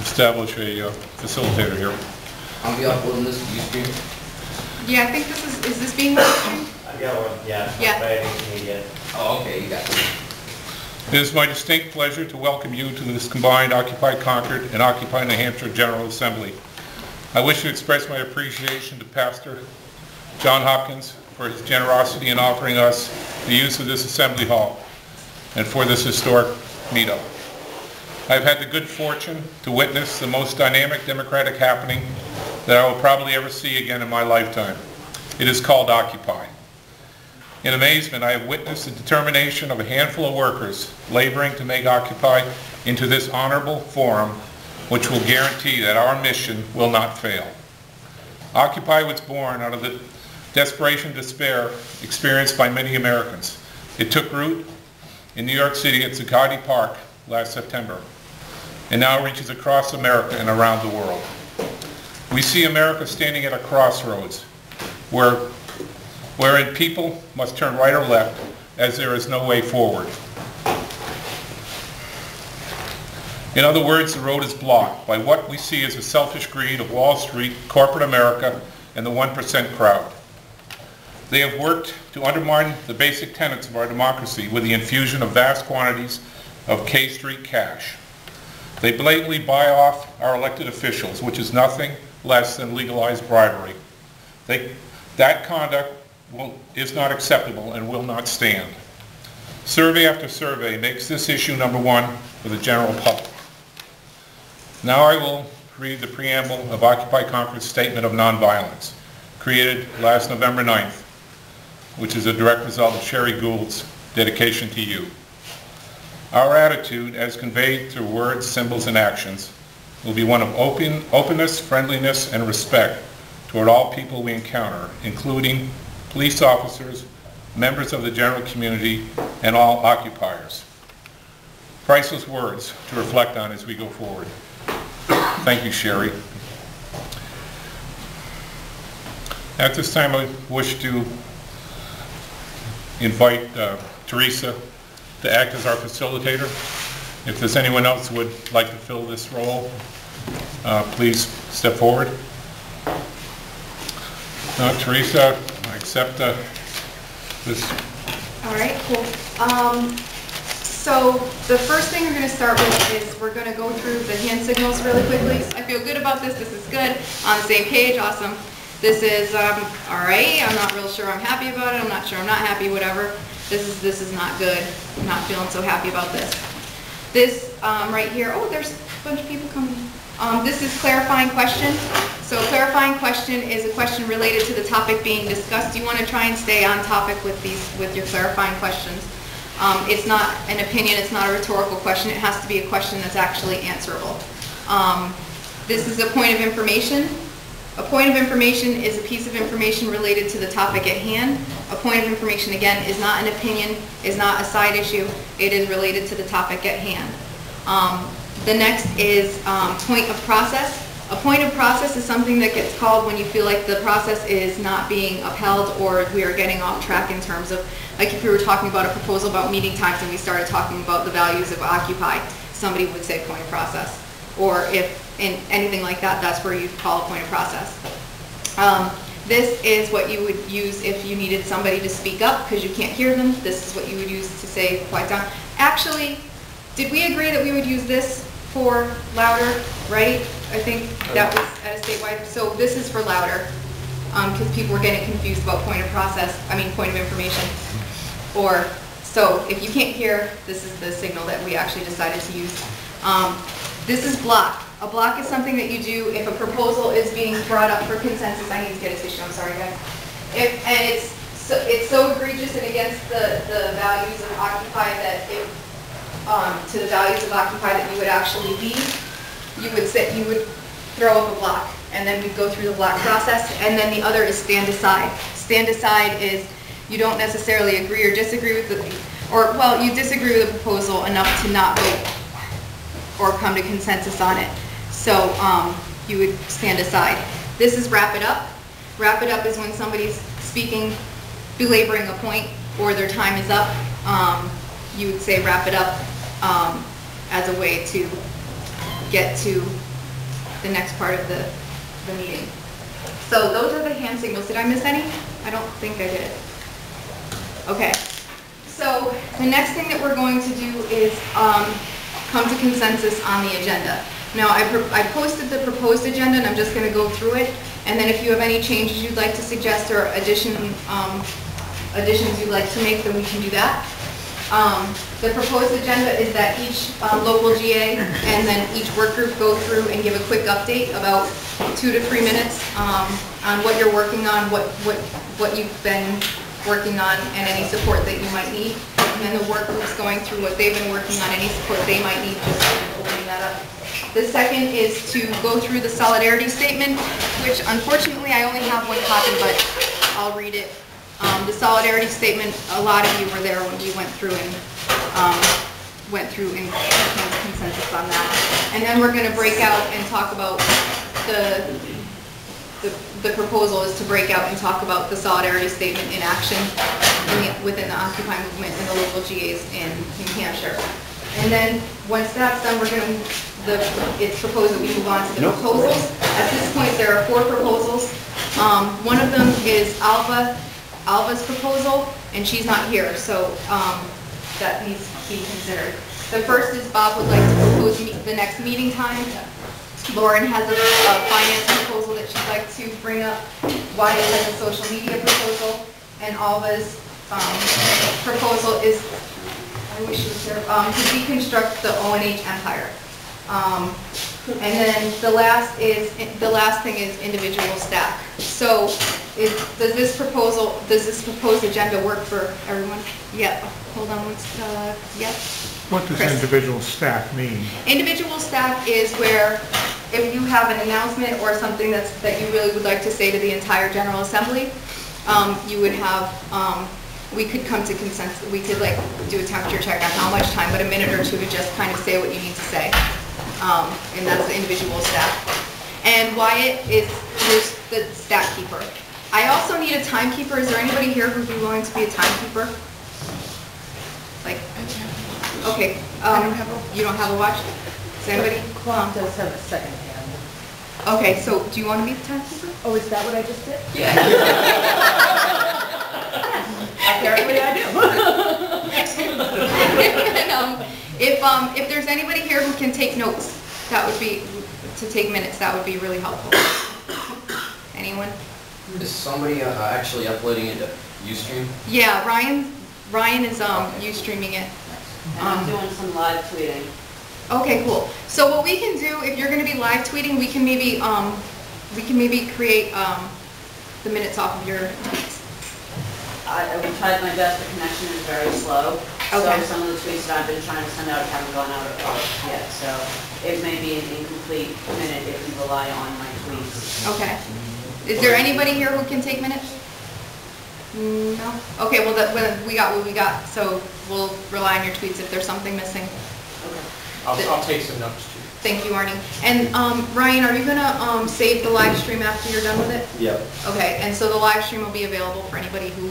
establish a facilitator here. I'll be uploading this to YouTube. Yeah, I think this is this being recorded? Yeah. Oh, okay, you got it. It is my distinct pleasure to welcome you to this combined Occupy Concord and Occupy New Hampshire General Assembly. I wish to express my appreciation to Pastor John Hopkins for his generosity in offering us the use of this assembly hall and for this historic meetup. I've had the good fortune to witness the most dynamic democratic happening that I will probably ever see again in my lifetime. It is called Occupy. In amazement, I have witnessed the determination of a handful of workers laboring to make Occupy into this honorable forum, which will guarantee that our mission will not fail. Occupy was born out of the desperation and despair experienced by many Americans. It took root in New York City at Zuccotti Park last September, and now reaches across America and around the world. We see America standing at a crossroads wherein people must turn right or left, as there is no way forward. In other words, the road is blocked by what we see as the selfish greed of Wall Street, corporate America, and the 1% crowd. They have worked to undermine the basic tenets of our democracy with the infusion of vast quantities of K Street cash. They blatantly buy off our elected officials, which is nothing less than legalized bribery. That conduct is not acceptable and will not stand. Survey after survey makes this issue number one for the general public. Now I will read the preamble of Occupy Concord's Statement of Nonviolence, created last November 9th, which is a direct result of Sherry Gould's dedication to you. Our attitude, as conveyed through words, symbols, and actions, will be one of openness, friendliness, and respect toward all people we encounter, including police officers, members of the general community, and all occupiers. Priceless words to reflect on as we go forward. Thank you, Sherry. At this time, I wish to invite Teresa to act as our facilitator. If there's anyone else who would like to fill this role, please step forward. Teresa, I accept this. All right, cool. So the first thing we're going to start with is we're going to go through the hand signals really quickly. I feel good about this. This is good. On the same page. Awesome. This is all right. I'm not real sure I'm happy about it. I'm not sure I'm not happy. Whatever. This is not good. I'm not feeling so happy about this. This right here. Oh, there's a bunch of people coming. This is clarifying question. So clarifying question is a question related to the topic being discussed. You want to try and stay on topic with your clarifying questions. It's not an opinion. It's not a rhetorical question. It has to be a question that's actually answerable. This is a point of information. A point of information is a piece of information related to the topic at hand. A point of information, again, is not an opinion, is not a side issue. It is related to the topic at hand. The next is point of process. A point of process is something that gets called when you feel like the process is not being upheld or we are getting off track in terms of, like if we were talking about a proposal about meeting times and we started talking about the values of Occupy, somebody would say point of process. Or if in anything like that, that's where you call a point of process. This is what you would use if you needed somebody to speak up because you can't hear them. This is what you would use to say quiet down. Actually, did we agree that we would use this for louder, right? I think that was at a statewide. So this is for louder because people were getting confused about point of process, point of information. Or, so if you can't hear, this is the signal that we actually decided to use. This is block. A block is something that you do if a proposal is being brought up for consensus. I need to get a tissue, I'm sorry guys. And it's so egregious and against the values of Occupy that to the values of Occupy that you would actually leave, you would throw up a block and then we'd go through the block process. And then the other is stand aside. Stand aside is you don't necessarily agree or disagree with you disagree with the proposal enough to not vote or come to consensus on it. So you would stand aside. This is wrap it up. Wrap it up is when somebody's speaking, belaboring a point, or their time is up. You would say wrap it up as a way to get to the next part of the meeting. So those are the hand signals. Did I miss any? I don't think I did. Okay. So the next thing that we're going to do is come to consensus on the agenda. Now, I posted the proposed agenda, and I'm just going to go through it. And then if you have any changes you'd like to suggest or additions you'd like to make, then we can do that. The proposed agenda is that each local GA and then each work group go through and give a quick update, about 2 to 3 minutes, on what you're working on, what you've been working on, and any support that you might need. And then the work group's going through what they've been working on, any support they might need, just opening that up. The second is to go through the solidarity statement, which unfortunately I only have one copy, but I'll read it. The solidarity statement, a lot of you were there when we went through and came to consensus on that. And then we're going to break out and talk about the proposal is to break out and talk about the solidarity statement in action within the Occupy movement and the local GAs in New Hampshire. And then once that's done, it's proposed that we move on to the proposals. At this point, there are 4 proposals. One of them is Alva's proposal, and she's not here, so that needs to be considered. The first is Bob would like to propose the next meeting time. Lauren has a finance proposal that she'd like to bring up. Wyatt has a social media proposal, and Alva's proposal is, I wish she was here, to deconstruct the O&H empire. And then the last thing is individual stack. So does this proposed agenda work for everyone? Yeah. Hold on. Yeah. What does Chris. individual stack mean? Individual stack is where if you have an announcement or something that you really would like to say to the entire General Assembly, you would have, we could come to consensus. We could do a temperature check on how much time, but a minute or 2 to just kind of say what you need to say. And that's the individual staff. And Wyatt is the stack keeper. I also need a timekeeper. Is there anybody here who'd be willing to be a timekeeper? Okay. You don't have a watch? Does anybody? Clown does have a second hand. Okay, so do you want to be the timekeeper? Oh, is that what I just did? Yeah. Apparently I do. If there's anybody here who can take notes, that would be, to take minutes, that would be really helpful. Anyone? Is somebody actually uploading it to Ustream? Yeah, Ryan is Ustreaming it. And I'm doing some live tweeting. Okay, cool. So what we can do, if you're going to be live tweeting, we can maybe create the minutes off of your tweets. I tried my best. The connection is very slow. Okay. So some of the tweets that I've been trying to send out haven't gone out yet. So it may be an incomplete minute if you rely on my tweets. Okay. Is there anybody here who can take minutes? No? Okay, well, we got what we got, so we'll rely on your tweets if there's something missing. Okay. I'll take some notes too. Thank you, Arnie. And Ryan, are you going to save the live stream after you're done with it? Yep. Okay, and so the live stream will be available for anybody who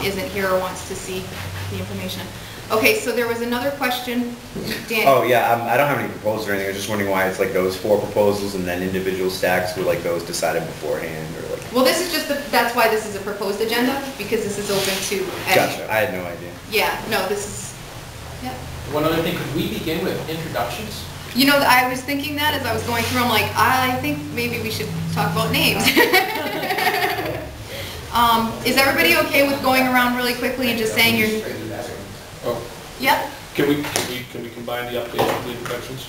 isn't here or wants to see the information. Okay, so there was another question. Dan. Oh yeah, I don't have any proposals or anything. I was just wondering why it's those 4 proposals and then individual stacks were those decided beforehand or Well, this is just that's why this is a proposed agenda, because this is open to. Gotcha. I had no idea. Yeah. No, this is. Yeah. One other thing, could we begin with introductions? You know, I was thinking that as I was going through. I'm like, I think maybe we should talk about names. Is everybody okay with going around really quickly and just saying your? Oh, Yep. can we combine the updates with the introductions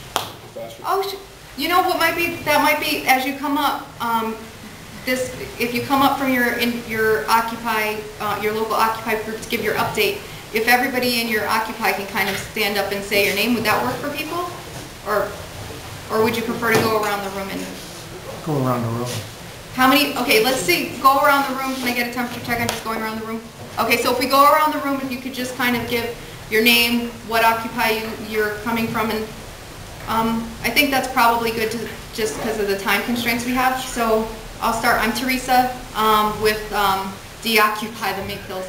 faster? Oh, you know what might be, that might be, as you come up, if you come up from your Occupy, your local Occupy group to give your update, if everybody in your Occupy can kind of stand up and say your name, would that work for people? Or would you prefer to go around the room and? Go around the room. How many, okay, let's see, go around the room. Can I get a temperature check on just going around the room? Okay, so if we go around the room, if you could just kind of give your name, what Occupy you're coming from, and I think that's probably good to, just because of the time constraints we have. So I'll start. I'm Teresa with Deoccupy the Makeville.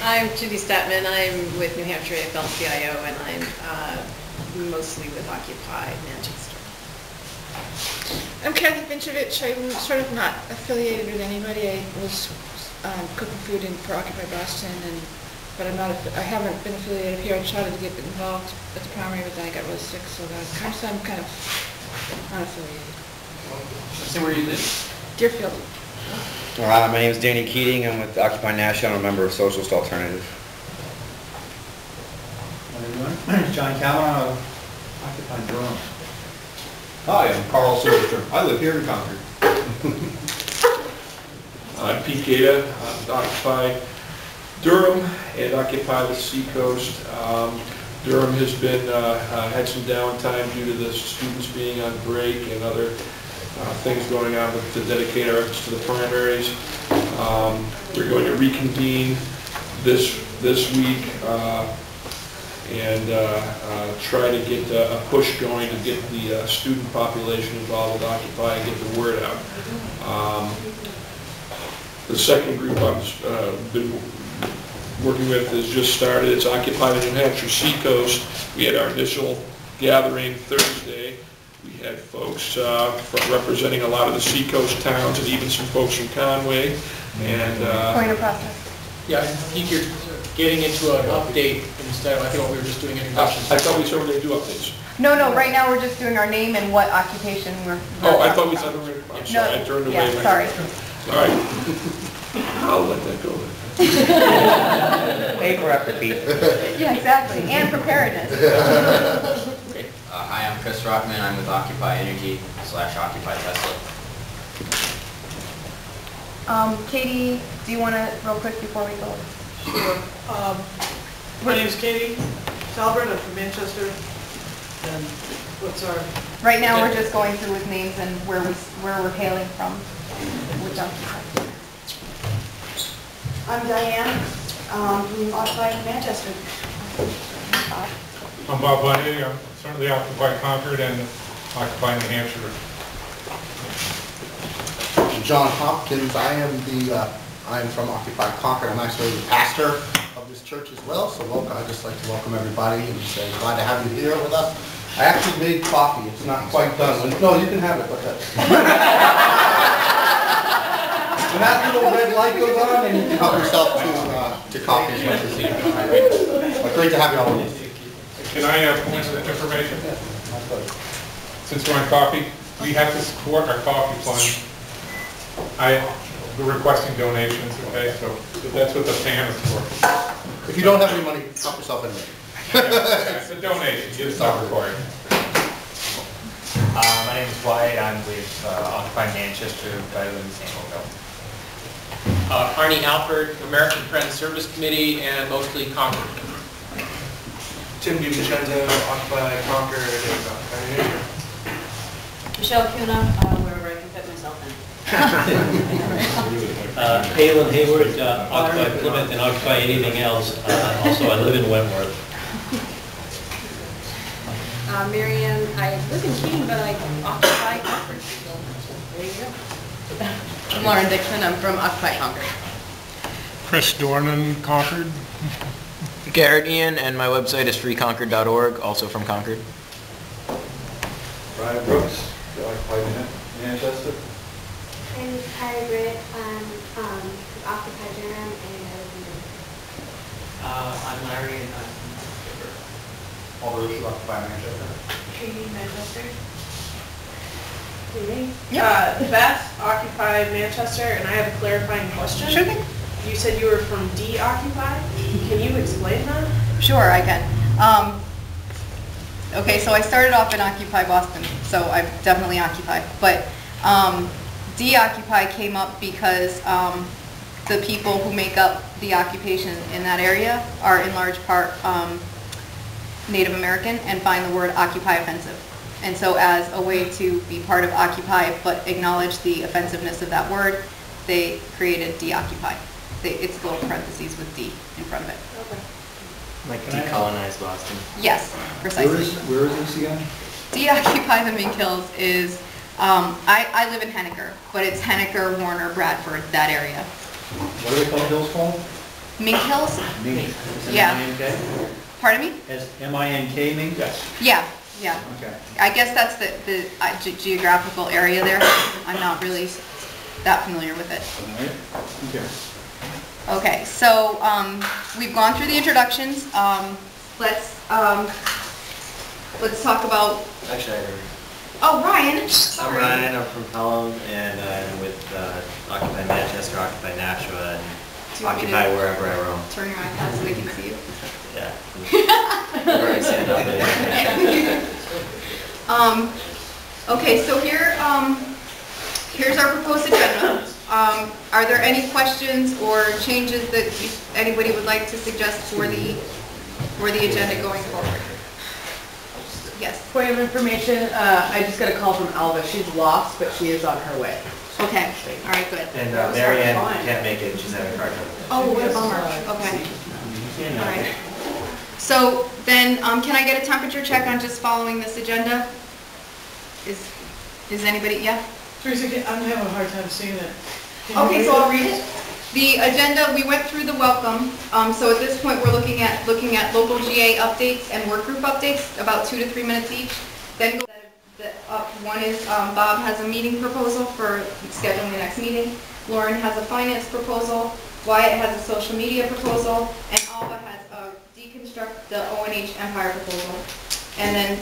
I'm Judy Statman. I'm with New Hampshire AFL-CIO, and I'm mostly with Occupy Manchester. I'm Kathy Vincevich. I'm sort of not affiliated with anybody. I was cooking food for Occupy Boston, but I'm not. I haven't been affiliated here. I tried to get involved at the primary, but then I got really sick, so I'm kind of unaffiliated. So where you live? Deerfield. My name is Danny Keating. I'm with Occupy Nashville. I'm a member of Socialist Alternative. My name is John Cavanaugh of Occupy Durham. Hi, I'm Carl Silverstrom. I live here in Concord. I'm Pete Gata, Occupy Durham and Occupy the Seacoast. Durham has been had some downtime due to the students being on break and other things going on to dedicate our efforts to the primaries. We're going to reconvene this week and try to get a push going to get the student population involved with Occupy and get the word out. The second group I've been working with has just started. It's Occupy the New Hampshire Seacoast. We had our initial gathering Thursday. We had folks representing a lot of the Seacoast towns and even some folks from Conway. And Point of process. Yeah, I think you're getting into an update instead of, I thought we were just doing introductions. I thought we said we're going to do updates. No, right now we're just doing our name and what occupation we're Oh, I thought we said we were, I'm sorry, I turned away. Yeah, sorry. All right. I'll let that go then. Paper after Pete. Yeah, exactly, and preparedness. Hi, I'm Chris Rockman. I'm with Occupy Energy / Occupy Tesla. Katie, do you want to, real quick before we go? Sure. My name's Katie Talbert. I'm from Manchester. And what's our... Right now, we're just going through with names and where we're hailing from. Which Occupy. I'm Diane from Occupy Manchester. I'm Bob Bundy. I'm certainly Occupy Concord and Occupy New Hampshire. John Hopkins. I'm from Occupy Concord. I'm actually the pastor of this church as well. So I'd just like to welcome everybody and say glad to have you here with us. I actually made coffee. It's not quite done. No, you can have it. But when that little red light goes on, then you can help yourself to coffee as much as you can. But great to have you all with us. Can I point some information? Since we're on coffee, we have to support our coffee plunge. We're requesting donations, okay? So that's what the pan is for. If you don't have any money, help yourself anyway. It's a donation. It's not required. My name is Wyatt. I'm with Occupy Manchester. I live in St. Louis. Arnie Alford, American Friends Service Committee, and mostly Concord. Tim DiVincenzo, Occupy Concord, and Occupy New Hampshire. Michelle Cuna, wherever I can fit myself in. Palin Hayward, Occupy Plymouth and Occupy anything else. Also, I live in Wentworth. Marianne, I live in Keene, but I occupy Concord. There you go. I'm Lauren Dixon. I'm from Occupy Concord. Chris Dornan, Concord. Garrett Ian, and my website is freeconcord.org, also from Concord. Brian Brooks, Occupy Manchester. I'm Kyra Britt. I'm Occupy Durham and I live in Durham. I'm Larry, and I'm All those who Occupy Manchester. Katie Manchester. Yep. Beth, Occupy Manchester, and I have a clarifying question. Sure thing. You said you were from D-Occupy. Can you explain that? Sure, I can. Okay, so I started off in Occupy Boston, so I'm definitely Occupy. But De-Occupy came up because the people who make up the occupation in that area are in large part Native American and find the word occupy offensive. And so as a way to be part of Occupy but acknowledge the offensiveness of that word, they created De-Occupy. It's little parentheses with D in front of it. Okay. Like decolonize Boston. Yes, precisely. Where is this again? De-Occupy the Mink Hills is, I live in Henniker, but it's Henniker, Warner, Bradford, that area. What are they called, hills called? Mink Hills? Mink. Yeah. M-I-N-K? Pardon me? As M-I-N-K Mink? Yes. Yeah, Yeah. Okay. I guess that's the geographical area there. I'm not really that familiar with it. All right. Okay. Okay, so we've gone through the introductions. Let's talk about. Actually, Oh, Ryan. I'm Sorry. Ryan. I'm from Pelham, and I'm with Occupy Manchester, Occupy Nashua, and Do you want me to Occupy wherever I roam. Turn your iPad so they can see you. Yeah. I've already stand up there. Okay, so here's our proposed agenda. Are there any questions or changes that anybody would like to suggest for the agenda going forward? Yes. Point of information, I just got a call from Alva. She's lost, but she is on her way. Okay, all right, good. And Marianne can't make it. She's having a car trouble. Oh, what a bummer. Okay. All right. So then, can I get a temperature check on just following this agenda? Is anybody, yeah? Teresa, I'm having a hard time seeing it. Okay, so I'll read it. The agenda, we went through the welcome. So at this point, we're looking at local GA updates and work group updates, about 2 to 3 minutes each. Then one is Bob has a meeting proposal for scheduling the next meeting. Lauren has a finance proposal. Wyatt has a social media proposal, and Alba has a deconstruct the ONH Empire proposal, and then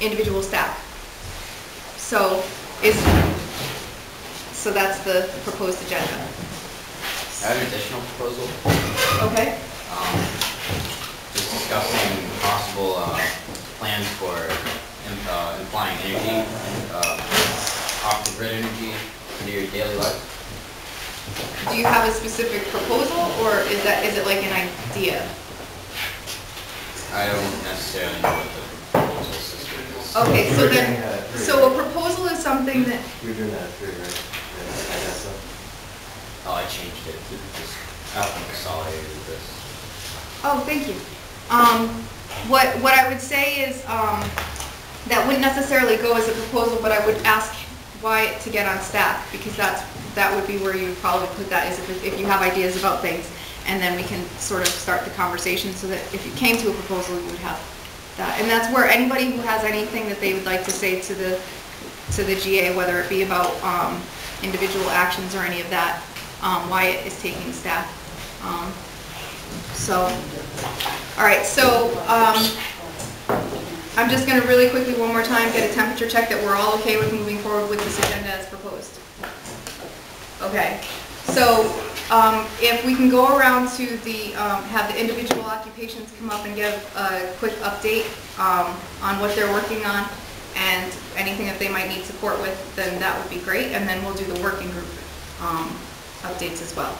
individual staff. So that's the proposed agenda. I have an additional proposal. Okay. Just discussing possible plans for implying energy, off the grid energy into your daily life. Do you have a specific proposal, or is it like an idea? I don't necessarily know what the proposal system is. Okay, so a proposal is something that. You're doing that through, right? I guess so. Oh, I changed it to just consolidated with this. Oh, thank you. What I would say is that wouldn't necessarily go as a proposal, but I would ask Wyatt to get on staff, because that would be where you would probably put that, is if you have ideas about things, and then we can sort of start the conversation so that if you came to a proposal, you would have that. And that's where anybody who has anything that they would like to say to the GA, whether it be about individual actions or any of that, Wyatt is taking staff. All right, so I'm just going to really quickly one more time get a temperature check that we're all okay with moving forward with this agenda as proposed. Okay, so if we can go around to have the individual occupations come up and give a quick update on what they're working on and anything that they might need support with, then that would be great, and then we'll do the working group updates as well.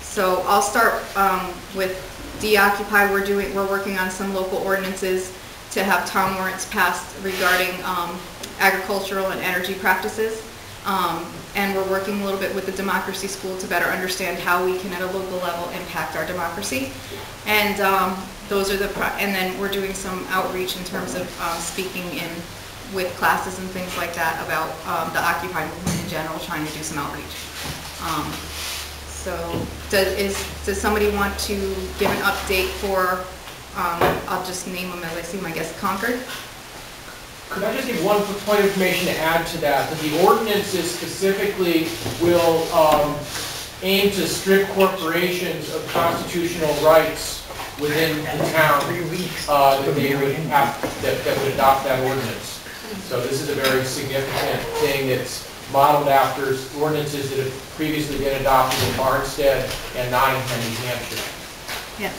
So I'll start with Deoccupy. We're working on some local ordinances to have town warrants passed regarding agricultural and energy practices. And we're working a little bit with the Democracy School to better understand how we can at a local level impact our democracy. And and then we're doing some outreach in terms of speaking with classes and things like that about the Occupy movement in general, trying to do some outreach. So does somebody want to give an update for, I'll just name them as I see them, I guess, Concord? Could I just give one point of information to add to that? That the ordinances specifically will aim to strip corporations of constitutional rights within the town that they would have, that would adopt that ordinance. So this is a very significant thing that's modeled after ordinances that have previously been adopted in Barnstead and Nottingham, New Hampshire. Yeah.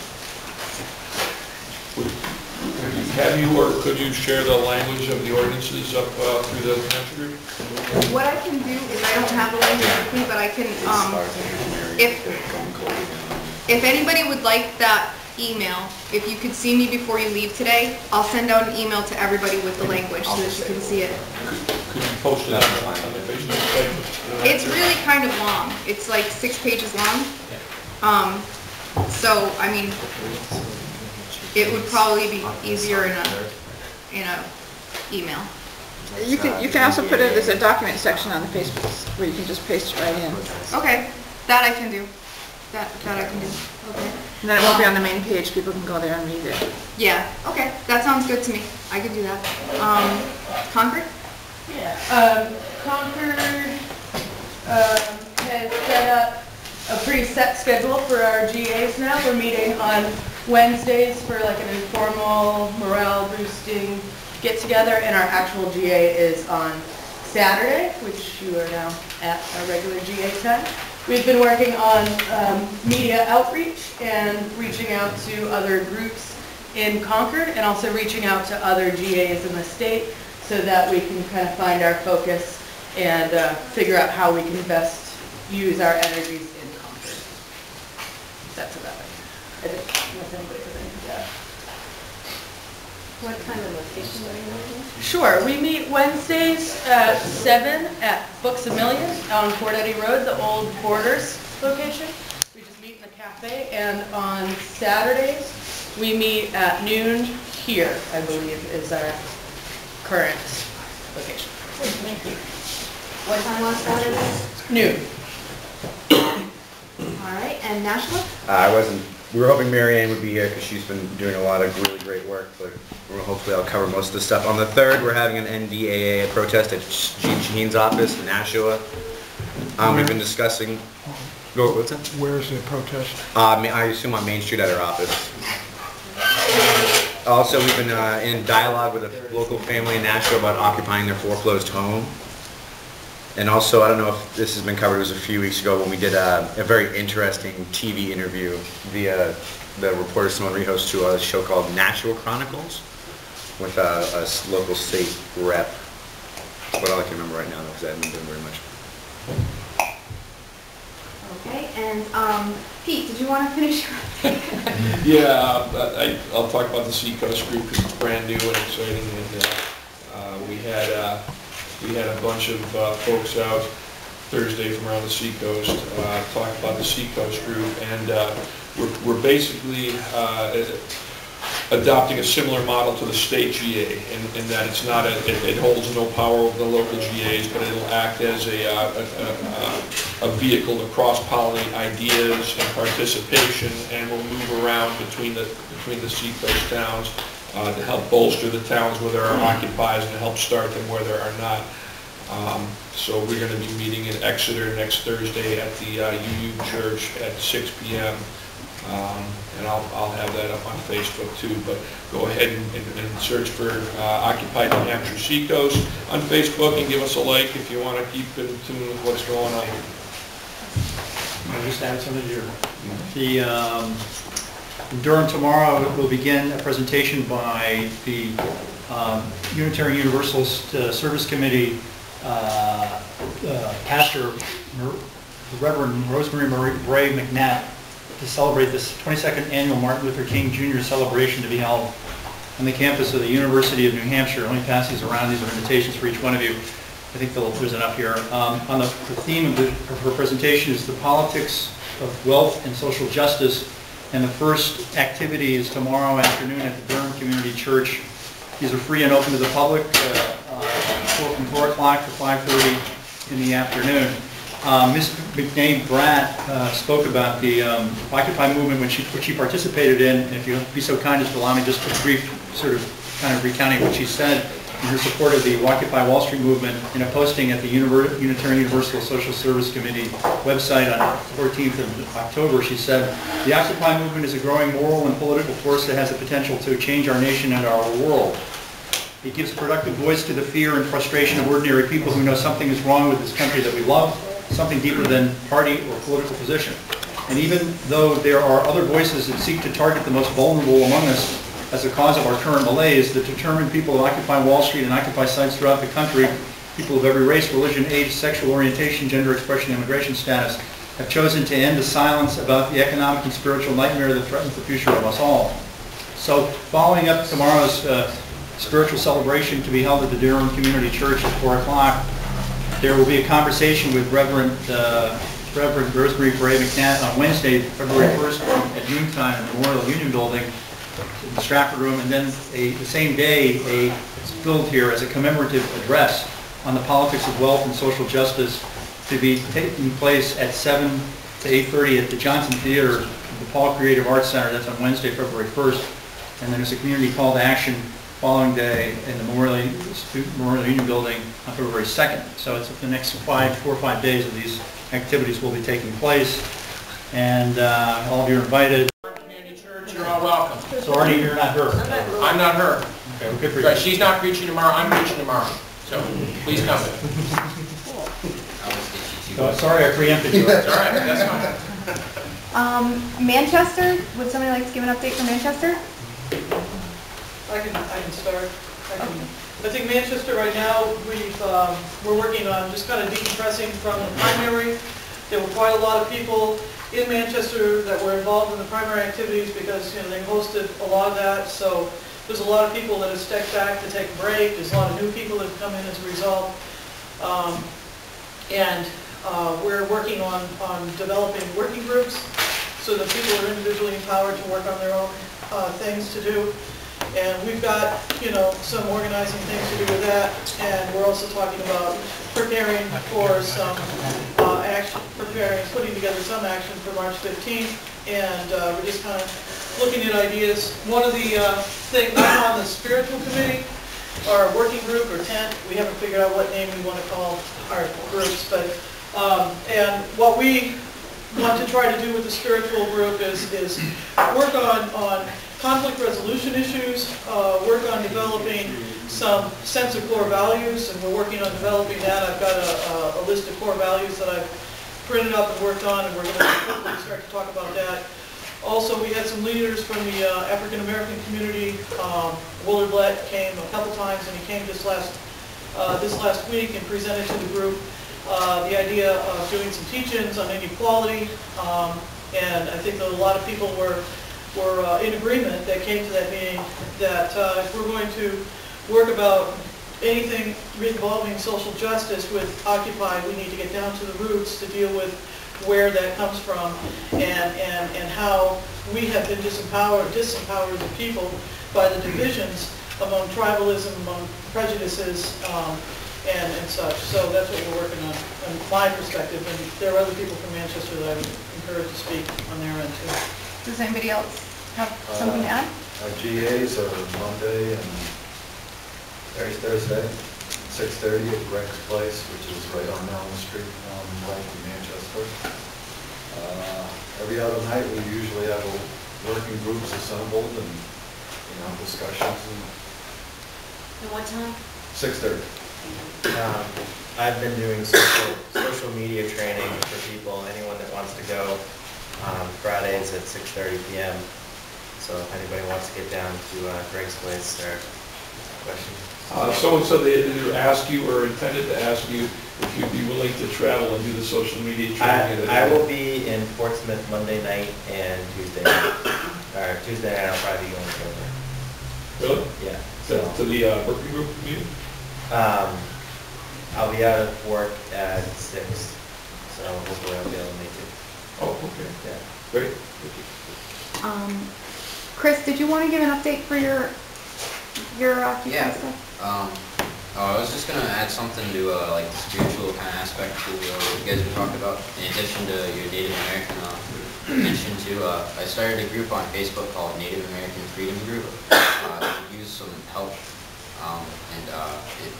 Have you, or could you share the language of the ordinances up through the Hampshire group? What I can do is, I don't have the language with me, but I can, if anybody would like that email, if you could see me before you leave today, I'll send out an email to everybody with the language so that you can see it. Could you post it on the Facebook page? It's really kind of long. It's like 6 pages long. So, I mean, it would probably be easier in a email. You can also put it as a document section on the Facebook where you can just paste it right in. Okay, that I can do. That I can do, okay. And then it won't be on the main page, people can go there and read it. Yeah, okay, that sounds good to me. I could do that. Concord? Yeah, Concord has set up a pretty set schedule for our GAs now. We're meeting on Wednesdays for like an informal morale boosting get together, and our actual GA is on Saturday, which you are now at our regular GA time. We've been working on media outreach and reaching out to other groups in Concord and also reaching out to other GAs in the state so that we can kind of find our focus and figure out how we can best use our energies in Concord. That's about it. Unless anybody has anything to add. What kind of location are you looking at? Sure. We meet Wednesdays at 7 at Books A Million on Port Eddy Road, the old Borders location. We just meet in the cafe. And on Saturdays, we meet at noon here, I believe, is our current location. Thank you. What time on Saturday? Noon. All right, and Nashua? We were hoping Mary Ann would be here because she's been doing a lot of really great work, but hopefully I'll cover most of the stuff. On the 3rd, we're having an NDAA protest at Gene Sheen's office in Nashua. We've been discussing... What's that? Where's the protest? I assume on Main Street at her office. Also, we've been in dialogue with a local family in Nashua about occupying their foreclosed home. And also, I don't know if this has been covered, it was a few weeks ago when we did a very interesting TV interview via the reporter Simone Rijos to a show called Nashua Chronicles with a local state rep. That's all I can remember right now, because I haven't been doing very much. Okay, and Pete, did you want to finish your Yeah, I'll talk about the Seacoast group because it's brand new and exciting, and we had a bunch of folks out Thursday from around the Seacoast talk about the Seacoast group, and we're basically adopting a similar model to the state GA in that it's not it holds no power over the local GAs, but it'll act as a vehicle to cross-pollinate ideas and participation, and will move around between the Seacoast towns to help bolster the towns where there are occupies and help start them where there are not. So we're going to be meeting in Exeter next Thursday at the UU Church at 6 p.m. And I'll have that up on Facebook too, but go ahead and search for Occupy New Hampshire Seacoast on Facebook and give us a like if you want to keep in tune with what's going on. I'll just add something here. Durham tomorrow will begin a presentation by the Unitarian Universalist Service Committee pastor, Reverend Rosemary Ray McNatt, to celebrate this 22nd annual Martin Luther King Jr. celebration to be held on the campus of the University of New Hampshire. Let me pass these around. These are invitations for each one of you. I think there's enough here. On the theme of her presentation is the politics of wealth and social justice, and the first activity is tomorrow afternoon at the Durham Community Church. These are free and open to the public from 4 o'clock to 5:30 in the afternoon. Ms. McNabe Bratt spoke about the Occupy movement which she participated in, and if you'll be so kind as to allow me just a brief sort of kind of recounting what she said in her support of the Occupy Wall Street movement in a posting at the Unitarian Universal Social Service Committee website on 14th of October. She said, "The Occupy movement is a growing moral and political force that has the potential to change our nation and our world. It gives productive voice to the fear and frustration of ordinary people who know something is wrong with this country that we love, something deeper than party or political position. And even though there are other voices that seek to target the most vulnerable among us as a cause of our current malaise, the determined people of Occupy Wall Street and Occupy sites throughout the country, people of every race, religion, age, sexual orientation, gender expression, and immigration status, have chosen to end the silence about the economic and spiritual nightmare that threatens the future of us all." So following up tomorrow's spiritual celebration to be held at the Durham Community Church at 4 o'clock, there will be a conversation with Reverend Rosemary Ray McNatt on Wednesday, February 1st at noontime at the Memorial Union Building in the Stratford Room, and then the same day it's billed here as a commemorative address on the politics of wealth and social justice to be taking place at 7 to 8:30 at the Johnson Theater, the Paul Creative Arts Center. That's on Wednesday, February 1st. And then there's a community call to action following day in the Memorial Union Building on February 2nd. So it's the next 4 or 5 days of these activities will be taking place. And all of you are invited. Community Church, you're all welcome. So Arnie, you're not her. I'm not her. Okay, well, good for you. Right, she's not preaching tomorrow, I'm preaching tomorrow. So please come. So, sorry I preempted you. It's all right, that's fine. Manchester, would somebody like to give an update for Manchester? I can start. I think Manchester right now, we're working on just kind of decompressing from the primary. There were quite a lot of people in Manchester that were involved in the primary activities because, you know, they hosted a lot of that. So there's a lot of people that have stepped back to take a break. There's a lot of new people that have come in as a result. We're working on developing working groups so that people are individually empowered to work on their own things to do. And we've got, you know, some organizing things to do with that. And we're also talking about preparing for some action, putting together some action for March 15th. And we're just kind of looking at ideas. One of the things, I'm on the spiritual committee, our working group or tent. We haven't figured out what name we want to call our groups, but and what we want to try to do with the spiritual group is work on conflict resolution issues, work on developing some sense of core values, and we're working on developing that. I've got a list of core values that I've printed up and worked on, and we're going to hopefully start to talk about that. Also, we had some leaders from the African American community. Willard Lett came a couple times, and he came this last week and presented to the group the idea of doing some teach-ins on inequality. And I think that a lot of people were in agreement that came to that meeting that if we're going to work about anything involving social justice with Occupy, we need to get down to the roots to deal with where that comes from and how we have been disempowered as a people by the divisions among tribalism, among prejudices, and such. So that's what we're working on from my perspective, and there are other people from Manchester that I would encourage to speak on their end too. Does anybody else have something to add? Our GAs are Monday and Thursday, 6:30 at Greg's Place, which is right on Elm Street, right in Manchester. Every other night, we usually have working groups assembled and, discussions. And what time? 6:30. I've been doing social media training for people, anyone that wants to go, Fridays at 6:30 p.m. So if anybody wants to get down to Greg's Place or questions. So they asked you or intended to ask you if you'd be willing to travel and do the social media training. I will be in Portsmouth Monday night and Tuesday night. Or Tuesday night I'll probably be going over. Really? Yeah. To the working group meeting? I'll be out of work at 6, so hopefully I'll be able to make it. Oh, okay. Yeah. Great. Chris, did you want to give an update for your Occupy stuff? I was just going to add something to like the spiritual kind of aspect to what you guys were talking about. In addition to your Native American mention too, I started a group on Facebook called Native American Freedom Group. Could use some help,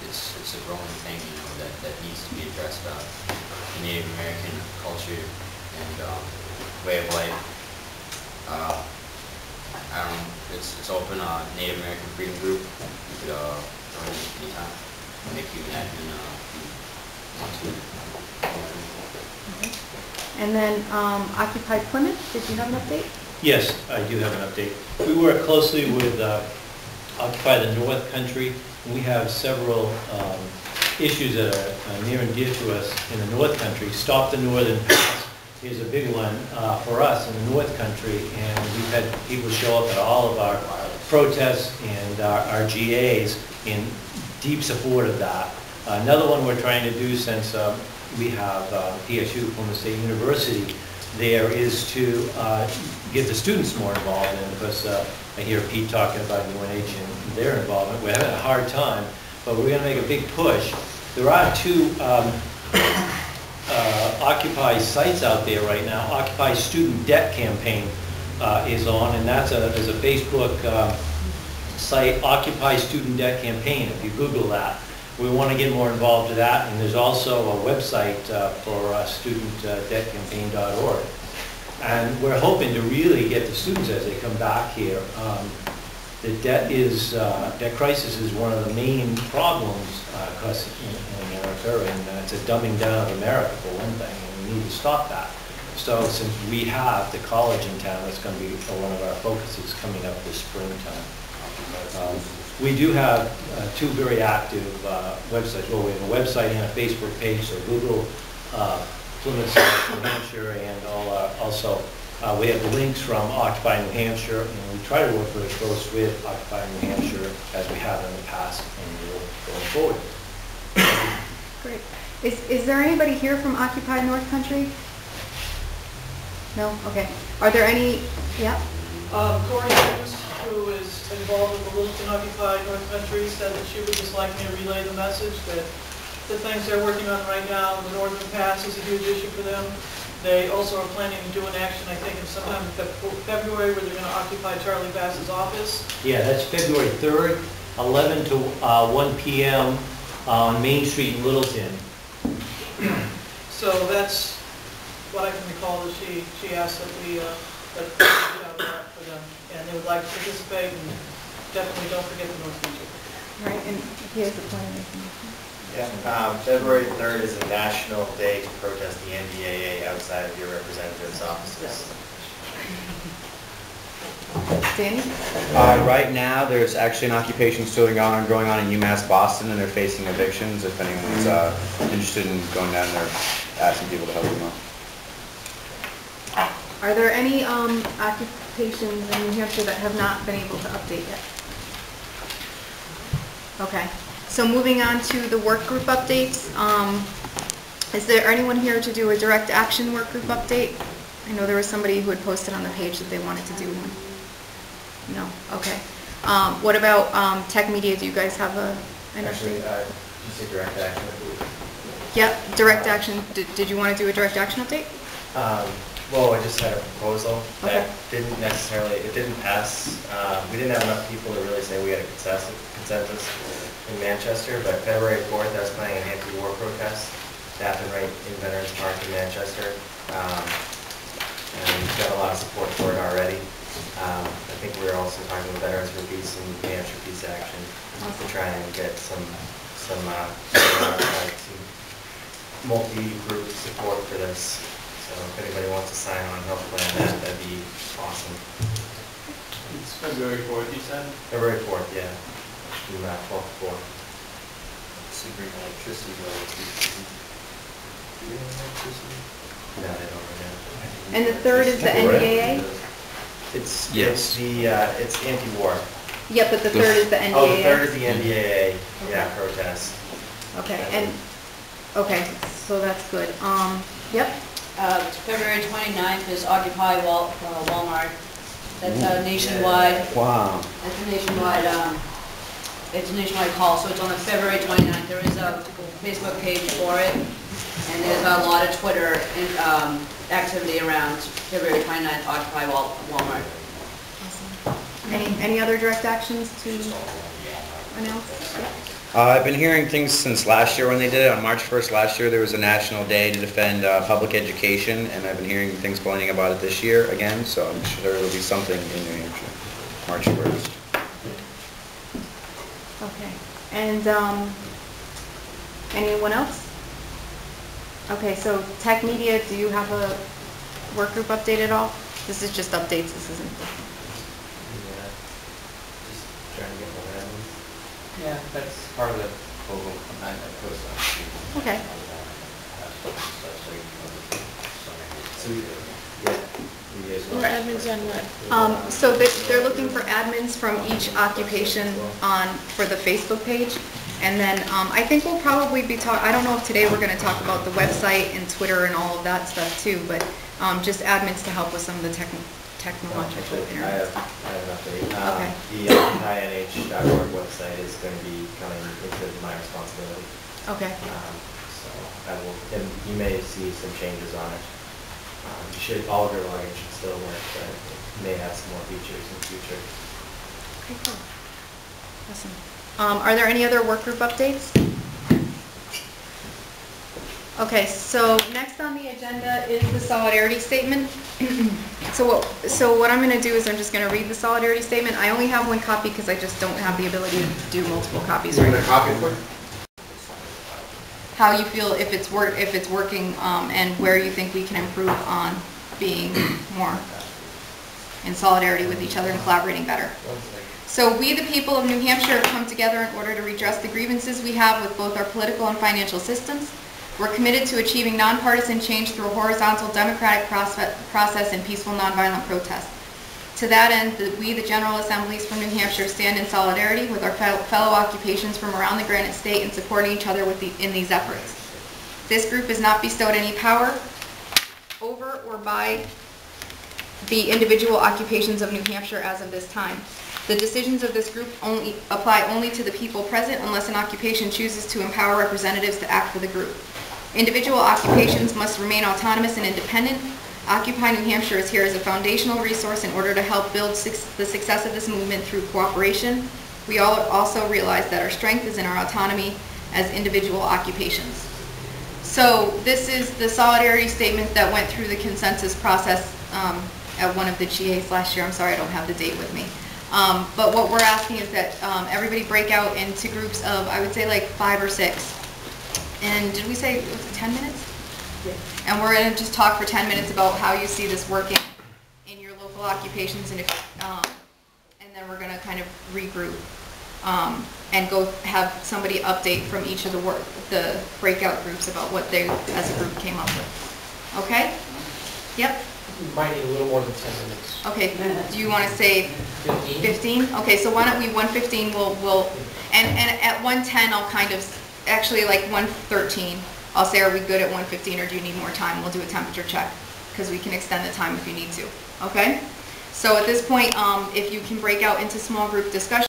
it's a growing thing, that needs to be addressed. The Native American culture and way of life. I don't know. It's open. Native American Freedom Group. You could join anytime. Make you an admin if you want to. And then Occupy Plymouth, did you have an update? Yes, I do have an update. We work closely with Occupy the North Country. We have several issues that are near and dear to us in the North Country. Stop the Northern Pass is a big one for us in the North Country, and we've had people show up at all of our protests and our GAs in deep support of that. Another one we're trying to do, since we have PSU, Plymouth State University, there is to get the students more involved in, because I hear Pete talking about UNH and their involvement. We're having a hard time, but we're going to make a big push. There are two Occupy sites out there right now. Occupy Student Debt Campaign is on, and there's a Facebook site, Occupy Student Debt Campaign, if you Google that. We want to get more involved with that, and there's also a website for studentdebtcampaign.org. And we're hoping to really get the students as they come back here. The debt crisis is one of the main problems in America, and it's a dumbing down of America for one thing, and we need to stop that. So since we have the college in town, that's going to be one of our focuses coming up this springtime. We do have two very active websites. Well, we have a website and a Facebook page, so Google Plymouth, New Hampshire, and also we have the links from Occupy New Hampshire, and we try to work very close with Occupy New Hampshire as we have in the past, and we'll go forward. Great. Is there anybody here from Occupy North Country? No? Okay. Are there any? Yeah? Corey Hughes, who is involved with the Littleton Occupy North Country, said that she would just like me to relay the message that the things they're working on right now, the Northern Pass is a huge issue for them. They also are planning to do an action, I think, in sometime in February, where they're going to occupy Charlie Bass's office. Yeah, that's February 3rd, 11 to 1 p.m. on Main Street in Littleton. So that's what I can recall, that she asked that we get out that for them, and they would like to participate, and definitely don't forget the North Country. Right, and here's the plan information. Yeah, February 3rd is a national day to protest the NDAA outside of your representative's offices. Danny? Right now, there's actually an occupation still going on in UMass Boston, and they're facing evictions. If anyone's interested in going down there, asking people to help them out. Are there any occupations in New Hampshire that have not been able to update yet? Okay. So moving on to the work group updates. Is there anyone here to do a direct action work group update? I know there was somebody who had posted on the page that they wanted to do one. No? Okay. What about tech media? Do you guys have an Actually, update? you say direct action? Yep, direct action. Did you want to do a direct action update? Well, I just had a proposal Okay. that it didn't pass. We didn't have enough people to really say we had a consensus in Manchester, but February 4th, I was planning an anti-war protest to happen right in Veterans Park in Manchester. And we've got a lot of support for it already. I think we're also talking with Veterans for Peace and New Hampshire Peace Action to try and get some multi-group support for this. So if anybody wants to sign on and help plan that, that'd be awesome. It's February 4th, you said? February 4th, yeah. Do that 12 to 4. Super electricity No, they don't right now. And the third is the NDAA? It's Yes. it's anti-war. Yeah, but the third is the NDAA? Oh, the third is the NDAA, yeah, protest. Okay, and, okay, so that's good. Yep. February 29th is Occupy Walmart. That's a nationwide. Wow. That's a nationwide. It's a nationwide call, so it's on the February 29th. There is a Facebook page for it, and there's a lot of Twitter activity around February 29th. Occupy Walmart. Awesome. Any other direct actions to announce? Yep. I've been hearing things since last year when they did it. On March 1st last year, there was a national day to defend public education, and I've been hearing things pointing about it this year again, so I'm sure there will be something in New Hampshire, March 1st. Okay, and anyone else? Okay, so tech media, do you have a work group update at all? This is just updates, this isn't. Yeah, just trying to get more evidence. Yeah, that's part of the proposal on that post office. Okay. So, yeah, you guys More admins on what? So they're looking for admins from each occupation for the Facebook page. And then I think we'll probably be I don't know if today we're going to talk about the website and Twitter and all of that stuff too, but just admins to help with some of the technological areas. I have an update. Okay. The OccupyNH.org website is going to be coming into my responsibility. Okay. So and you may see some changes on it. All of your login should still work, but it may have some more features in the future. Okay, cool. Awesome. Are there any other work group updates? Okay, so next on the agenda is the solidarity statement. So what I'm going to do is I'm just going to read the solidarity statement. I only have one copy because I just don't have the ability to do multiple copies right now. Copy for? How you feel if it's working, and where you think we can improve on being more in solidarity with each other and collaborating better. So we, the people of New Hampshire, have come together in order to redress the grievances we have with both our political and financial systems. We're committed to achieving nonpartisan change through a horizontal democratic process and peaceful nonviolent protest. To that end, we, the General Assemblies from New Hampshire, stand in solidarity with our fellow occupations from around the Granite State and supporting each other in these efforts. This group has not bestowed any power over or by the individual occupations of New Hampshire as of this time. The decisions of this group apply only to the people present unless an occupation chooses to empower representatives to act for the group. Individual occupations must remain autonomous and independent. Occupy New Hampshire is here as a foundational resource in order to help build the success of this movement through cooperation. We all also realize that our strength is in our autonomy as individual occupations. So this is the solidarity statement that went through the consensus process at one of the GAs last year. I'm sorry, I don't have the date with me. But what we're asking is that everybody break out into groups of, I would say, like 5 or 6. And did we say, was it 10 minutes? Yeah. And we're going to just talk for 10 minutes about how you see this working in your local occupations, and then we're going to kind of regroup and go have somebody update from each of the breakout groups about what they as a group came up with. Okay? Yep. We might need a little more than 10 minutes. Okay. Do you want to say 15? Okay. So why don't we 1:15? And at 1:10 I'll kind of actually like 1:13. I'll say, are we good at 1:15 or do you need more time? We'll do a temperature check because we can extend the time if you need to. Okay? So at this point, if you can break out into small group discussion.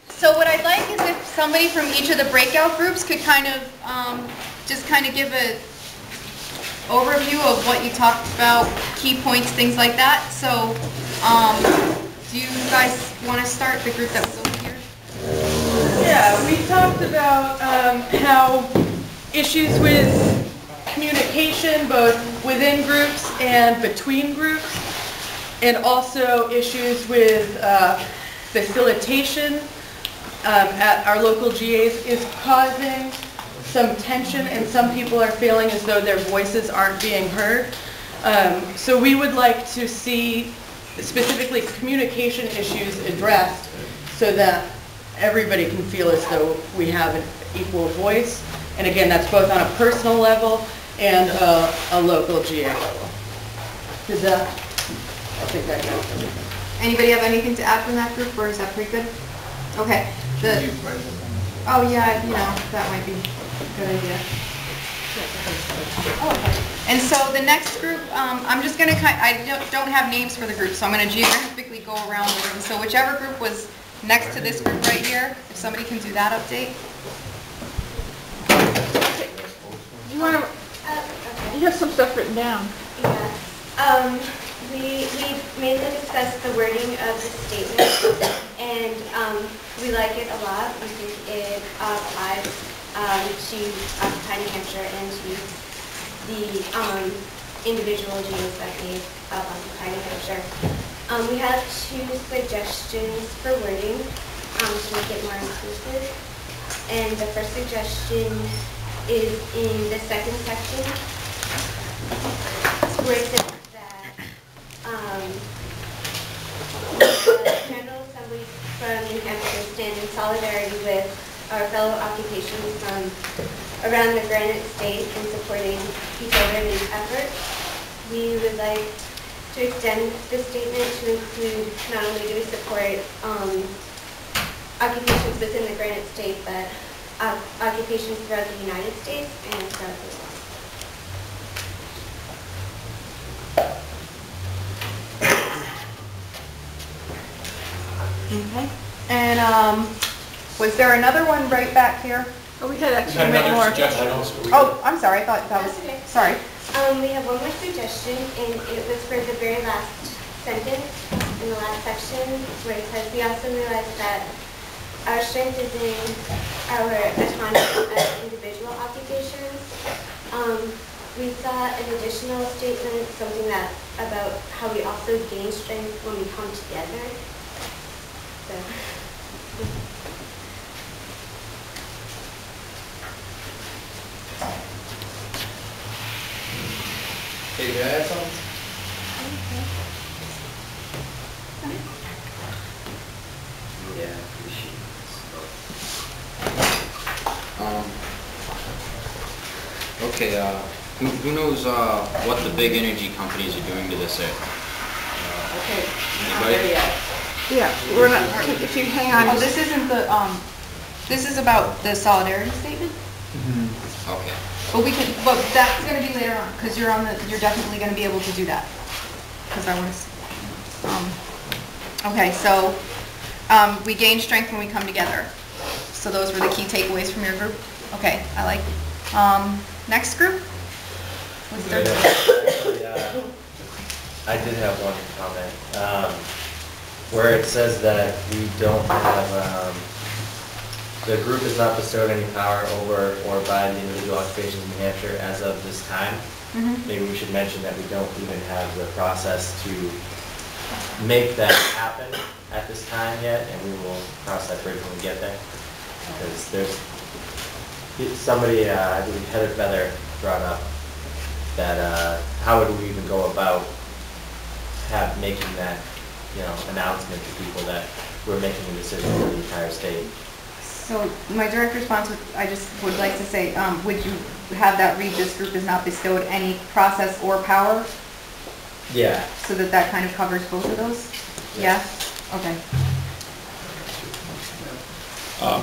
So what I'd like is if somebody from each of the breakout groups could kind of just kind of give an overview of what you talked about, key points, things like that. So do you guys want to start the group that was over here? Yeah, we talked about how issues with communication, both within groups and between groups, and also issues with facilitation at our local GAs is causing some tension, and some people are feeling as though their voices aren't being heard. So we would like to see specifically communication issues addressed so that everybody can feel as though we have an equal voice. And again, that's both on a personal level and a local GA level. Does that, I think that counts. Anybody have anything to add from that group, or is that pretty good? Okay. Oh yeah, you know, that might be a good idea. Oh, okay. And so the next group, I'm just going to I don't have names for the group, so I'm going to geographically go around the room. So whichever group was next to this group right here, if somebody can do that update. You want to? You have some stuff written down. Yeah. We mainly discussed the wording of the statement, and we like it a lot. We think it applies to Occupy New Hampshire and to the individual GAs that made up Occupy New Hampshire. We have 2 suggestions for wording to make it more inclusive. And the first suggestion is in the second section, where it says the General Assembly from New Hampshire stand in solidarity with our fellow occupations from around the Granite State in supporting each other in these efforts. We would like to extend this statement to include not only do we support occupations within the Granite State, but occupations throughout the United States and throughout the world. Okay. And Was there another one right back here? Oh, we had We actually had many another more. suggestion. Oh, I'm sorry, I thought that was, That's okay. sorry. We have one more suggestion, and it was for the very last sentence in the last section, where it says, we also realize that our strength is in our autonomy as individual occupations. We thought an additional statement, something that about how we also gain strength when we come together. So. Hey, can I add something? Yeah, appreciate this. Okay, who knows what the big energy companies are doing to this area? Okay. Anybody? Yeah, we're not, if you hang on. Oh, this isn't the, this is about the solidarity statement? Okay. But we can, but that's gonna be later on, because you're on the, you're definitely gonna be able to do that. Because I want to, okay, so, we gain strength when we come together. So those were the key takeaways from your group? Okay, I like. Next group? What's their? Yeah, I did have one comment, where it says that we don't have, the group has not bestowed any power over or by the individual occupations in New Hampshire as of this time. Maybe we should mention that we don't even have the process to make that happen at this time yet, and we will cross that bridge when we get there. Because there's, somebody, I believe Heather Feather brought up that how would we even go about making that, you know, announcement to people that we're making a decision for the entire state. So my direct response, I just would like to say, would you have that read, this group has not bestowed any process or power? Yeah. So that that kind of covers both of those? Yeah? Okay.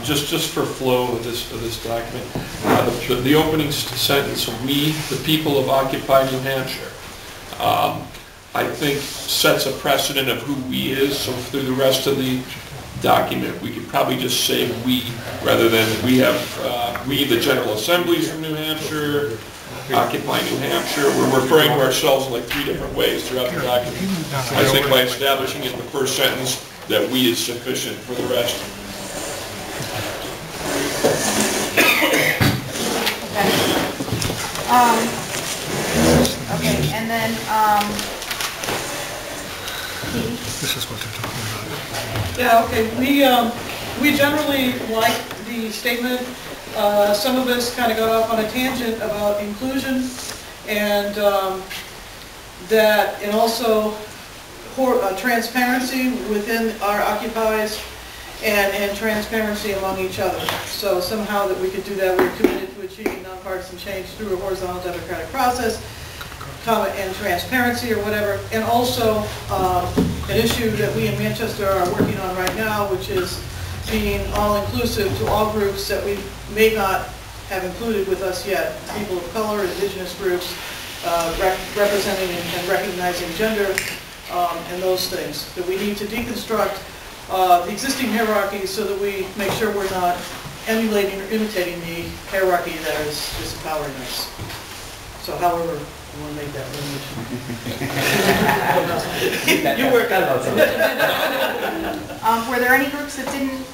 Just for flow of this document, the opening sentence, we, the people of occupied New Hampshire, I think sets a precedent of who we is, so through the rest of the document, we could probably just say we, rather than we have, we, the General Assemblies from New Hampshire, Occupy New Hampshire. We're referring to ourselves in like 3 different ways throughout the document. I think by establishing it in the first sentence, that we is sufficient for the rest. Okay, and then, This is what they're talking about. Yeah, okay, we generally like the statement. Some of us kind of got off on a tangent about inclusion and that, and also transparency within our occupies and transparency among each other. So somehow that we could do that, we're committed to achieving nonpartisan change through a horizontal democratic process, and transparency or whatever, and also an issue that we in Manchester are working on right now, which is being all-inclusive to all groups that we may not have included with us yet, people of color, indigenous groups, representing and recognizing gender, and those things. That we need to deconstruct the existing hierarchies so that we make sure we're not emulating or imitating the hierarchy that is disempowering us. So however you want to make that language. You work out. were there any groups that didn't?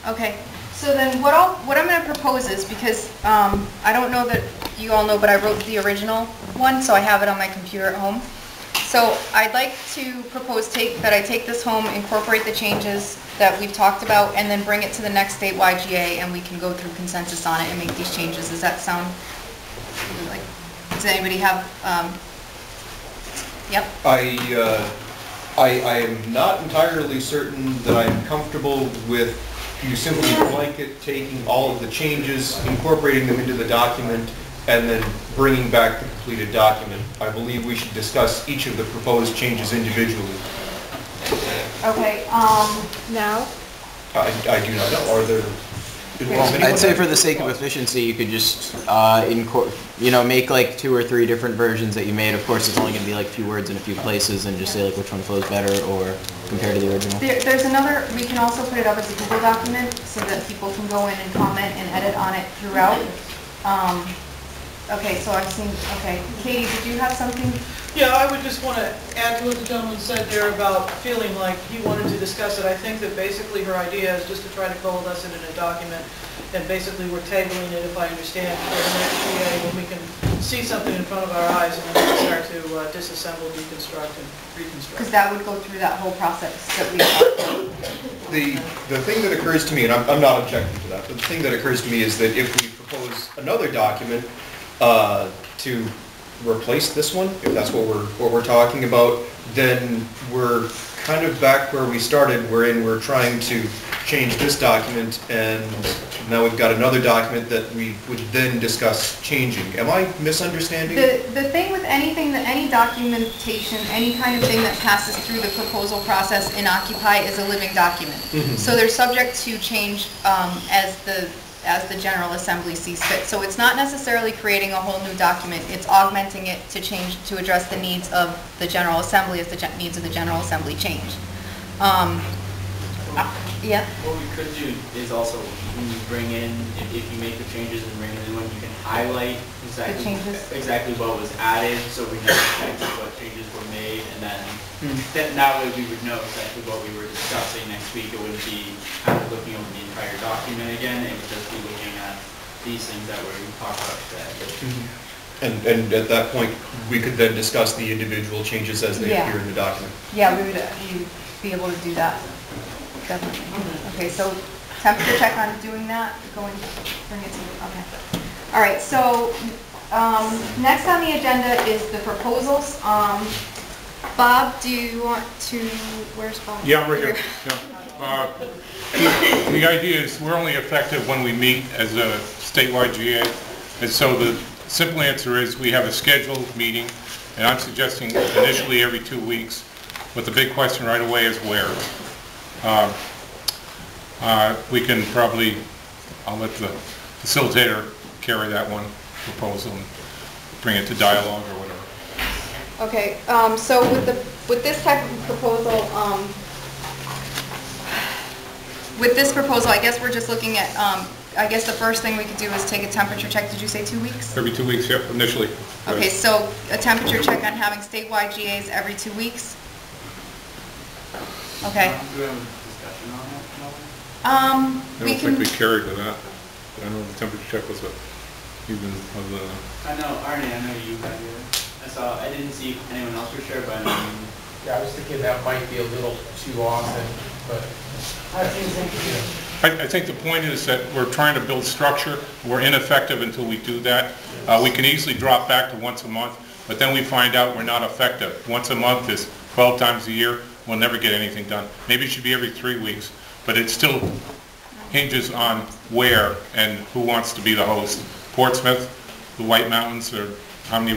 Okay, so then what I'm going to propose is, because I don't know that you all know, but I wrote the original one, so I have it on my computer at home. So I'd like to propose that I take this home, incorporate the changes that we've talked about, and then bring it to the next statewide GA, and we can go through consensus on it and make these changes. Does that sound like? Does anybody have? Yep. I am not entirely certain that I'm comfortable with you simply blanket taking all of the changes, incorporating them into the document, and then bringing back the completed document. I believe we should discuss each of the proposed changes individually. Okay, now? I do not know. Are there involve anyone? I'd say for the sake of efficiency, you could just, make like 2 or 3 different versions that you made. Of course, it's only gonna be like a few words in a few places and just say like which one flows better or compared to the original. There's another, we can also put it up as a Google document so that people can go in and comment and edit on it throughout. Okay, so I've seen, okay. Katie, did you have something? Yeah, I would just want to add to what the gentleman said there about feeling like he wanted to discuss it. I think that basically her idea is just to try to coalesce it in a document, and basically we're tabling it, if I understand, for the next GA when we can see something in front of our eyes and then we can start to disassemble, deconstruct, and reconstruct. Because that would go through that whole process that we talked about. The thing that occurs to me, and I'm not objecting to that, but the thing that occurs to me is that if we propose another document to replace this one, if that's what we're talking about, then we're kind of back where we started, wherein we're trying to change this document, and now we've got another document that we would then discuss changing. Am I misunderstanding? The thing with anything, that any documentation, any kind of thing that passes through the proposal process in Occupy is a living document. So they're subject to change as the General Assembly sees fit. So it's not necessarily creating a whole new document, it's augmenting it to change, to address the needs of the General Assembly as the needs of the General Assembly change. Yeah? What we could do is also, when you bring in, if you make the changes and bring in the new one, you can highlight exactly what was added, so we know exactly what changes were made, and then that way we would know exactly what we were discussing next week. It wouldn't be kind of looking over the entire document again, it would just be looking at these things that we talked about today. And at that point, we could then discuss the individual changes as they appear in the document. Yeah, we would you'd be able to do that, definitely. Okay, so temperature check on doing that, bring it to, okay. All right, so next on the agenda is the proposals. Bob, do you want to, where's Bob? Yeah, I'm right here. Yeah. The idea is we're only effective when we meet as a statewide GA, and so the simple answer is we have a scheduled meeting, and I'm suggesting initially every 2 weeks, but the big question right away is where. We can probably, I'll let the facilitator carry that one proposal and bring it to dialogue or whatever. Okay, so with this type of proposal, I guess we're just looking at, I guess the first thing we could do is take a temperature check. Did you say 2 weeks? Every 2 weeks, yep, initially. Okay, so a temperature check on having statewide GAs every 2 weeks? Okay. Do we have a discussion on that? I don't think we carried to that. But I know the temperature check was even of the... I know, Arnie, I know you got it. I didn't see if anyone else was sure, but I mean... Yeah, I was thinking that might be a little too often, but... I think the point is that we're trying to build structure. We're ineffective until we do that. We can easily drop back to once a month, but then we find out we're not effective. Once a month is 12 times a year. We'll never get anything done. Maybe it should be every 3 weeks, but it still hinges on where and who wants to be the host. Portsmouth, the White Mountains, or how many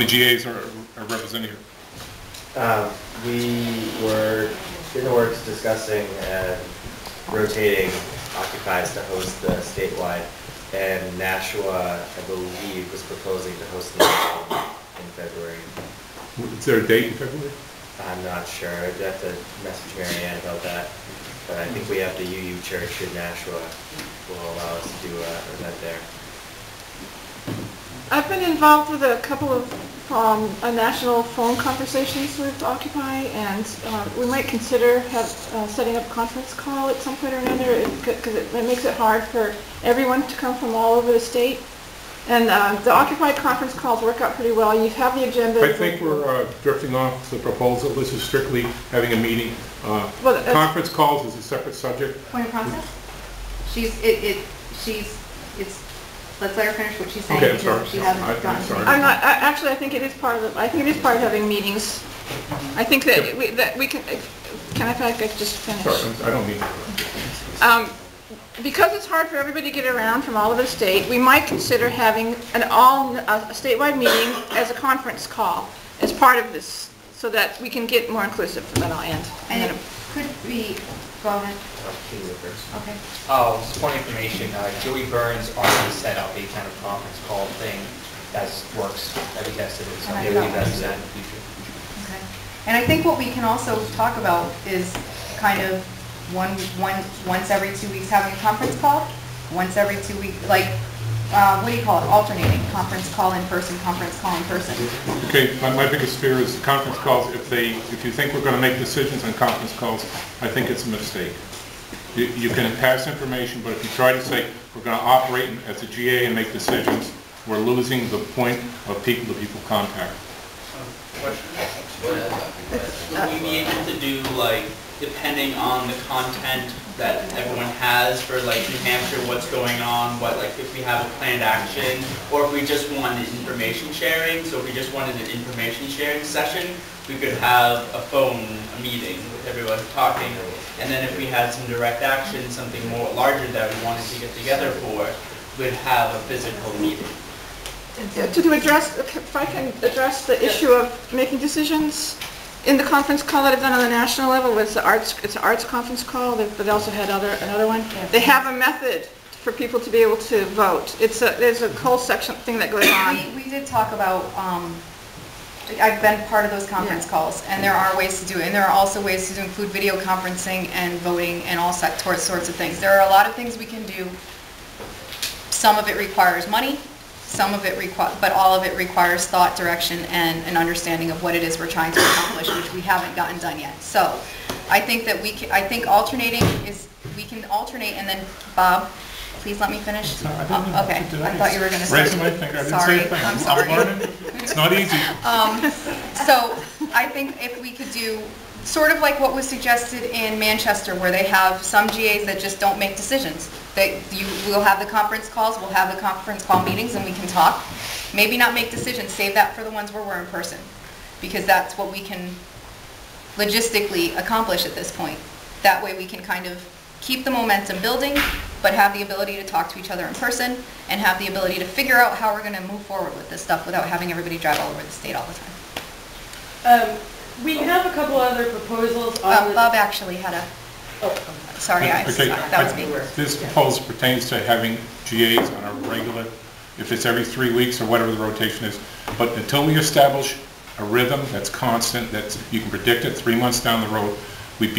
GAs are represented here? We were in the works discussing rotating Occupies to host the statewide, and Nashua, I believe, was proposing to host the meeting in February. Is there a date in February? I'm not sure. I'd have to message Mary Ann about that. But I think we have the UU Church in Nashua will allow us to do an event there. I've been involved with a couple of national phone conversations with Occupy, and we might consider setting up a conference call at some point or another, because it makes it hard for everyone to come from all over the state. And the Occupy conference calls work out pretty well. You have the agenda. I think we're drifting off the proposal. This is strictly having a meeting. Conference calls is a separate subject. Point of process? Let's let her finish what she's saying. Okay, I'm sorry. She hasn't gotten to I'm not, actually, I think it is part of having meetings. I think that we can, if I could just finish? Sorry, I don't mean that. Because it's hard for everybody to get around from all over the state, we might consider having a statewide meeting as a conference call as part of this, so that we can get more inclusive. And then I'll end. could be, go ahead. Okay. Oh, just point of information, Joey Burns already set up a kind of conference call thing that works, that we tested it, so maybe that's that in the future. Okay. And I think what we can also talk about is kind of once every 2 weeks having a conference call, once every 2 weeks, like, what do you call it, alternating, conference call in person, conference call in person. Okay, my biggest fear is the conference calls, if you think we're going to make decisions on conference calls, I think it's a mistake. You can pass information, but if you try to say we're going to operate as a GA and make decisions, we're losing the point of people-to-people contact. Would we be able to do, like, depending on the content that everyone has for, like, New Hampshire, what's going on, what, like, if we have a planned action, or if we just wanted information sharing, so if we just wanted an information sharing session, we could have a meeting with everyone talking, and then if we had some direct action, something more larger that we wanted to get together for, we'd have a physical meeting. To address, if I can address the issue of making decisions, in the conference call that I've done on the national level, it's an arts conference call, but they also had another one. They have a method for people to be able to vote. There's a whole section thing that goes on. We did talk about, I've been part of those conference calls, and there are ways to do it, and there are also ways to include video conferencing and voting and all sorts of things. There are a lot of things we can do. Some of it requires money. Some of it but all of it requires thought, direction, and an understanding of what it is we're trying to accomplish, which we haven't gotten done yet. So, I think that I think alternating is, we can alternate, and then Bob, please let me finish. Okay, I thought you were going to say. Raising my finger, I didn't Sorry, say a thing. I'm sorry. I'm learning. It's not easy. So, I think if we could do sort of like what was suggested in Manchester, where they have some GAs that just don't make decisions. We'll have the conference calls, we'll have the conference call meetings, and we can talk. Maybe not make decisions, save that for the ones where we're in person, because that's what we can logistically accomplish at this point. That way we can kind of keep the momentum building, but have the ability to talk to each other in person, and have the ability to figure out how we're going to move forward with this stuff without having everybody drive all over the state all the time. We have a couple other proposals on Bob actually had a... Oh, sorry, that was me. This proposal pertains to having GAs on a regular, if it's every 3 weeks or whatever the rotation is. But until we establish a rhythm that's constant, you can predict it 3 months down the road, we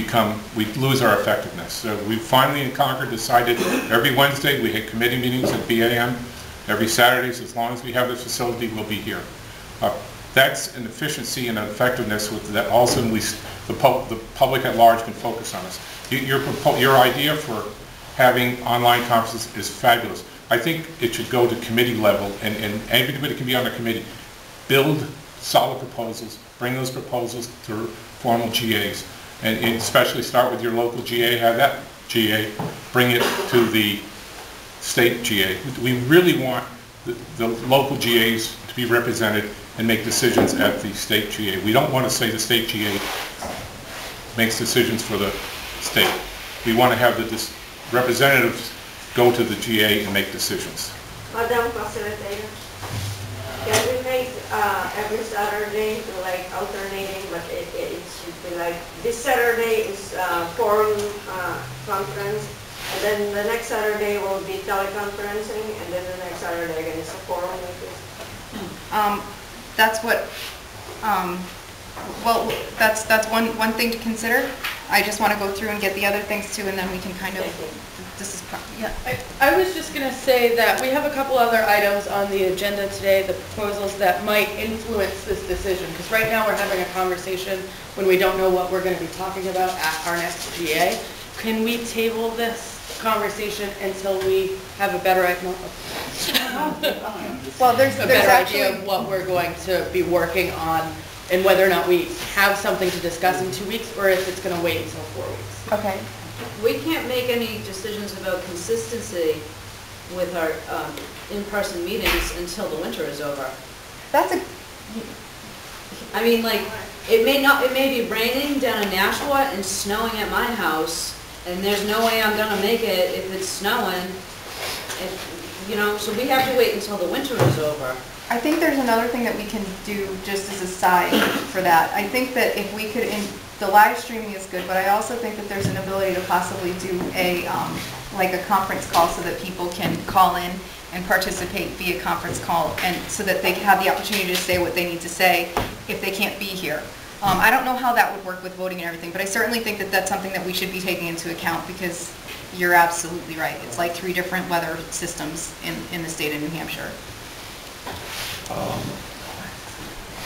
lose our effectiveness. So we finally in Concord decided every Wednesday we had committee meetings at BAM. Every Saturdays, as long as we have the facility, we'll be here. That's an efficiency and an effectiveness that also the public at large can focus on us. Your idea for having online conferences is fabulous. I think it should go to committee level, and everybody can be on the committee. Build solid proposals, bring those proposals to formal GAs, and especially start with your local GA, have that GA, bring it to the state GA. We really want the local GAs to be represented and make decisions at the state GA. We don't want to say the state GA makes decisions for the state. We want to have the representatives go to the GA and make decisions. Madam Facilitator, can we make every Saturday like alternating, but it should be like this Saturday is forum conference, and then the next Saturday will be teleconferencing, and then the next Saturday again is a forum like this? That's what, well, that's one thing to consider. I just want to go through and get the other things too, and then we can kind of, yeah. I was just going to say that we have a couple other items on the agenda today, the proposals that might influence this decision, because right now we're having a conversation when we don't know what we're going to be talking about at our next GA. Can we table this conversation until we have a better idea? Well, there's a better idea of what we're going to be working on, and whether or not we have something to discuss in 2 weeks, or if it's going to wait until 4 weeks. Okay. We can't make any decisions about consistency with our in-person meetings until the winter is over. I mean, like, it may be raining down in Nashua and snowing at my house, and there's no way I'm gonna make it if it's snowing, you know, so we have to wait until the winter is over. I think there's another thing that we can do just as a side for that. I think that if we could the live streaming is good, but I also think that there's an ability to possibly do a, like a conference call so that people can call in and participate via conference call, and so that they have the opportunity to say what they need to say if they can't be here. I don't know how that would work with voting and everything, but I certainly think that that's something that we should be taking into account, because you're absolutely right. It's like 3 different weather systems in the state of New Hampshire.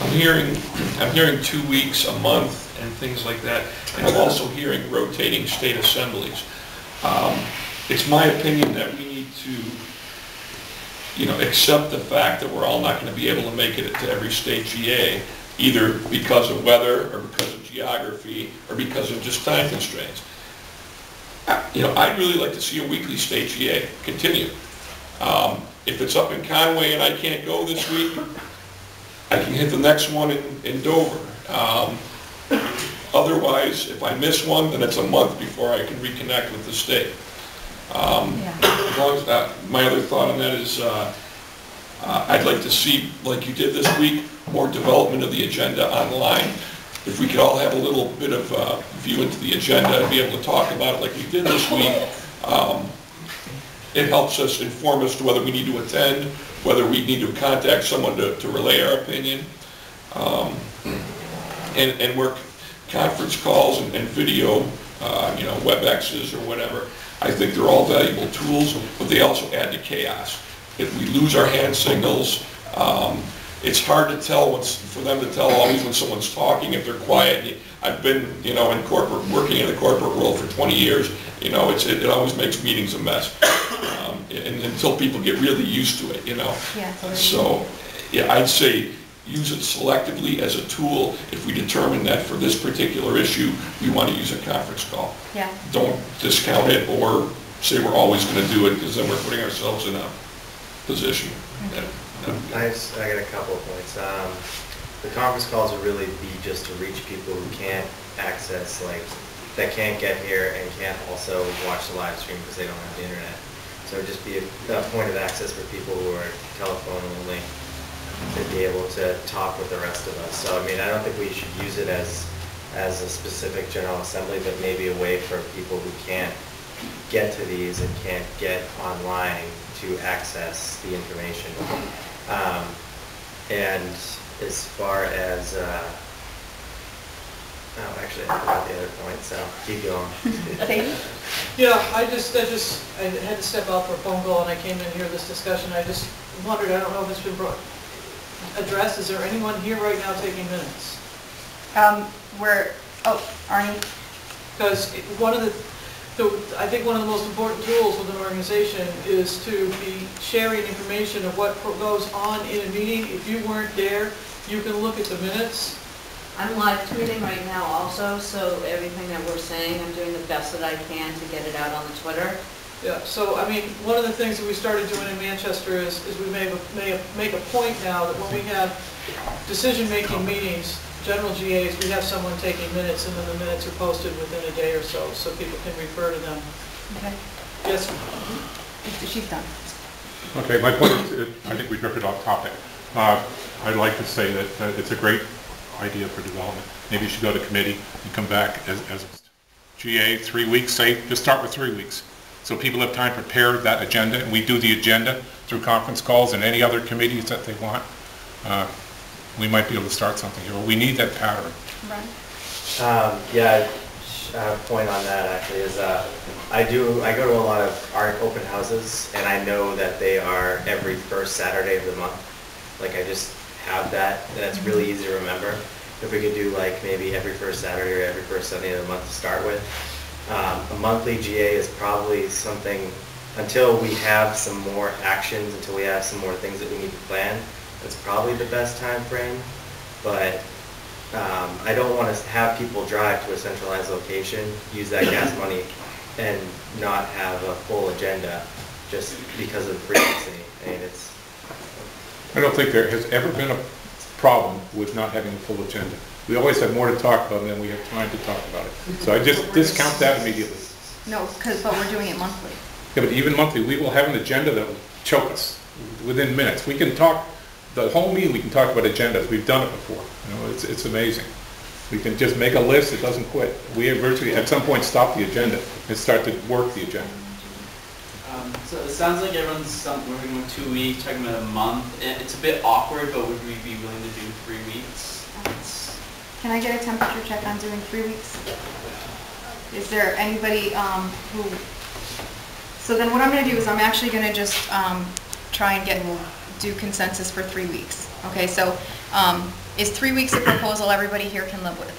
I'm hearing 2 weeks, a month, and things like that. And I'm also hearing rotating state assemblies. It's my opinion that we need to, accept the fact that we're all not going to be able to make it to every state GA, either because of weather or because of geography or because of just time constraints. I'd really like to see a weekly state GA continue. If it's up in Conway and I can't go this week, I can hit the next one in Dover. Otherwise, if I miss one, then it's a month before I can reconnect with the state. As long as, my other thought on that is I'd like to see, like you did this week, more development of the agenda online. If we could all have a little bit of view into the agenda and be able to talk about it like we did this week, it helps us inform us to whether we need to attend, whether we need to contact someone to relay our opinion, and work conference calls and video, WebExes or whatever. I think they're all valuable tools, but they also add to chaos. If we lose our hand signals, it's hard to tell for them to tell always when someone's talking, if they're quiet. I've been, working in the corporate world for 20 years. It always makes meetings a mess, and until people get really used to it, Yeah, totally. So, I'd say use it selectively as a tool if we determine that for this particular issue, we want to use a conference call. Yeah. Don't discount it or say we're always going to do it, because then we're putting ourselves in a position. I got a couple of points. The conference calls would really be just to reach people who can't access, that can't get here and can't also watch the live stream because they don't have the internet. So it would just be a point of access for people who are telephone only to be able to talk with the rest of us. So, I don't think we should use it as a specific General Assembly, but maybe a way for people who can't get to these and can't get online to access the information. And as far as, actually I forgot the other point, so keep going. Yeah, I had to step out for a phone call and I came in to hear this discussion. I just wondered, I don't know if it's been addressed. Is there anyone here right now taking minutes? Arnie? Because I think one of the most important tools with an organization is to be sharing information of what goes on in a meeting. If you weren't there, you can look at the minutes. I'm live tweeting right now also, so everything that we're saying, I'm doing the best that I can to get it out on the Twitter. Yeah, so one of the things that we started doing in Manchester is we make a point now that when we have decision-making meetings, general GAs, we have someone taking minutes, and then the minutes are posted within a day or so people can refer to them. Okay. Yes? She's done. Okay, my point is, I think we drifted off topic. I'd like to say that it's a great idea for development. Maybe you should go to committee and come back as GA 3 weeks, just start with 3 weeks. So people have time to prepare that agenda, and we do the agenda through conference calls and any other committees that they want. We might be able to start something here. We need that pattern. Right. Yeah, a point on that actually is I go to a lot of art open houses, and I know that they are every first Saturday of the month. I just have that, and it's really easy to remember. If we could do maybe every first Saturday or every first Sunday of the month to start with. A monthly GA is probably something, until we have some more actions, until we have some more things that we need to plan, that's probably the best time frame. But I don't want to have people drive to a centralized location, use that gas money, and not have a full agenda just because of the frequency. I don't think there has ever been a problem with not having a full agenda. We always have more to talk about than we have time to talk about it. So I just discount that immediately. No, but we're doing it monthly. Yeah, but even monthly, we will have an agenda that will choke us within minutes. We can talk, the whole meeting we can talk about agendas. We've done it before. It's amazing. We can just make a list, it doesn't quit. We virtually, at some point, stop the agenda and start to work the agenda. So it sounds like everyone's working with 2 weeks, talking about a month. It's a bit awkward, but would we be willing to do 3 weeks? Can I get a temperature check on doing 3 weeks? Is there anybody who... So then what I'm going to do is I'm actually going to just try and do consensus for 3 weeks. Okay, so is 3 weeks a proposal everybody here can live with?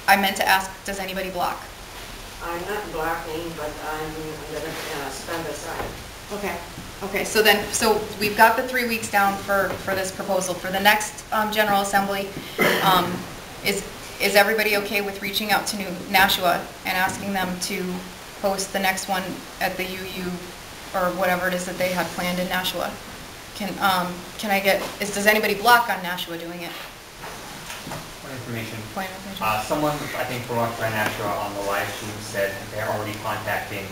I meant to ask, does anybody block? I'm not blocking, but I'm gonna stand aside. Okay. Okay, so we've got the 3 weeks down for this proposal. For the next General Assembly, is everybody okay with reaching out to Nashua and asking them to host the next one at the UU or whatever it is that they had planned in Nashua? Can I get, does anybody block on Nashua doing it? Information. Point of information. Someone, I think, from Lutheran Nashua on the live stream said they're already contacting,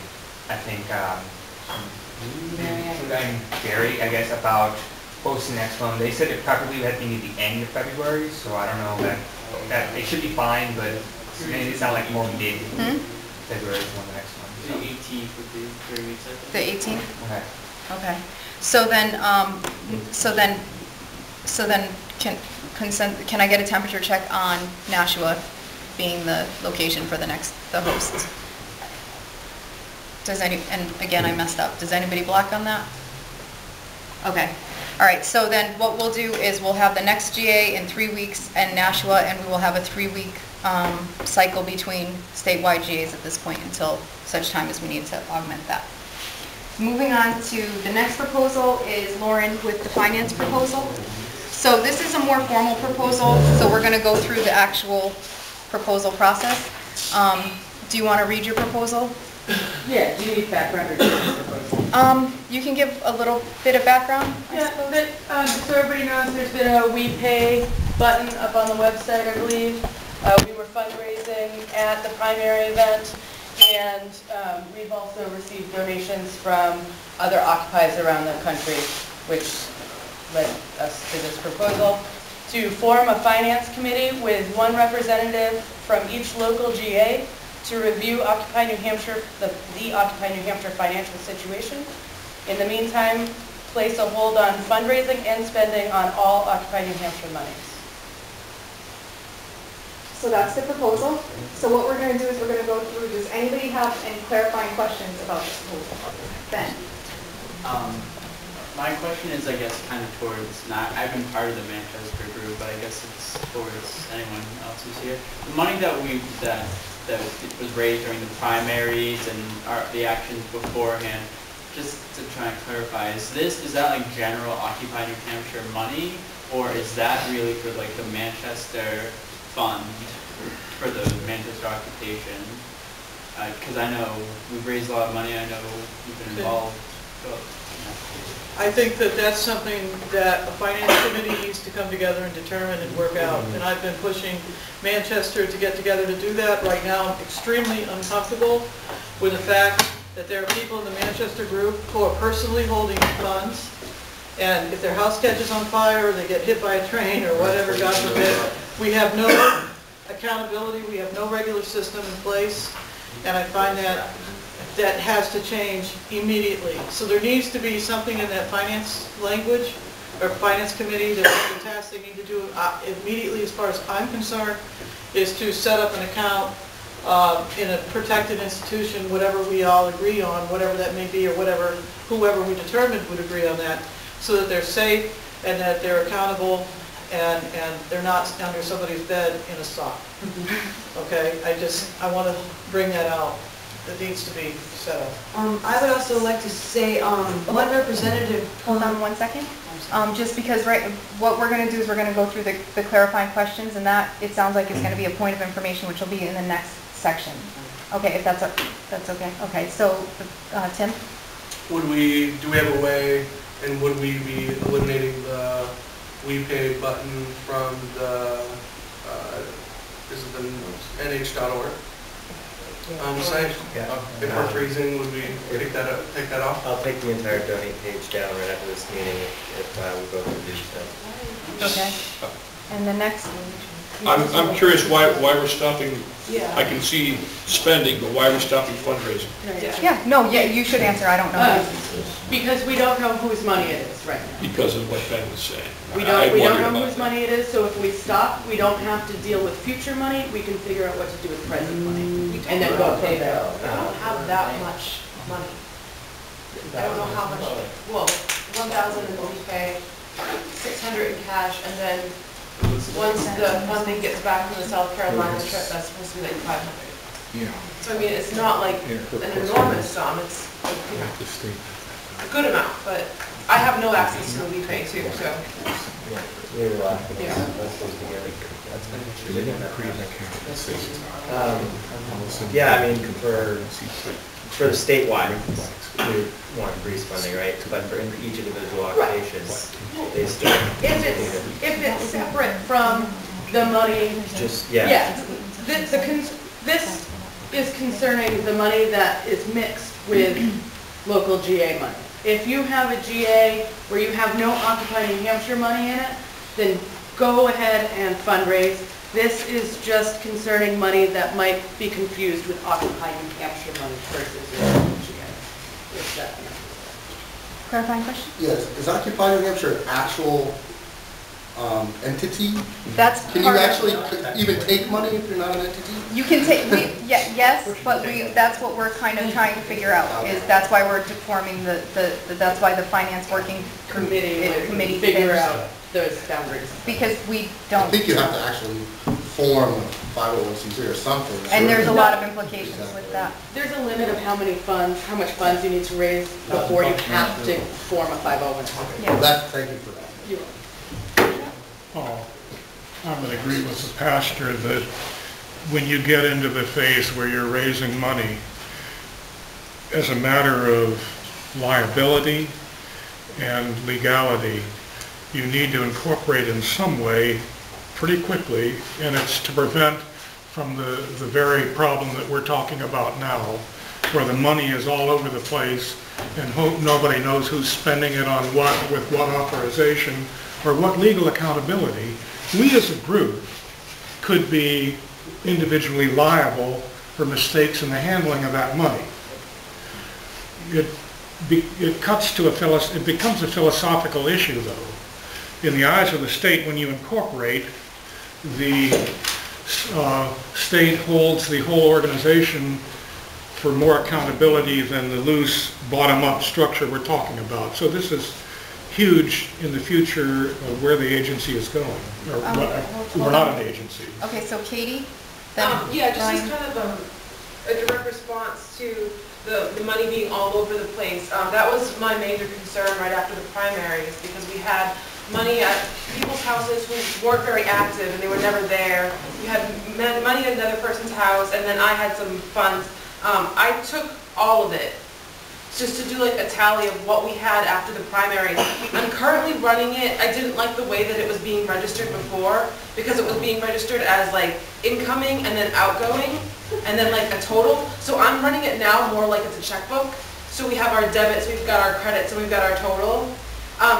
I think, Gary, I guess, about hosting the next one. They said it probably had to be the end of February, so I don't know that it should be fine, but it sounds like more mid February is when the next one. The 18th would be 3 weeks, I think. The 18th? Okay. Okay. So then can I get a temperature check on Nashua being the location for the hosts? And again, I messed up. Does anybody block on that? Okay. All right, so then what we'll do is we'll have the next GA in 3 weeks and Nashua, and we will have a 3-week cycle between statewide GAs at this point until such time as we need to augment that. Moving on to the next proposal is Lauren with the finance proposal. So this is a more formal proposal, so we're going to go through the actual proposal process. Do you want to read your proposal? Yeah, do you need background or do you need the proposal? You can give a little bit of background, I suppose. But, so everybody knows there's been a We Pay button up on the website, I believe. We were fundraising at the primary event, and we've also received donations from other occupiers around the country, which led us to this proposal to form a finance committee with one representative from each local GA to review Occupy New Hampshire, the Occupy New Hampshire financial situation. In the meantime, place a hold on fundraising and spending on all Occupy New Hampshire monies. So that's the proposal. So what we're going to do is we're going to go through, does anybody have any clarifying questions about this proposal? Ben? My question is, I guess, kind of towards, I've been part of the Manchester group, but I guess it's towards anyone else who's here. The money that was raised during the primaries and the actions beforehand, just to try and clarify, is that like general Occupy New Hampshire money, or is that really for like the Manchester fund for the Manchester occupation? Because I know we've raised a lot of money, I know we've been involved. So, I think that that's something that a finance committee needs to come together and determine and work out. And I've been pushing Manchester to get together to do that. Right now, I'm extremely uncomfortable with the fact that there are people in the Manchester group who are personally holding funds. And if their house catches on fire, or they get hit by a train, or whatever, God forbid, we have no accountability, we have no regular system in place. And I find that has to change immediately. So there needs to be something in that finance language, or finance committee, that the task they need to do immediately, as far as I'm concerned, is to set up an account in a protected institution, whatever we all agree on, whatever that may be, or whoever we determine would agree on that, so that they're safe and that they're accountable and they're not under somebody's bed in a sock. Okay, I want to bring that out. That needs to be set up. I would also like to say, one representative... Hold on 1 second. Just because, what we're going to do is we're going to go through the clarifying questions, and that, it sounds like, is going to be a point of information, which will be in the next section. Okay, if that's okay. Okay, so, Tim? Do we have a way, and would we be eliminating the We Pay button from the, is it the nh.org? Site? Yeah. If we're freezing, would we take that off? I'll take the entire donate page down right after this meeting if we go through these stuff. Okay. And the next I'm curious why we're stopping, Yeah. I can see spending, but why we're stopping fundraising? Yeah, no, you should answer, I don't know. Because we don't know whose money it is right now. Because of what Ben was saying. We I don't wondered know about whose that. money it is, so if we stop, we don't have to deal with future money, we can figure out what to do with present money. And then go pay that. I don't have that much money. I don't know how much, well, 1,000 and we pay 600 in cash, and then once the funding gets back from the South Carolina trip, that's supposed to be like 500. Yeah. So I mean, it's not like an enormous sum, it's, you know, a good amount, but I have no access to the we pay too, so. Yeah, I mean, for the statewide, we want increased funding, right? But for each individual occupations, they still. If it's separate from the money. Just, yeah. Yeah, this is concerning the money that is mixed with local GA money. If you have a GA where you have no Occupy New Hampshire money in it, then go ahead and fundraise. This is just concerning money that might be confused with Occupy New Hampshire money versus your local GA. If that makes sense. Clarifying question? Yes, is Occupy New Hampshire an actual entity? That's Can you part of- actually even take money if you're not an entity? You can take, yes, but that's what we're kind of trying to figure out, is that's why we're forming that's why the finance working committee Figure out those boundaries. Because we I don't. think you have to actually form a 501c3 or something. And there's a lot of implications with that. There's a limit of how much funds you need to raise before you have to form a 501c3. Well, thank you for that. You're welcome. I'm in agreement with the pastor that when you get into the phase where you're raising money, as a matter of liability and legality, you need to incorporate in some way pretty quickly, and it's to prevent from the very problem that we're talking about now, where the money is all over the place and nobody knows who's spending it on what, with what authorization, or what legal accountability. We as a group could be individually liable for mistakes in the handling of that money. It becomes a philosophical issue, though. In the eyes of the state, when you incorporate, the state holds the whole organization for more accountability than the loose bottom-up structure we're talking about. So this is huge in the future of where the agency is going. We're not an agency. Okay, so Katie, then Yeah, just Ryan. as kind of a direct response to the money being all over the place. That was my major concern right after the primaries, because we had money at people's houses who weren't very active and they were never there. You had money at another person's house, and then I had some funds. I took all of it just to do like a tally of what we had after the primaries. I'm currently running it. I didn't like the way that it was being registered before, because it was being registered as like incoming and then outgoing and then like a total. So I'm running it now more like it's a checkbook. So we have our debits, we've got our credits, and we've got our total.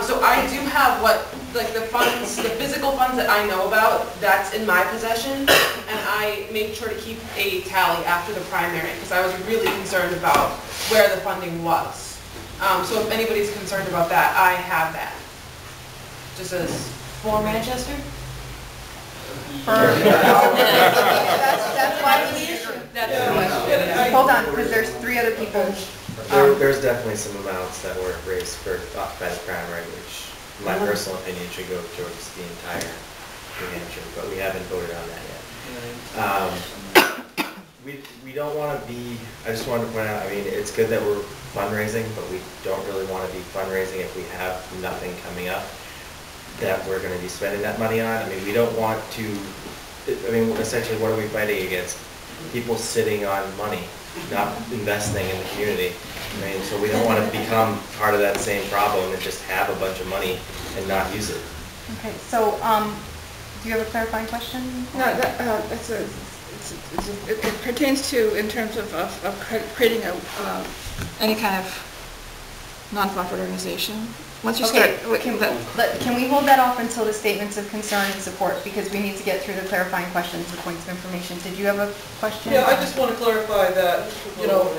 So I do have what, like the funds, the physical funds that I know about, that's in my possession, and I made sure to keep a tally after the primary, because I was really concerned about where the funding was. So if anybody's concerned about that, I have that. Just as for Manchester? That's why we need to. Hold on, because there's 3 other people. There's definitely some amounts that were raised for by the primary, which, in my personal opinion, should go towards the entire New Hampshire, but we haven't voted on that yet. We don't want to be, I just wanted to point out, I mean, it's good that we're fundraising, but we don't really want to be fundraising if we have nothing coming up that we're going to be spending that money on. I mean, we don't want to, I mean, essentially, what are we fighting against? People sitting on money, not investing in the community. I mean, so we don't want to become part of that same problem and just have a bunch of money and not use it. Okay, so do you have a clarifying question? No, it pertains to, in terms of creating any kind of non-profit organization. Once you Okay, start, can we hold that off until the statements of concern and support, because we need to get through the clarifying questions, the points of information. Did you have a question? Yeah, I just want to clarify that, you know,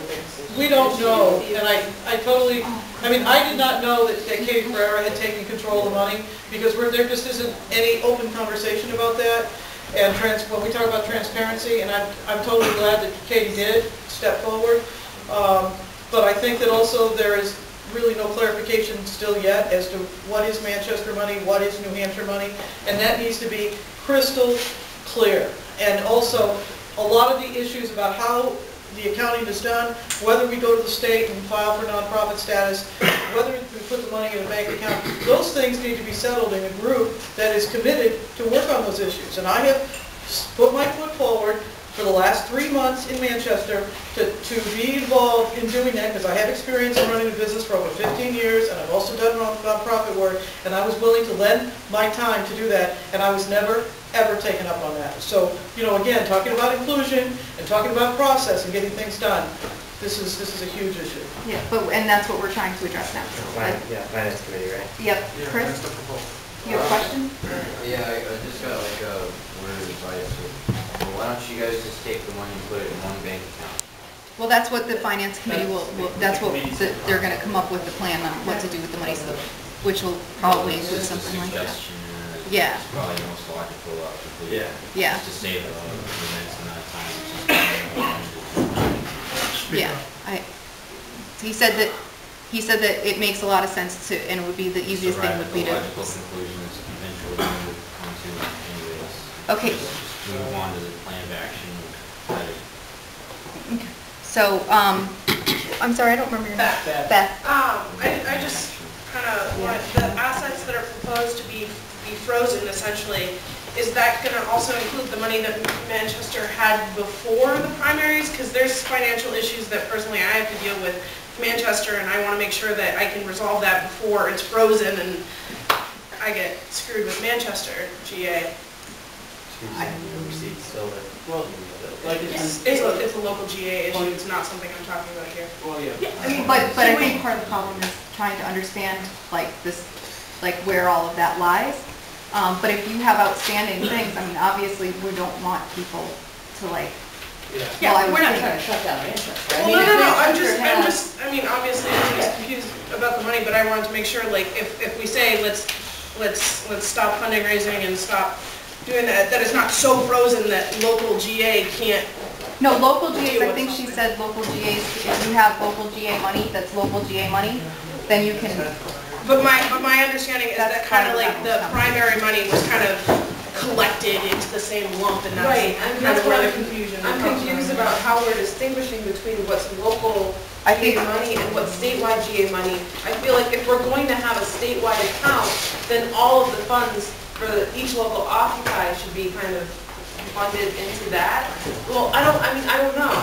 we don't know, and I totally, I mean, I did not know that Katie Ferrera had taken control of the money, because there just isn't any open conversation about that, and when we talk about transparency, and I'm totally glad that Katie did step forward, but I think that also there is really no clarification still yet as to what is Manchester money, what is New Hampshire money, and that needs to be crystal clear. And also, a lot of the issues about how the accounting is done, whether we go to the state and file for nonprofit status, whether we put the money in a bank account, those things need to be settled in a group that is committed to work on those issues. And I have put my foot forward for the last 3 months in Manchester to be involved in doing that, because I have experience in running a business for over 15 years, and I've also done nonprofit work, and I was willing to lend my time to do that, and I was never, ever taken up on that. So, you know, again, talking about inclusion and talking about process and getting things done, this is a huge issue. Yeah, and that's what we're trying to address now. Yeah, Finance Committee, right? Yep, Chris? You have a question? Yeah, I just got like a word of advice. Well, why don't you guys just take the money and put it in one bank account? Well, that's what the finance committee that's what they're going to come up with the plan on what to do with the money, so, which will probably include something like that. Yeah. It's probably the most logical to Yeah. to save a immense amount of time. Yeah. He said that it makes a lot of sense to, and it would be the easiest thing would be to. The logical conclusion is eventually we would come to anyways. Okay. Just move on to the plan of action. Okay. So, I'm sorry, I don't remember your name. Beth. I just kind of want the assets that are proposed to be frozen essentially. Is that going to also include the money that Manchester had before the primaries? Because there's financial issues that personally I have to deal with Manchester, and I want to make sure that I can resolve that before it's frozen and I get screwed with Manchester GA. It's a local GA issue. It's not something I'm talking about here. Well, yeah. I mean, but I think part of the problem is trying to understand like where all of that lies. But if you have outstanding things, I mean, obviously we don't want people to like. Yeah, well, we're not trying to shut down Manchester. Well, no. I'm just, I mean, obviously I'm just confused about the money, but I wanted to make sure, like, if we say let's stop funding raising and stop doing that, that it's not so frozen that local GA can't. No, local GAs, I think she said local GAs, if you have local GA money, that's local GA money, then you can. But my understanding is that kind of like the primary money was kind of collected into the same lump, and that's kind of where the confusion. I'm confused about how we're distinguishing between what's local GA money and what's statewide GA money. I feel like if we're going to have a statewide account, then all of the funds for each local occupied should be kind of funded into that. Well, I don't know.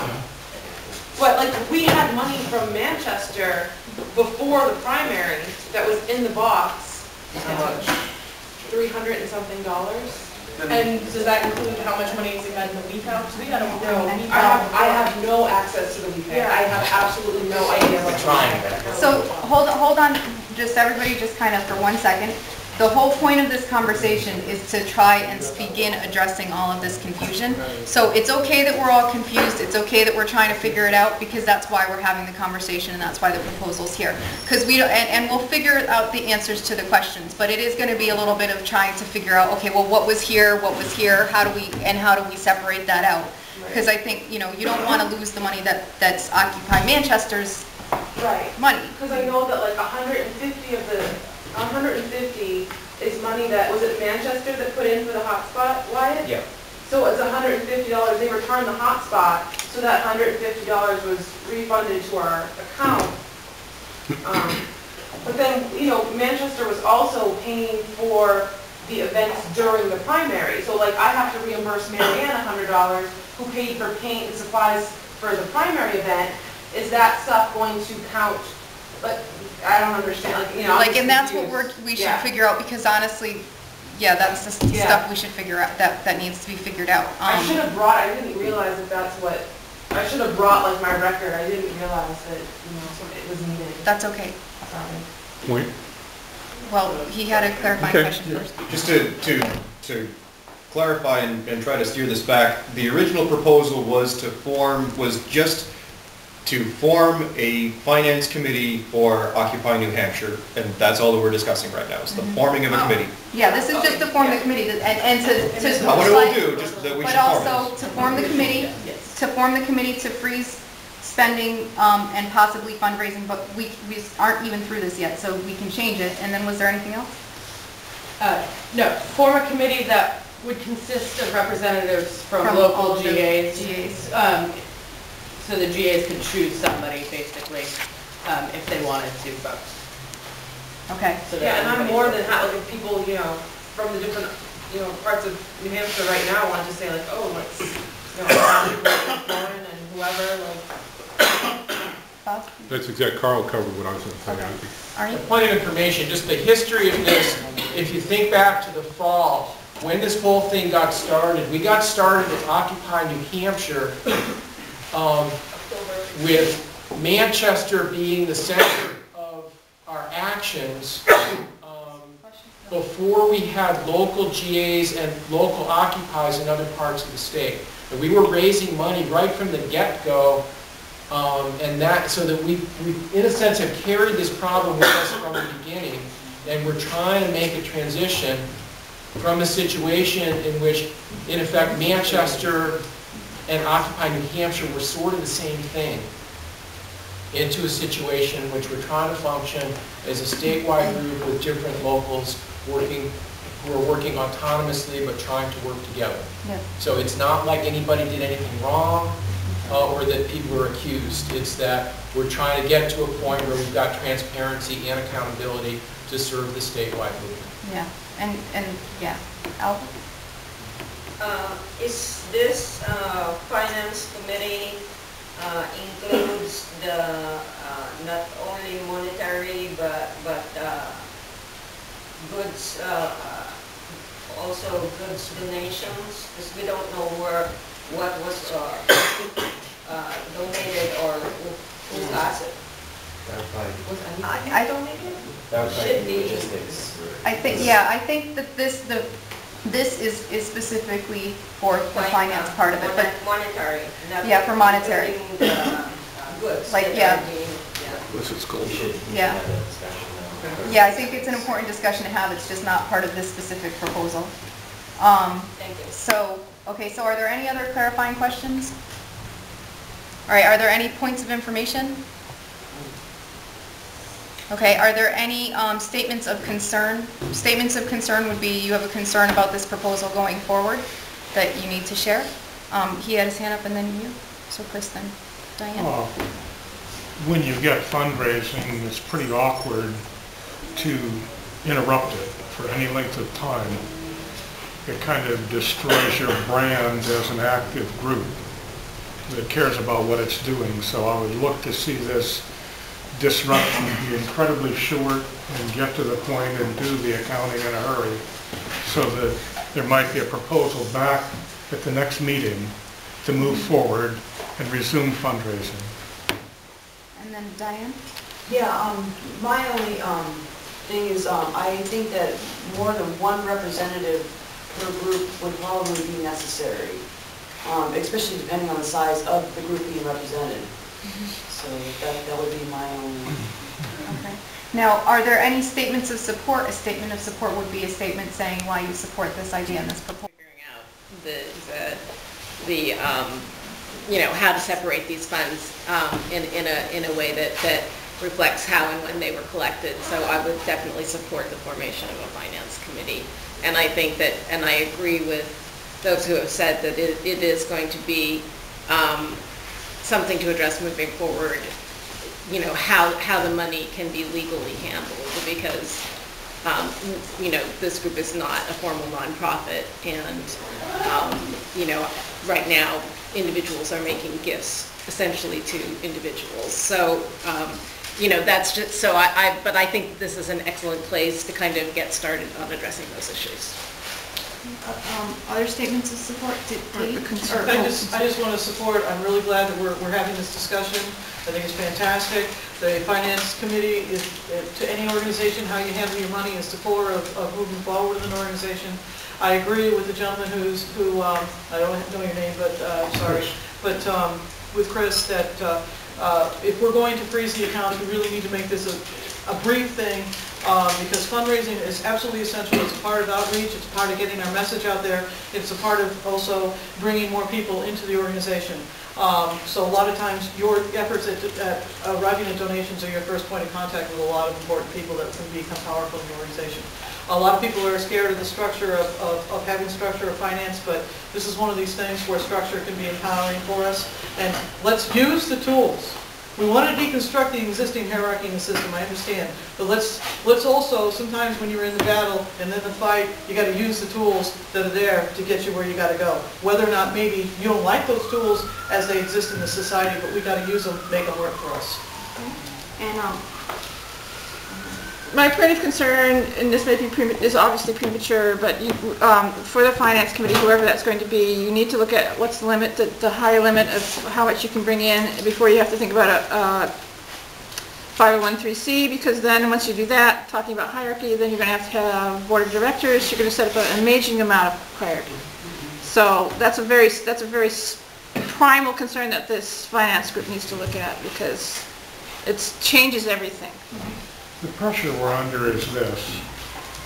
But like, we had money from Manchester before the primary that was in the box. How much? $300 and something. And does that include how much money we had in the WE account? I don't know. I have no access to the WE. I have absolutely no idea what's trying. So hold on, just everybody just kind of for 1 second. The whole point of this conversation is to try and begin addressing all of this confusion. So it's okay that we're all confused, it's okay that we're trying to figure it out, because that's why we're having the conversation and that's why the proposal's here. Because and we'll figure out the answers to the questions, but it is going to be a little bit of trying to figure out, okay, well, what was here, how do we separate that out? Because I think, you know, you don't want to lose the money that's Occupy Manchester's money. Because I know that like 150 is money that, was it Manchester that put in for the hotspot, Wyatt? Yeah. So it's $150, they returned the hotspot, so that $150 was refunded to our account. But then, you know, Manchester was also paying for the events during the primary. So like, I have to reimburse Marianne $100 who paid for paint and supplies for the primary event. Is that stuff going to count? But I don't understand, like, you know. Like, and that's what we should figure out, because honestly, yeah, that's the stuff we should figure out, that needs to be figured out. I should have brought, I didn't realize that that's what, I should have brought like my record. I didn't realize that, you know, it was needed. That's okay. Sorry. Point Well, he had a clarifying question first. Just to clarify and try to steer this back, the original proposal was just to form a finance committee for Occupy New Hampshire, and that's all that we're discussing right now, is the forming of a committee. Yeah, this is just to form the committee and to. Not what it will do, just that we should form it. But also to form the committee to freeze spending and possibly fundraising, but we aren't even through this yet, so we can change it. And then was there anything else? No, form a committee that would consist of representatives from local GAs. So the GAs could choose somebody, basically, if they wanted to vote. Okay. So Yeah, and I'm more than happy, if people, from the different, parts of New Hampshire right now want to say like, oh, let's, Lauren and whoever, like. That's exactly, Carl covered what I was going to say, I think. A point of information, just the history of this, if you think back to the fall, when this whole thing got started, we got started at Occupy New Hampshire with Manchester being the center of our actions before we had local GAs and local occupies in other parts of the state. And we were raising money right from the get-go, and that so that we in a sense have carried this problem with us from the beginning, and we're trying to make a transition from a situation in which, in effect, Manchester and Occupy New Hampshire were sort of the same thing, into a situation in which we're trying to function as a statewide group with different locals who are working autonomously but trying to work together. Yeah. So it's not like anybody did anything wrong or that people were accused. It's that we're trying to get to a point where we've got transparency and accountability to serve the statewide movement. Yeah, and yeah. Albert? Is this finance committee includes the not only monetary but goods, also goods donations? Because we don't know what was donated or who got it. I donated? Should be. I think that this is specifically for the finance part of it, but monetary. Yeah, for monetary. Goods. Like, yeah. This is cool. Yeah. Yeah, I think it's an important discussion to have. It's just not part of this specific proposal. Thank you. So are there any other clarifying questions? All right, are there any points of information? Okay, are there any statements of concern? Statements of concern would be you have a concern about this proposal going forward that you need to share. He had his hand up and then you. So Chris, then Diane. When you get fundraising, it's pretty awkward to interrupt it for any length of time. It kind of destroys your brand as an active group that cares about what it's doing. So I would look to see this disruption be incredibly short and get to the point and do the accounting in a hurry, so that there might be a proposal back at the next meeting to move forward and resume fundraising. And then Diane? Yeah, my only thing is I think that more than one representative per group would probably be necessary, especially depending on the size of the group being represented. So that would be my only. Okay. Now, are there any statements of support? A statement of support would be a statement saying why you support this idea and this proposal. Figuring out how to separate these funds in a way that reflects how and when they were collected. So I would definitely support the formation of a finance committee. And I think that, and I agree with those who have said that it is going to be something to address moving forward, how the money can be legally handled, because this group is not a formal nonprofit, and right now individuals are making gifts essentially to individuals. So that's just so but I think this is an excellent place to kind of get started on addressing those issues. Other statements of support? I just want to support, I'm really glad that we're having this discussion. I think it's fantastic. The Finance Committee is, to any organization, how you handle your money is the core of moving forward with an organization. I agree with the gentleman who I don't know your name, but sorry, but with Chris, that if we're going to freeze the accounts, we really need to make this a brief thing, because fundraising is absolutely essential. It's a part of outreach, it's a part of getting our message out there, it's a part of also bringing more people into the organization. So a lot of times your efforts at arriving at donations are your first point of contact with a lot of important people that can become powerful in the organization. A lot of people are scared of the structure of having structure of finance, but this is one of these things where structure can be empowering for us. And let's use the tools. We want to deconstruct the existing hierarchy in the system, I understand. But let's also, sometimes when you're in the battle and then the fight, you got to use the tools that are there to get you where you got to go. Whether or not maybe you don't like those tools as they exist in the society, but we got to use them, make them work for us. And my point of concern, and this may be is obviously premature, but you, for the Finance Committee, whoever that's going to be, you need to look at what's the limit, the higher limit of how much you can bring in before you have to think about a 501(c), because then once you do that, talking about hierarchy, then you're going to have board of directors. You're going to set up an amazing amount of hierarchy. So that's a very primal concern that this finance group needs to look at, because it changes everything. The pressure we're under is this.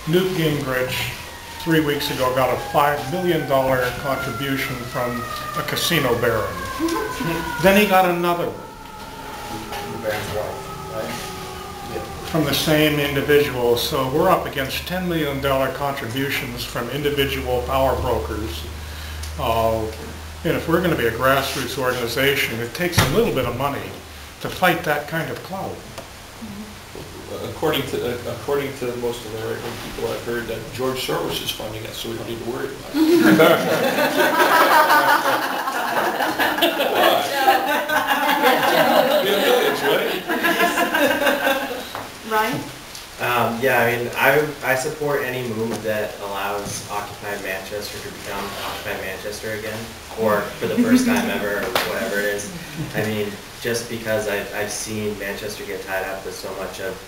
Newt Gingrich 3 weeks ago got a $5 million contribution from a casino baron. Then he got another one. The baron's wife, right? From the same individual. So we're up against $10 million contributions from individual power brokers. And if we're going to be a grassroots organization, it takes a little bit of money to fight that kind of clout. According to most American people, I've heard that George Soros is funding us, so we don't need to worry about it. Ryan? Yeah, I mean, I support any move that allows Occupy Manchester to become Occupy Manchester again, or for the first time ever, or whatever it is. I mean, just because I've seen Manchester get tied up with so much of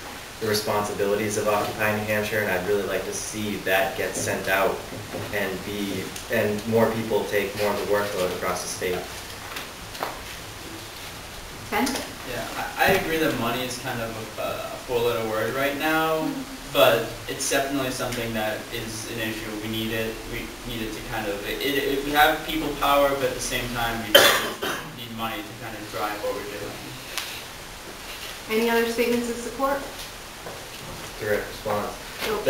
the responsibilities of Occupy New Hampshire, and I'd really like to see that get sent out and more people take more of the workload across the state. Ben? Yeah, I agree that money is kind of a four-letter word right now, but it's definitely something that is an issue. We need it. We need it to kind of, if we have people power, but at the same time we need money to kind of drive what we're doing. Any other statements of support? Direct response. At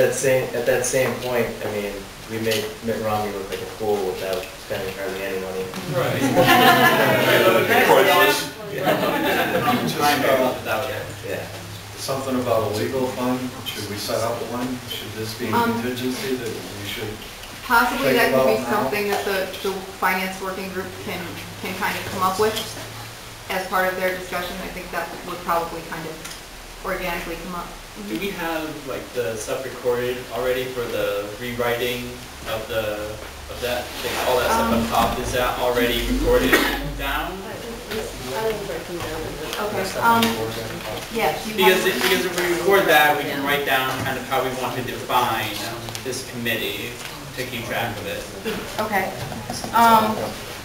that same point, I mean, we made Mitt Romney look like a fool without spending hardly any money. Right. Yeah. Something about a legal fund, should we set up one? Should this be a contingency that we should? Possibly that could be something that the finance working group can kind of come up with as part of their discussion. I think that would probably kind of organically come up. Do we have like the stuff recorded already for the rewriting of that, like, all that stuff up top? Is that already recorded down? Okay. Yes. Because if we record that, we can write down kind of how we want to define this committee to keep track of it. Okay.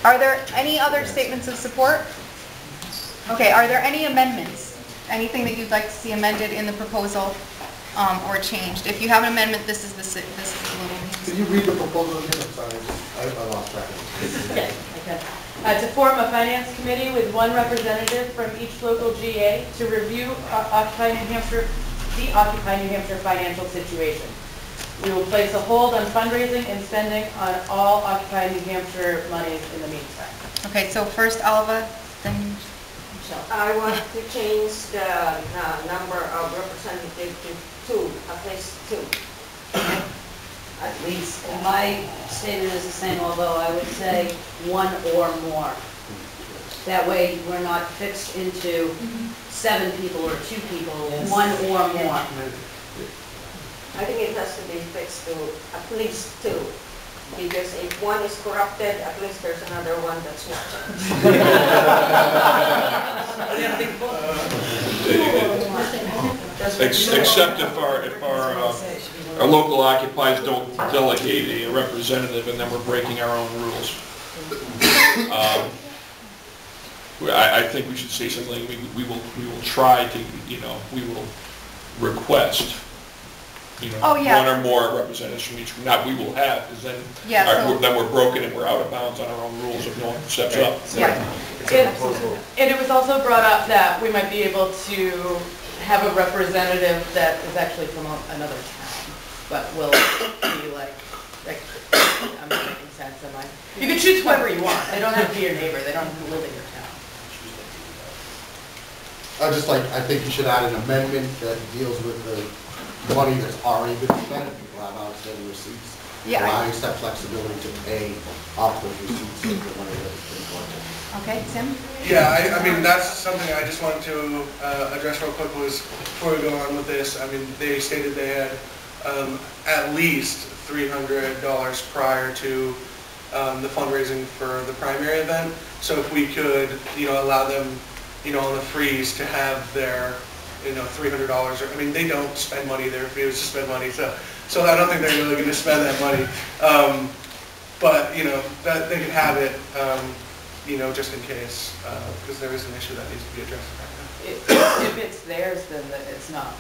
Are there any other statements of support? Okay. Are there any amendments? Anything that you'd like to see amended in the proposal or changed? If you have an amendment, this is the little. Can you read the proposal again? I'm sorry, I lost track of it. Okay, okay. To form a finance committee with one representative from each local GA to review the Occupy New Hampshire financial situation. We will place a hold on fundraising and spending on all Occupy New Hampshire monies in the meantime. Okay, so first Alva, then Michelle. I want to change the number of representatives to 2, at least 2. At least, and my statement is the same, although I would say 1 or more. That way, we're not fixed into 7 people or 2 people, 1 or more. I think it has to be fixed to at least 2. Because if one is corrupted, at least there's another one that's not. Except if our local occupiers don't delegate a representative, and then we're breaking our own rules. I think we should say something. We will try to, we will request, Oh, yeah. one or more representatives from each. Not we will have, because then then we're broken and we're out of bounds on our own rules if no one steps up. Yeah. And it was also brought up that we might be able to have a representative that is actually from another town, but will be like I'm not making sense, am I? You can choose whoever you want. They don't have to be your neighbor. They don't have to live in your town. I think you should add an amendment that deals with the money that's already been spent. People have outstanding receipts. Yeah. Allowing some flexibility to pay off those receipts of the money that has been collected. Okay, Tim? Yeah, I mean, that's something I just wanted to address real quick was, before we go on with this, I mean, they stated they had at least $300 prior to the fundraising for the primary event. So if we could, allow them, on the freeze to have their, $300, or, I mean, they don't spend money there if it was to spend money, so I don't think they're really going to spend that money. But, that they could have it, just in case, because there is an issue that needs to be addressed right now. If it's theirs, then it's not.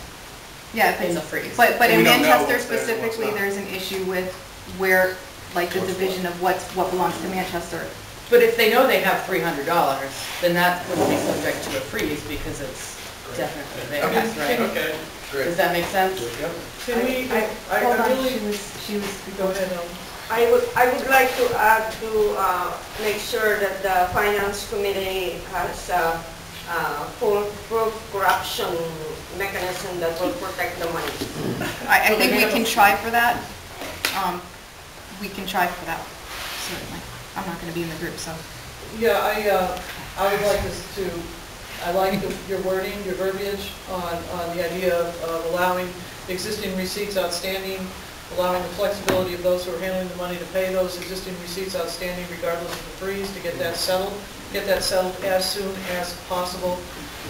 Yeah, if in it's the freeze. But in We don't know Manchester what's there and what's specifically, not. there's an issue with where, like the division of what belongs to Manchester. But if they know they have $300, then that would be subject to a freeze because it's definitely theirs, right? Okay, great. Does that make sense? Yep. Can we, Hold I on, really, she was, go ahead, I would like to add to make sure that the finance committee has a foolproof corruption mechanism that will protect the money. I think we can try for that. We can try for that, certainly. I'm not going to be in the group, so. yeah, I would like us to, I like your wording, your verbiage on the idea of allowing existing receipts outstanding, allowing the flexibility of those who are handling the money to pay those existing receipts outstanding regardless of the freeze, to get that settled as soon as possible,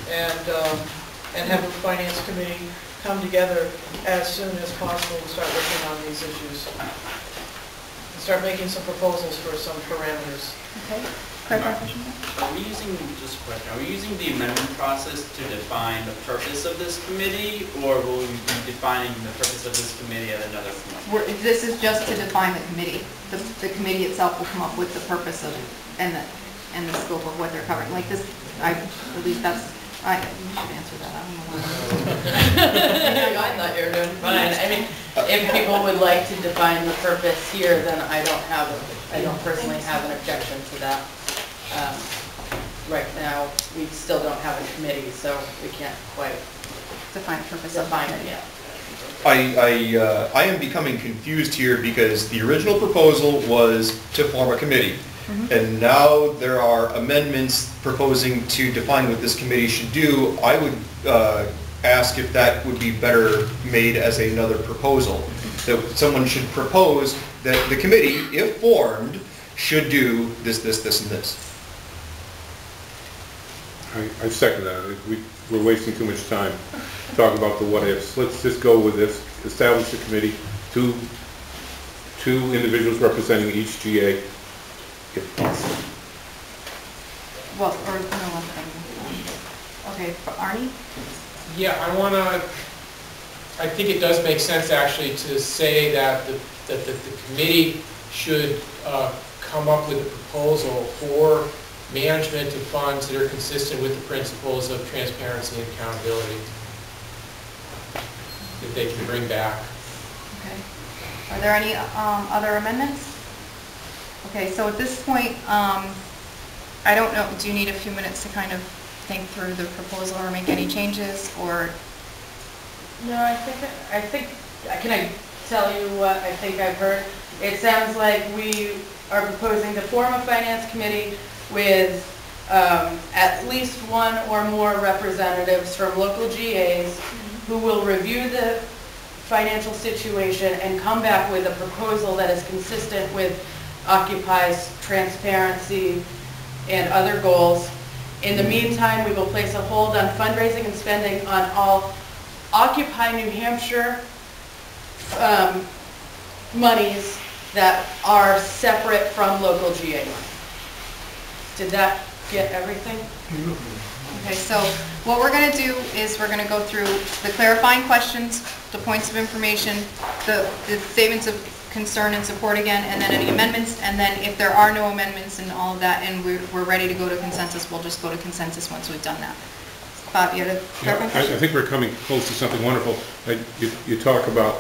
and have the finance committee come together as soon as possible and start working on these issues. And start making some proposals for some parameters. Okay. Are we using, just a question, are we using the amendment process to define the purpose of this committee, or will we be defining the purpose of this committee at another point? This is just to define the committee. The committee itself will come up with the purpose of it and the scope of what they're covering. Like this, I believe that's, you should answer that. I don't know why. I thought you were doing fine. I mean, if people would like to define the purpose here, then I don't personally have an objection to that. Right now, we still don't have a committee, so we can't quite define the purpose define it yet. I am becoming confused here because the original proposal was to form a committee. And now there are amendments proposing to define what this committee should do. I would ask if that would be better made as another proposal. That someone should propose that the committee, if formed, should do this, this, this, and this. I second that. We're wasting too much time talking about the what-ifs. Let's just go with this. Establish a committee, two individuals representing each GA, if possible. Well, or no, okay, Arnie? Yeah, I think it does make sense actually to say that the committee should come up with a proposal for management of funds that are consistent with the principles of transparency and accountability that they can bring back. Okay. Are there any other amendments? Okay, so at this point, I don't know, do you need a few minutes to kind of think through the proposal or make any changes, or? No, I think, can I tell you what I think I've heard? It sounds like we are proposing to form a finance committee with at least one or more representatives from local GAs who will review the financial situation and come back with a proposal that is consistent with Occupy's transparency and other goals. In the meantime, we will place a hold on fundraising and spending on all Occupy New Hampshire monies that are separate from local GA money. Did that get everything? Okay, so what we're going to do is we're going to go through the clarifying questions, the points of information, the statements of concern and support again, and then any amendments, and then if there are no amendments and all of that, and we're ready to go to consensus, we'll just go to consensus once we've done that. Bob, you had a clarifying question? I think we're coming close to something wonderful. You talk about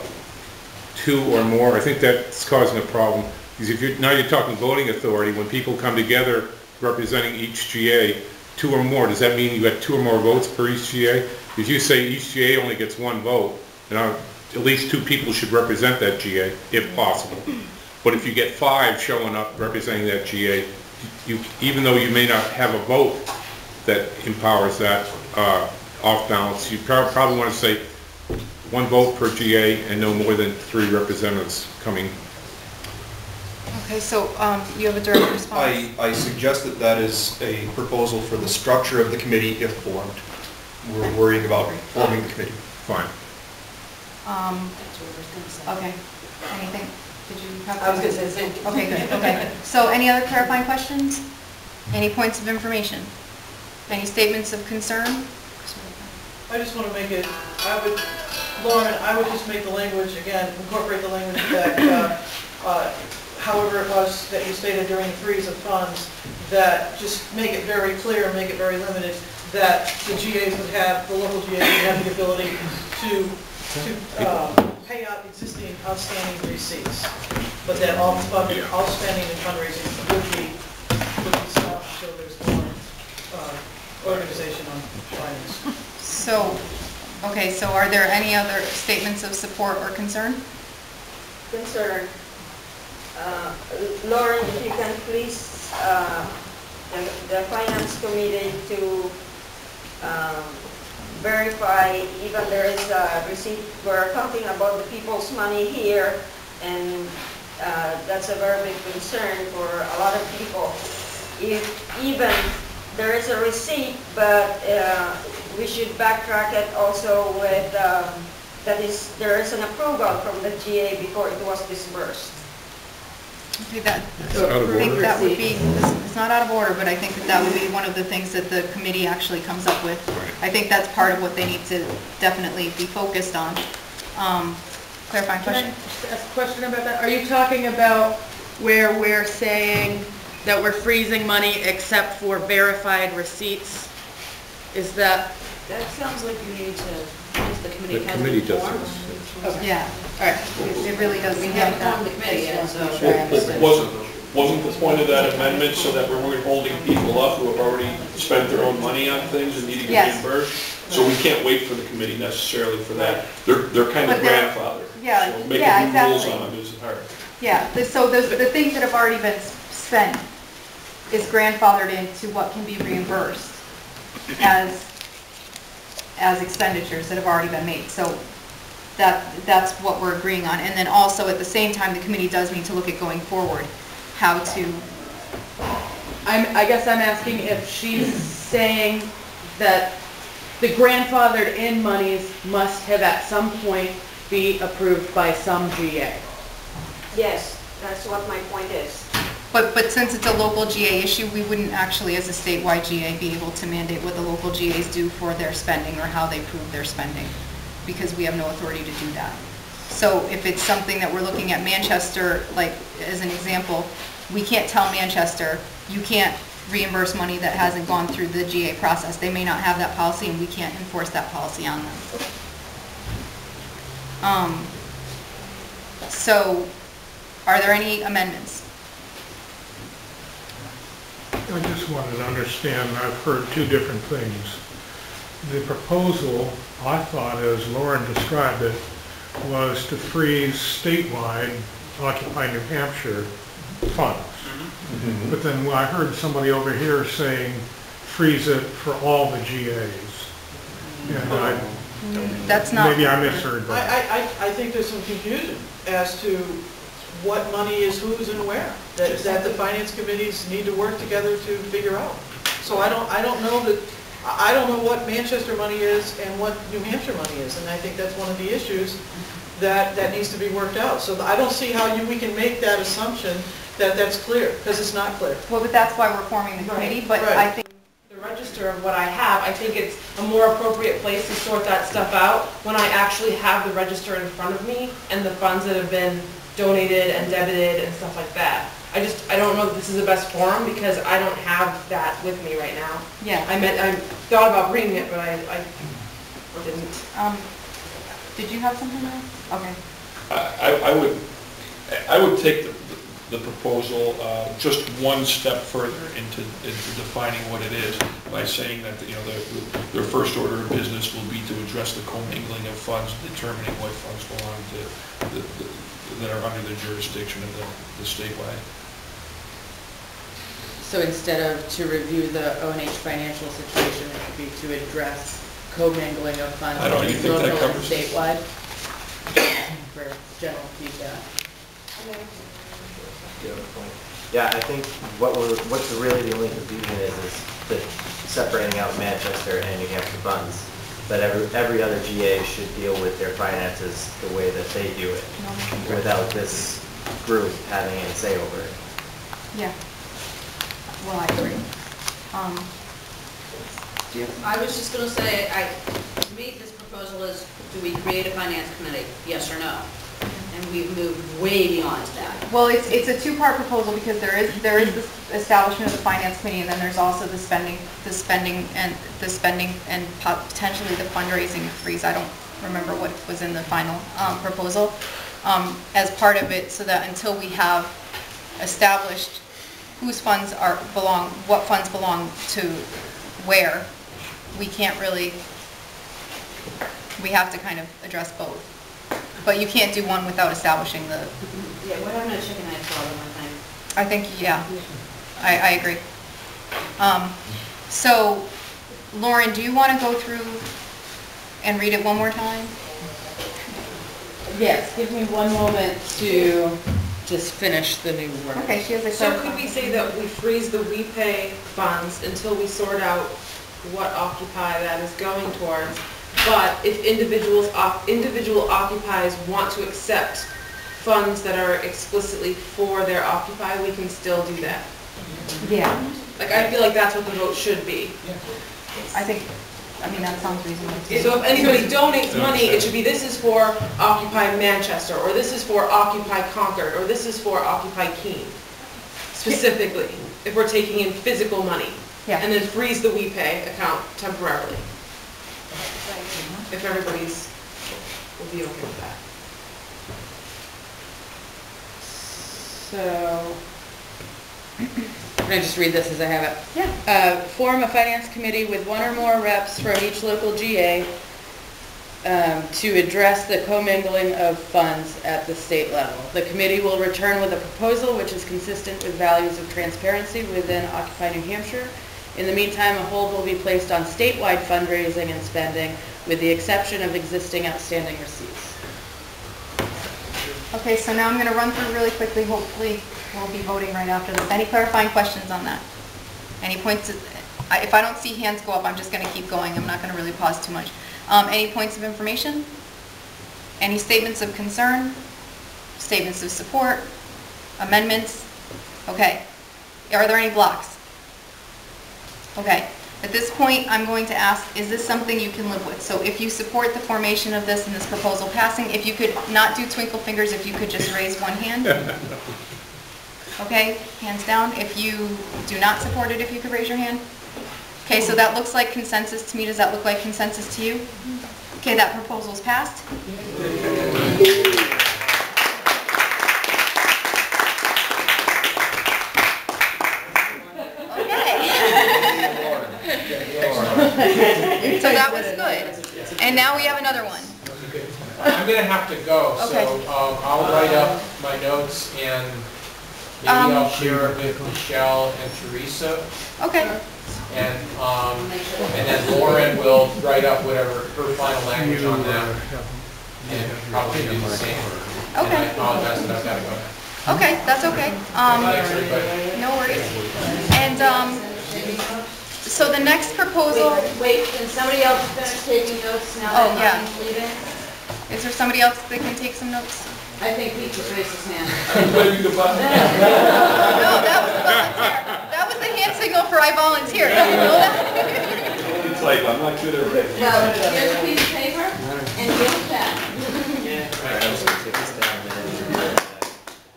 2 or more. I think that's causing a problem, because if now you're talking voting authority. When people come together representing each GA, 2 or more, does that mean you got 2 or more votes per each GA? If you say each GA only gets 1 vote, then at least 2 people should represent that GA, if possible. But if you get 5 showing up representing that GA, even though you may not have a vote that empowers that off balance, you probably want to say 1 vote per GA and no more than 3 representatives coming. Okay, so you have a direct response? I suggest that is a proposal for the structure of the committee if formed. We're worrying about forming the committee. Fine. Okay. Anything? Did you have? I was going to say the same. Okay, good. Okay. So any other clarifying questions? Any points of information? Any statements of concern? I just want to make it, Lauren, I would just make the language, again, incorporate the language that, however it was that you stated during the freeze of funds, that just make it very clear, make it very limited, that the GAs would have, the local GAs would have the ability to pay out existing outstanding receipts, but that all spending and fundraising would be stopped until there's more organization on finance. So, okay, so are there any other statements of support or concern? Concern. Lauren, if you can please, the finance committee to verify, even there is a receipt, we're talking about the people's money here, and that's a very big concern for a lot of people. If even there is a receipt, but we should backtrack it also with, there is an approval from the GA before it was disbursed. Okay, I think that would be, it's not out of order, but I think that would be one of the things that the committee actually comes up with. I think that's part of what they need to definitely be focused on. Clarifying question? Can I just ask a question about that? Are you talking about where we're saying that we're freezing money except for verified receipts? Is that? That sounds like you need to, because the committee The hasn't committee does formed. this. Yeah, all right. It really does. We haven't formed the committee yet, so. Wasn't the point of that amendment so that we weren't holding people up who have already spent their own money on things and need to get reimbursed? So we can't wait for the committee necessarily for that. They're kind of grandfathered. Yeah, So making yeah, new rules exactly. on them is hard. Yeah, so the things that have already been spent is grandfathered into what can be reimbursed as expenditures that have already been made. So that's what we're agreeing on. And then also at the same time, the committee does need to look at going forward, how to... I guess I'm asking if she's saying that the grandfathered in monies must have at some point be approved by some GA. Yes, that's what my point is. But since it's a local GA issue, we wouldn't actually, as a statewide GA, be able to mandate what the local GAs do for their spending or how they prove their spending, because we have no authority to do that. So if it's something that we're looking at Manchester, like as an example, we can't tell Manchester, you can't reimburse money that hasn't gone through the GA process. They may not have that policy and we can't enforce that policy on them. So are there any amendments? I just wanted to understand, I've heard 2 different things. The proposal, I thought, as Lauren described it, was to freeze statewide Occupy New Hampshire funds. Mm-hmm. But then I heard somebody over here saying freeze it for all the GAs. And That's not. Maybe I misheard that. I think there's some confusion as to what money is whose and where, that the finance committees need to work together to figure out. So I don't know what Manchester money is and what New Hampshire money is, and I think that's one of the issues that needs to be worked out. So I don't see how we can make that assumption that that's clear, because it's not clear. Well, but that's why we're forming the committee, but Right. I think. The register of what I have, I think it's a more appropriate place to sort that stuff out when I actually have the register in front of me and the funds that have been donated and debited and stuff like that. I don't know that this is the best forum because I don't have that with me right now. Yeah. I thought about bringing it, but I didn't. Did you have something else? Okay. I would take the proposal just one step further into defining what it is by saying that, you know, their first order of business will be to address the commingling of funds, determining what funds belong to that are under the jurisdiction of the statewide. So instead of to review the O&H financial situation, it would be to address commingling of funds between local and statewide for general feedback. Yeah, I think what's really the only confusion is the separating out Manchester and New Hampshire funds. But every other GA should deal with their finances the way that they do it, without this group having any say over it. Yeah. Well, I agree. I was just going to say, to me, this proposal is, do we create a finance committee, yes or no? And we've moved way beyond that. Well, it's a two-part proposal because there is this establishment of the finance committee, and then there's also the spending and potentially the fundraising freeze. I don't remember what was in the final proposal as part of it, so that until we have established whose funds what funds belong to where, we can't really. We have to kind of address both. But you can't do one without establishing the... Yeah, we're having a chicken egg problem, I think, yeah, I agree. So, Lauren, do you want to go through and read it one more time? Yes, give me one moment to just finish the new word. Okay, she has a So could we say that we freeze the we pay funds until we sort out what Occupy that is going towards? But if individual occupies want to accept funds that are explicitly for their Occupy, we can still do that. Yeah. Like, I feel like that's what the vote should be. I mean, that sounds reasonable. So if anybody donates money, it should be, this is for Occupy Manchester, or this is for Occupy Concord, or this is for Occupy Keene, specifically, if we're taking in physical money. Yeah. And then freeze the we pay account temporarily. If everybody's, will be okay with that. So, can I just read this as I have it? Yeah. Form a finance committee with one or more reps from each local GA to address the commingling of funds at the state level. The committee will return with a proposal which is consistent with values of transparency within Occupy New Hampshire. In the meantime, a hold will be placed on statewide fundraising and spending, with the exception of existing outstanding receipts. Okay, so now I'm going to run through really quickly. Hopefully, we'll be voting right after this. Any clarifying questions on that? Any points? If I don't see hands go up, I'm just going to keep going. I'm not going to really pause too much. Any points of information? Any statements of concern? Statements of support? Amendments? Okay. Are there any blocks? Okay. At this point, I'm going to ask, is this something you can live with? So if you support the formation of this and this proposal passing, if you could not do twinkle fingers, if you could just raise one hand. Okay, hands down. If you do not support it, if you could raise your hand. Okay, so that looks like consensus to me. Does that look like consensus to you? Okay, that proposal's passed. So that was good. And now we have another one. I'm going to have to go, Okay. so I'll write up my notes and maybe I'll share it with Michelle and Teresa. Okay. And And then Lauren will write up whatever her final language on that, and probably do the same. And I apologize that I've got to go now. Okay, that's okay. Thanks, everybody. No worries. And, so the next proposal, Wait, can somebody else finish taking notes now Oh, that yeah. Martin's leaving? is there somebody else that can take some notes? I think Pete just raised his hand. No, that was volunteer. That was the hand signal for I volunteer. Did you know that? It's like, I'm not good at writing. Well, here's a piece of paper, and here's a pen.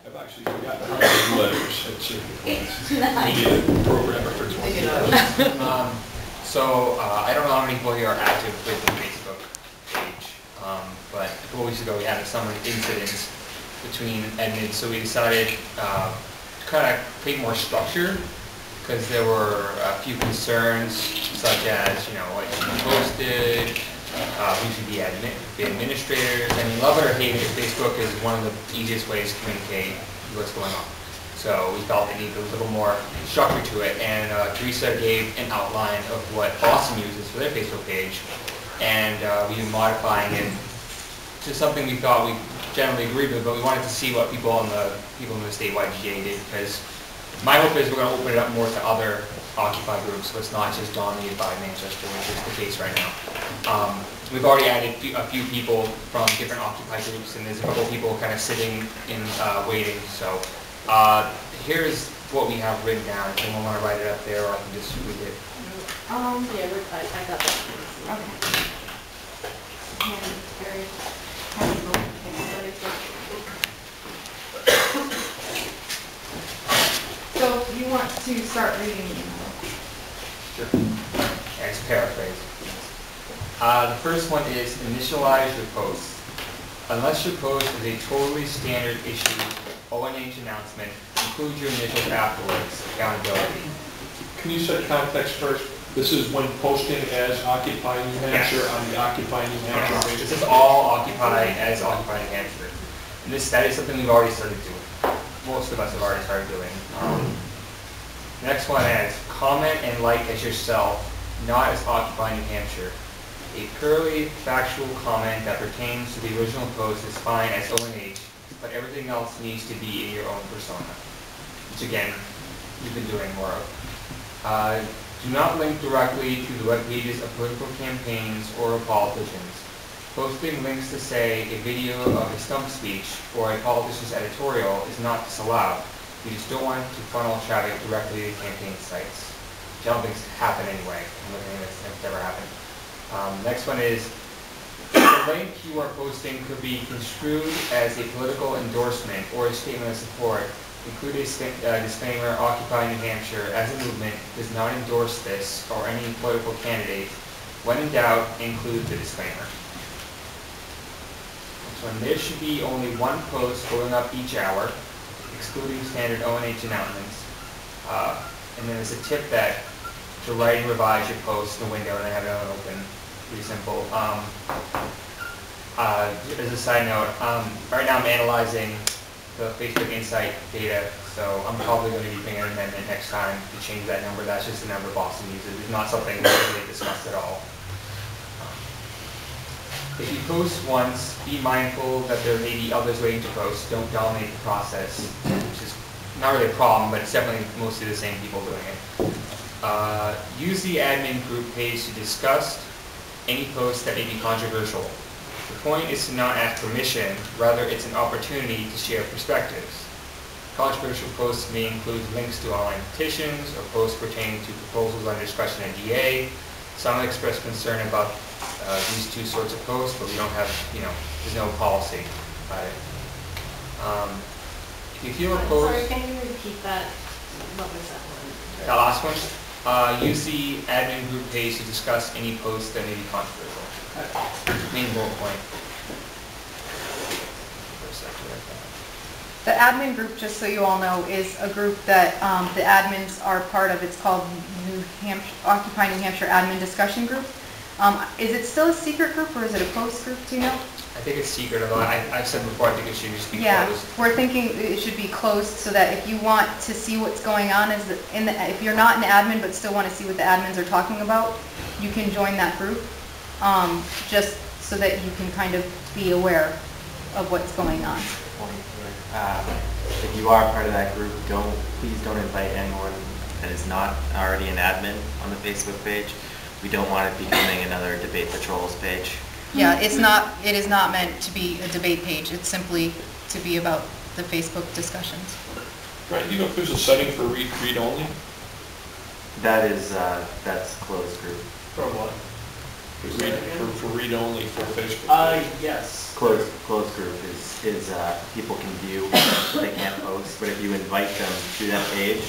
I've actually forgotten how to do letters at certain points. We need a programmer for 20 years. So, I don't know how many people here are active with the Facebook page, but a couple weeks ago we had some incidents between admins, so we decided to kind of create more structure, because there were a few concerns, such as, you know, what should be posted, who should be the administrators. I mean, love it or hate it, Facebook is one of the easiest ways to communicate what's going on. So we felt it needed a little more structure to it, and Teresa gave an outline of what Boston uses for their Facebook page, and we've been modifying it to something we thought we generally agreed with, but we wanted to see what people in the statewide GA did, because my hope is we're going to open it up more to other Occupy groups, so it's not just dominated by Manchester, which is the case right now. We've already added a few people from different Occupy groups, and there's a couple of people kind of sitting in waiting. So here's what we have written down. If anyone want to write it up there, or I can just read it. Yeah, I got that. Okay. So you want to start reading the email? Sure. It's a paraphrase. The first one is initialize your post. Unless your post is a totally standard issue ONH announcement, include your initials afterwards. Accountability. Can you set context first? This is when posting as Occupy New Hampshire on the Occupy New Hampshire page. This is all Occupy as Occupy New Hampshire. And that is something we've already started doing. Most of us have already started doing. Next one is comment and like as yourself, not as Occupy New Hampshire. A purely factual comment that pertains to the original post is fine as ONH, but everything else needs to be in your own persona, which again, we've been doing more of. Do not link directly to the web pages of political campaigns or of politicians. Posting links to, say, a video of a stump speech or a politician's editorial is not disallowed. We just don't want to funnel traffic directly to campaign sites, which I don't think happen anyway. I'm looking at this, it's never happened. Next one is, the link you are posting could be construed as a political endorsement or a statement of support. Include a disclaimer, Occupy New Hampshire as a movement does not endorse this or any political candidate. When in doubt, include the disclaimer. Next one, there should be only one post going up each hour, excluding standard ONH announcements. And then there's a tip that to write and revise your post in the window and then have it open. Pretty simple. As a side note, right now I'm analyzing the Facebook Insight data, so I'm probably going to be making an amendment next time to change that number. That's just the number Boston uses. It's not something we really discussed at all. If you post once, be mindful that there may be others waiting to post. Don't dominate the process, which is not really a problem, but it's definitely mostly the same people doing it. Use the admin group page to discuss any post that may be controversial. The point is to not ask permission, rather it's an opportunity to share perspectives. Controversial posts may include links to online petitions or posts pertaining to proposals under discussion at GA. Some express concern about these two sorts of posts, but we don't have, there's no policy about it. If you feel a post... Sorry, can you repeat that? What was that one? The last one. Use the admin group page to discuss any posts that may be controversial. Main bullet point. The admin group, just so you all know, is a group that the admins are part of. It's called Occupy New Hampshire Admin Discussion Group. Is it still a secret group or is it a closed group? Do you know? I think it's secret, although I've said before I think it should just be yeah, closed. We're thinking it should be closed so that if you want to see what's going on, if you're not an admin but still want to see what the admins are talking about, you can join that group, just so that you can kind of be aware of what's going on. If you are part of that group, please don't invite anyone that is not already an admin on the Facebook page. We don't want it becoming another debate patrols page. Yeah, it is not meant to be a debate page. It's simply to be about the Facebook discussions. Right, you know if there's a setting for read only? That's closed group. For what? For read only for Facebook. Yes. Closed group is people can view, but they can't post. But if you invite them to that page,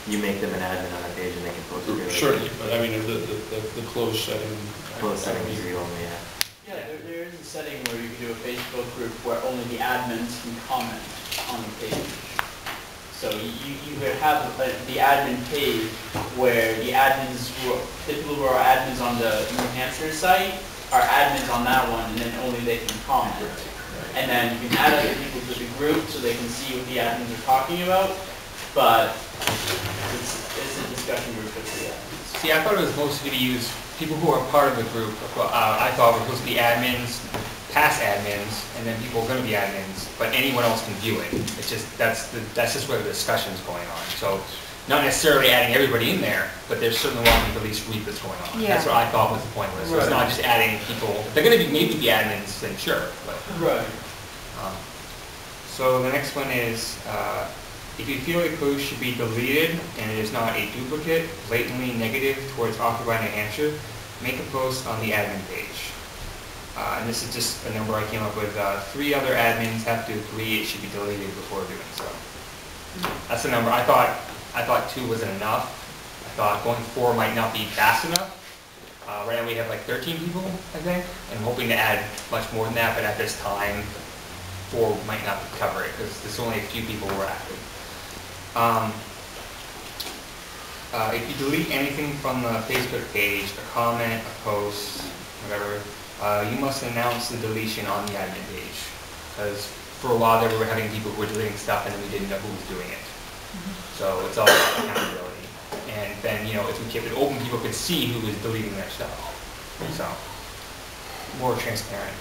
you make them an admin on that page and they can post it. Certainly, but I mean the closed setting. Closed setting is read only, yeah. Yeah, there is a setting where you can do a Facebook group where only the admins can comment on the page. So you could have the admin page where the people who are admins on the New Hampshire site are admins on that one, and then only they can comment. And then you can add other people to the group so they can see what the admins are talking about, but it's a discussion group for the admins. See, I thought it was mostly to use people who are part of the group. I thought were supposed to be admins, past admins, and then people who are going to be admins, but anyone else can view it. It's just that's just where the discussion's going on. So not necessarily adding everybody in there, but there's certainly wanting to at least read what's going on. Yeah. That's what I thought was the point was. So it's not just adding people. If they're going to be maybe the admins, then sure. But, right. So the next one is, if you feel a post should be deleted and it is not a duplicate, blatantly negative towards Occupy New Hampshire, make a post on the admin page. And this is just a number I came up with. 3 other admins have to agree it should be deleted before doing so. That's the number. I thought 2 wasn't enough. I thought going 4 might not be fast enough. Right now we have like 13 people, I think. I'm hoping to add much more than that, but at this time, 4 might not cover it because there's only a few people who are active. If you delete anything from the Facebook page, a comment, a post, whatever, you must announce the deletion on the admin page. Because for a while there we were having people who were deleting stuff and then we didn't know who was doing it. So it's all about accountability. And then, you know, if we kept it open, people could see who was deleting their stuff. So, more transparent.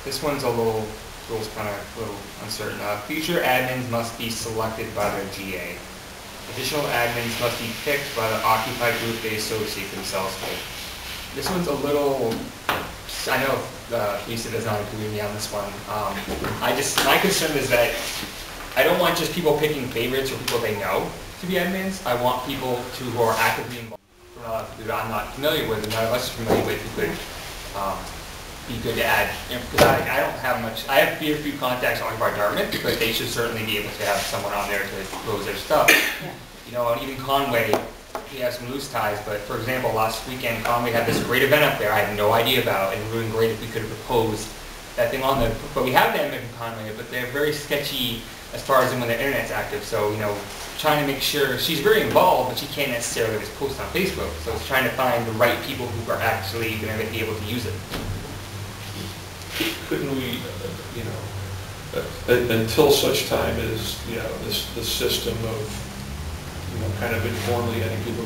This one's a little uncertain. Future admins must be selected by their GA. Additional admins must be picked by the occupied group they associate themselves with. This one's a little, I know Lisa does not agree with me on this one. My concern is that I don't want just people picking favorites or people they know to be admins. I want people who are actively involved, who I'm not familiar with and none of us are familiar with, who could be good to add. Because I don't have much, I have a few contacts on Occupy Dartmouth, but they should certainly be able to have someone on there to close their stuff. Yeah. You know, and even Conway, we have some loose ties, but for example, last weekend Conway had this great event up there I had no idea about, and it would have been great if we could have proposed that thing on there. But we have them in Conway, but they're very sketchy as far as when their internet's active. So, you know, trying to make sure, she's very involved, but she can't necessarily just post on Facebook. So it's trying to find the right people who are actually going to be able to use it. Couldn't we, you know, until such time as, you know, the system of, you know, kind of informally, I think people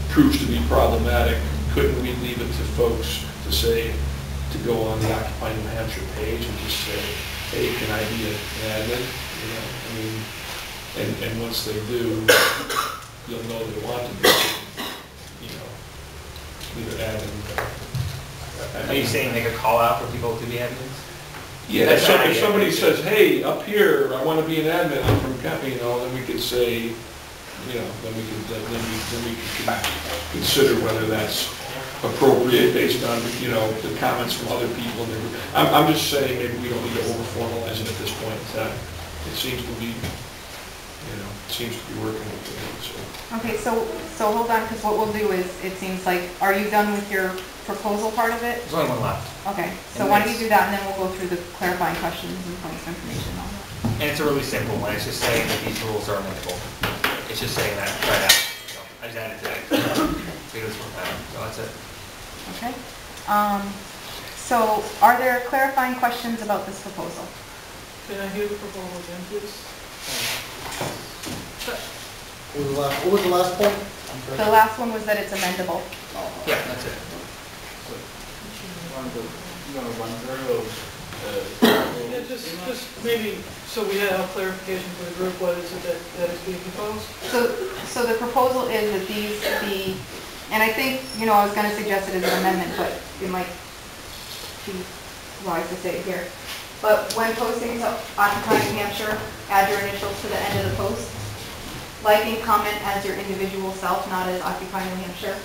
proves to be problematic, couldn't we leave it to folks to say, to go on the Occupy New Hampshire page and just say, hey, can I be an admin? You know, I mean, and once they do, you'll know they want to be, you know, either admin. Are you saying make a call out for people to be admins? Yeah, if somebody says, hey, up here, I want to be an admin, I'm from County, you know, then we could say, you know, then we can consider whether that's appropriate based on, you know, the comments from other people. I'm just saying maybe we don't need to over-formalize it at this point in time. It seems to be, you know, it seems to be working with it. So. Okay, so hold on, because what we'll do is, it seems like, are you done with your proposal part of it? There's only one left. Okay, so why don't you do that, and then we'll go through the clarifying questions and points of information and all that. And it's a really simple one. It's just saying that these rules are amendable. It's just saying that right out. So I just added today. See this one out. So that's it. Okay. So are there clarifying questions about this proposal? Can I hear the proposal again, please? What was the last point? I'm sorry. The last one was that it's amendable. Yeah, that's it. You want to run through Yeah, just maybe, so we have clarification for the group, what is it that is being proposed? So the proposal is that these be, and I think, I was going to suggest it as an amendment, but it might be wise to say it here. But when posting to Occupy New Hampshire, add your initials to the end of the post. Like and comment as your individual self, not as Occupy New Hampshire.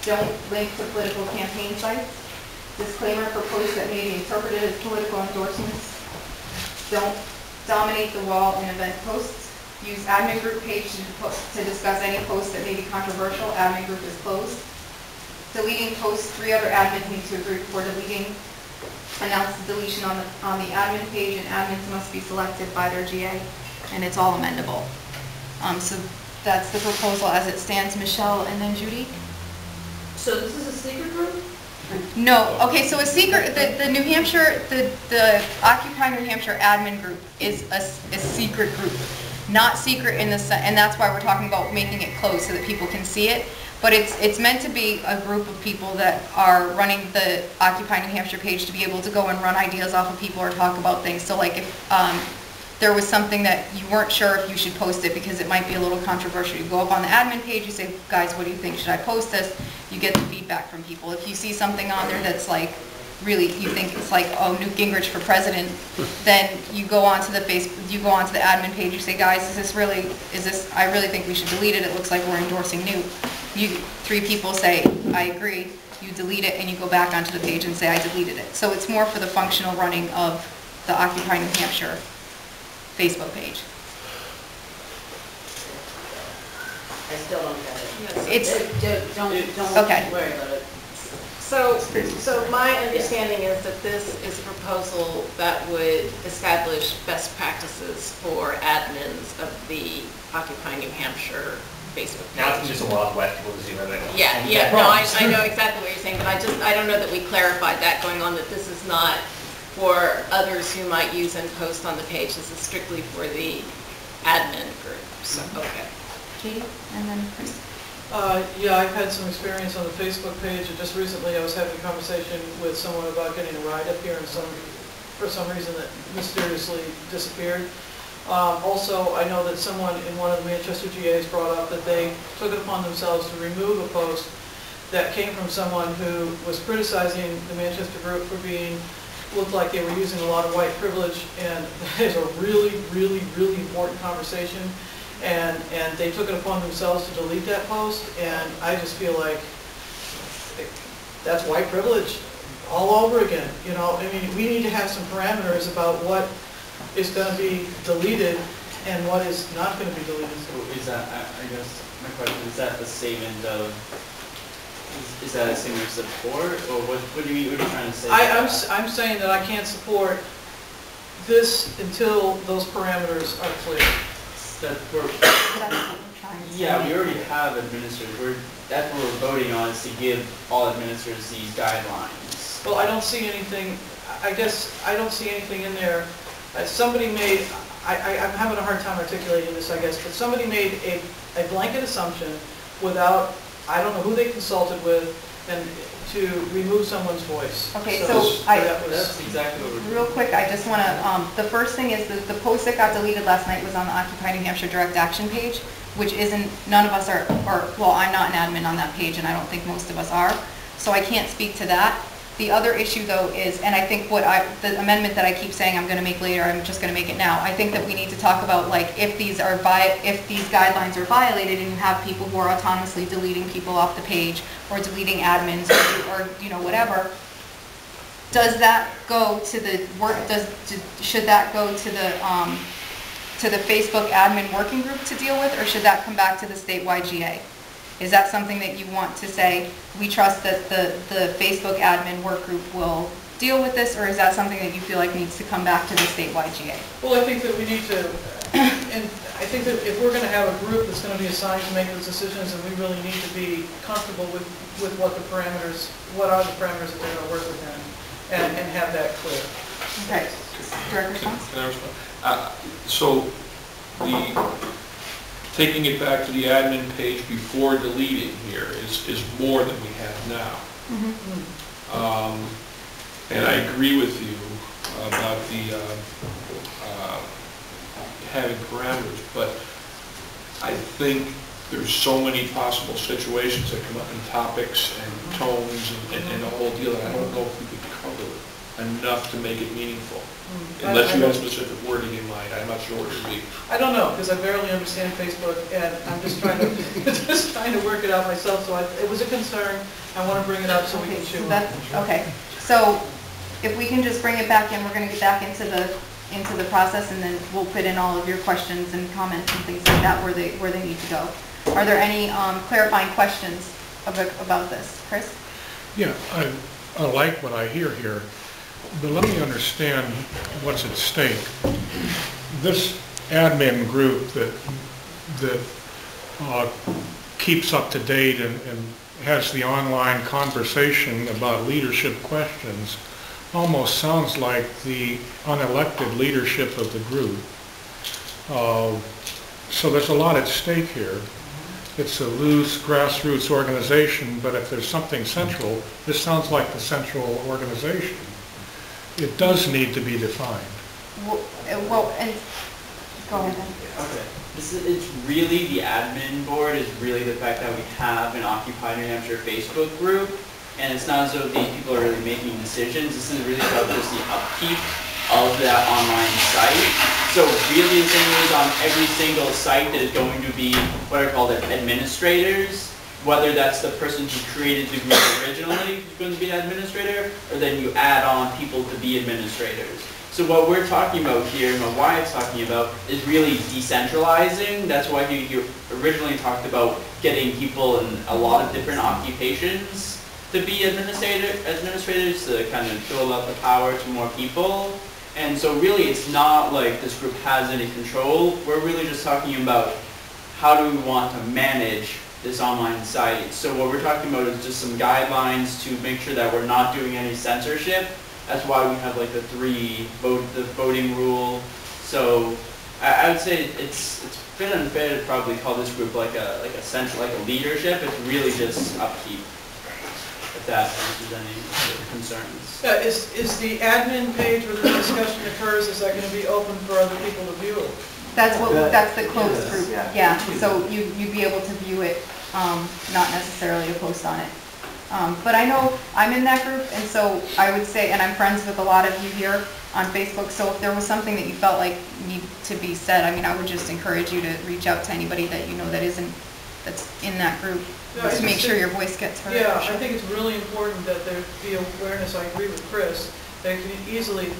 Don't link to political campaign sites. Disclaimer for posts that may be interpreted as political endorsements. Don't dominate the wall in event posts. Use admin group page to discuss any post that may be controversial. Admin group is closed. Deleting posts, 3 other admins need to agree before deleting. Announce the deletion on the admin page, and admins must be selected by their GA, and it's all amendable. So that's the proposal as it stands. Michelle and then Judy? So this is a secret group? No. Okay, so a secret, the New Hampshire, the Occupy New Hampshire admin group is a secret group. Not secret in the sense, and that's why we're talking about making it closed so that people can see it. But it's meant to be a group of people that are running the Occupy New Hampshire page to be able to go and run ideas off of people or talk about things. So like if there was something that you weren't sure if you should post it because it might be a little controversial, you go up on the admin page, you say, guys, what do you think? Should I post this? You get the feedback from people. If you see something on there that's like, really, you think it's like, oh, Newt Gingrich for president, then you go onto the admin page, you say, guys, I really think we should delete it. It looks like we're endorsing Newt. 3 people say, I agree. You delete it and you go back onto the page and say, I deleted it. So it's more for the functional running of the Occupy New Hampshire Facebook page. I still don't get it. Don't okay. worry about it. So my understanding is that this is a proposal that would establish best practices for admins of the Occupy New Hampshire Facebook page. Now it's just a Wild West, people just do everything. Yeah, no, I know exactly what you're saying, but I don't know that we clarified that going on, that this is not for others who might use and post on the page. This is strictly for the admin group, so, okay. Katie, and then Chris. Yeah, I've had some experience on the Facebook page, and just recently I was having a conversation with someone about getting a ride up here, and for some reason that mysteriously disappeared. Also, I know that someone in one of the Manchester GAs brought up that they took it upon themselves to remove a post that came from someone who was criticizing the Manchester group for looked like they were using a lot of white privilege, and that is a really, really, really important conversation. And they took it upon themselves to delete that post, and I just feel like that's white privilege all over again. I mean, we need to have some parameters about what is going to be deleted and what is not going to be deleted. So is that, I guess, my question, is that a statement of, is that a statement of support, or what are you trying to say? I'm saying that I can't support this until those parameters are clear. Yeah, we already have administrators. That's what we're voting on, is to give all administrators these guidelines. Well, I don't see anything, I guess, I don't see anything in there. Somebody made, I'm having a hard time articulating this, I guess, but somebody made a blanket assumption without, I don't know who they consulted with, and to remove someone's voice. Okay, that's exactly what we're doing. Real quick, I just want to, the first thing is that the post that got deleted last night was on the Occupy New Hampshire Direct Action page, which none of us are, well, I'm not an admin on that page, and I don't think most of us are, so I can't speak to that. The other issue, though, is, and I think the amendment that I keep saying I'm going to make later, I'm just going to make it now. I think that we need to talk about, like, if these guidelines are violated and you have people who are autonomously deleting people off the page or deleting admins or whatever, does that go to the should that go to the Facebook admin working group to deal with, or should that come back to the statewide GA? Is that something that you want to say, we trust that the Facebook admin work group will deal with this, or is that something that you feel like needs to come back to the statewide GA? Well, I think that we need to, and I think that if we're going to have a group that's going to be assigned to make those decisions, then we really need to be comfortable with what are the parameters that they're going to work within, and have that clear. Okay. Direct response? Can I respond? So taking it back to the admin page before deleting here is more than we have now. And I agree with you about the having parameters, but I think there's so many possible situations that come up in topics and tones and the whole deal that I don't know if we could cover enough to make it meaningful. Unless you have specific wording in mind, I'm not sure what it would be. I don't know, because I barely understand Facebook, and I'm just trying to, just trying to work it out myself, so it was a concern. I want to bring it up so we can chew on it. Okay, so if we can just bring it back in, we're going to get back into the process, and then we'll put in all of your questions and comments and things like that where they need to go. Are there any clarifying questions about this? Chris? Yeah, I like what I hear here, but let me understand what's at stake. This admin group that keeps up to date and has the online conversation about leadership questions almost sounds like the unelected leadership of the group. So there's a lot at stake here. It's a loose grassroots organization, but if there's something central, this sounds like the central organization. It does need to be defined. Well, and go ahead then. Okay. It's really, the admin board is really the fact that we have an Occupy New Hampshire Facebook group, and it's not as though these people are really making decisions. This is really about just the upkeep of that online site. So really the thing is, on every single site there's going to be what are called administrators, whether that's the person who created the group originally who's going to be an administrator, or then you add on people to be administrators. So what we're talking about here, and what Wyatt's talking about, is really decentralizing. That's why you originally talked about getting people in a lot of different occupations to be administrators to kind of fill out the power to more people. And so really it's not like this group has any control. We're really just talking about how do we want to manage this online site. So what we're talking about is just some guidelines to make sure that we're not doing any censorship. That's why we have like the voting rule. So I would say it's a bit unfair to probably call this group like a leadership. It's really just upkeep. If that answers any concerns. Yeah, is the admin page where the discussion occurs, is that going to be open for other people to view it? That's the closed group. Yeah. So you'd be able to view it, not necessarily to post on it. But I know I'm in that group, and so I would say, and I'm friends with a lot of you here on Facebook, so if there was something that you felt like needed to be said, I mean, I would just encourage you to reach out to anybody that you know that's in that grouut, just to make sure your voice gets heard. Yeah, I think it's really important that there be awareness. I agree with Chris. They can easily,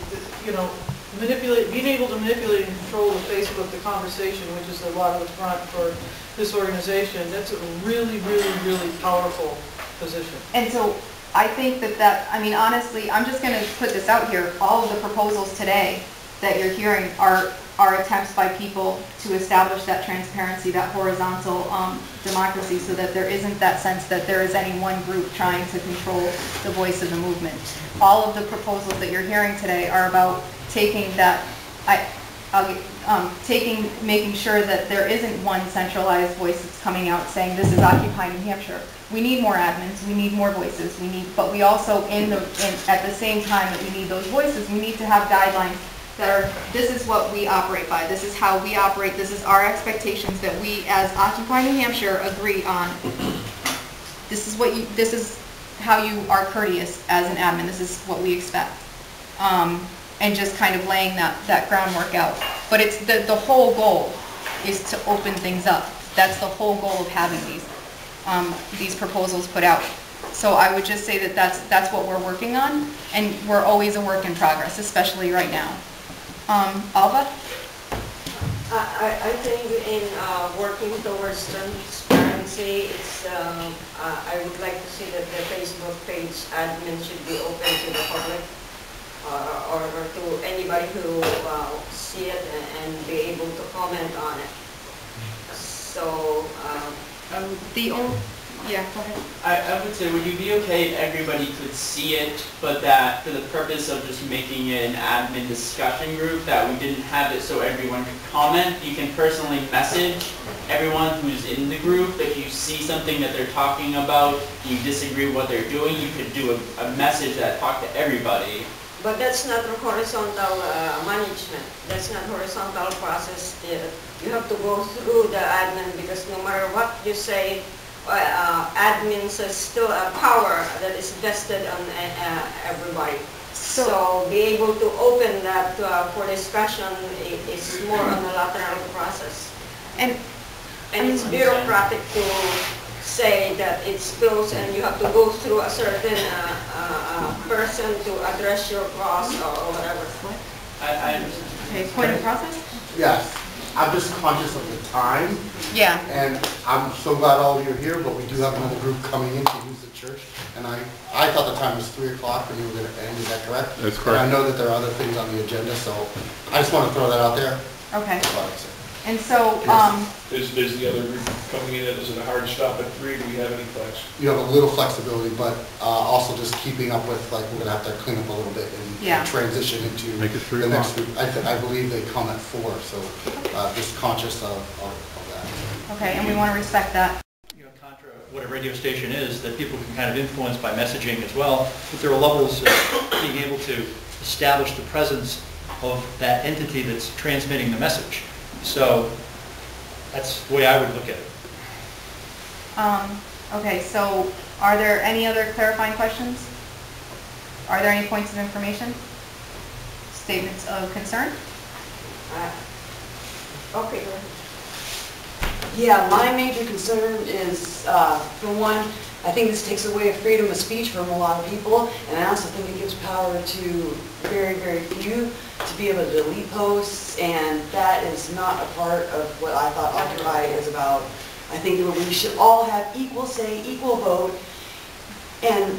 being able to manipulate and control the Facebook, the conversation, which is a lot of the front for this organization. That's a really, really, really powerful position. And so I think I mean, honestly, I'm just going to put this out here. All of the proposals today that you're hearing are attempts by people to establish that transparency, that horizontal democracy, so that there isn't that sense that there is any one group trying to control the voice of the movement. All of the proposals that you're hearing today are about taking that, making sure that there isn't one centralized voice that's coming out saying this is Occupy New Hampshire. We need more admins, we need more voices, but we also, at the same time that we need those voices, we need to have guidelines that are, this is what we operate by, this is how we operate, this is our expectations that we as Occupy New Hampshire agree on. This is how you are courteous as an admin, this is what we expect. And just kind of laying that groundwork out. But it's the whole goal is to open things up. That's the whole goal of having these proposals put out. So I would just say that that's what we're working on, and we're always a work in progress, especially right now. Alva? I think in working towards transparency, I would like to see that the Facebook page admin should be open to the public, or to anybody who see it and be able to comment on it. So Yeah, go ahead. I would say, would you be okay if everybody could see it, but that for the purpose of just making it an admin discussion group, that we didn't have it so everyone could comment? You can personally message everyone who's in the group. If you see something that they're talking about, you disagree with what they're doing, you could do a message that talk to everybody. But that's not a horizontal management. That's not horizontal process. You have to go through the admin because no matter what you say, admins is still a power that is vested on everybody. So be able to open that for discussion is more on the lateral process. And it's bureaucratic to say that it's closed and you have to go through a certain person to address your cause or whatever. I understand. Okay, point of process? Yes. I'm just conscious of the time. Yeah. And I'm so glad all of you are here, but we do have another group coming in to use the church. And I thought the time was 3 o'clock when you were going to end. Is that correct? That's correct. And I know that there are other things on the agenda, so I just want to throw that out there. Okay. That's all I'd say. And so, Is the other group coming in, is it a hard stop at 3? Do we have any flex? You have a little flexibility, but also just keeping up with, like, we're going to have to clean up a little bit and transition into the next group. I believe they come at 4, so just conscious of that. okay, and we want to respect that. You know, contra what a radio station is, that people can kind of influence by messaging as well, but there are levels of being able to establish the presence of that entity that's transmitting the message. So that's the way I would look at it. Okay, so are there any other clarifying questions? Are there any points of information? Statements of concern? Okay, go ahead. Yeah, my major concern is, for one, I think this takes away freedom of speech from a lot of people, and I also think it gives power to very, very few to be able to delete posts, and that is not a part of what I thought Occupy is about. I think that we should all have equal say, equal vote, and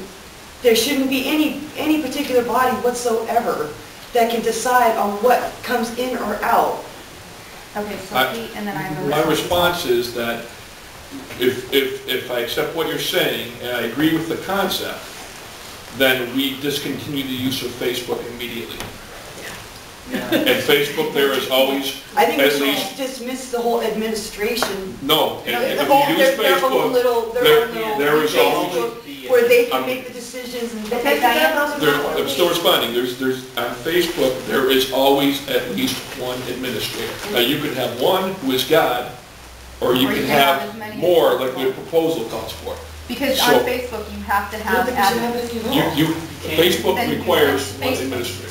there shouldn't be any particular body whatsoever that can decide on what comes in or out. Okay, so Pete, and then I have a My response is that if I accept what you're saying and I agree with the concept, then we discontinue the use of Facebook immediately. And Facebook, there is always I think at we least... should dismiss the whole administration. No, and if The whole- you use their own Facebook, there is always... Where they can make the decisions and take that. I'm still responding. There's on Facebook, there is always at least one administrator. Now, you could have one who is God, or you can have more, like the proposal calls for. Because on Facebook, you have to have admins. Facebook requires one administrator.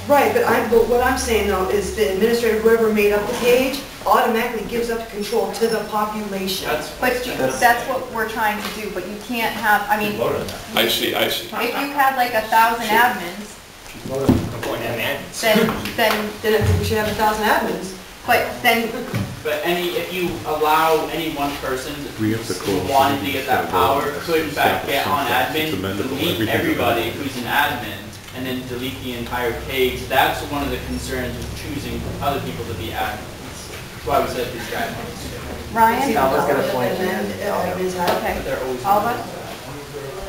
Right, but what I'm saying though is the administrator, whoever made up the page, automatically gives up control to the population. But that's what we're trying to do, but you can't have, I mean... I see. If you had like 1,000 admins, then I think we should have 1,000 admins. But if you allow any one person who wanted to get that power, could in fact get on admin, delete everybody who's an admin, and then delete the entire page. That's one of the concerns with choosing other people to be admins. That's why we set these guidelines. Ryan? I was going to point Okay. Alva?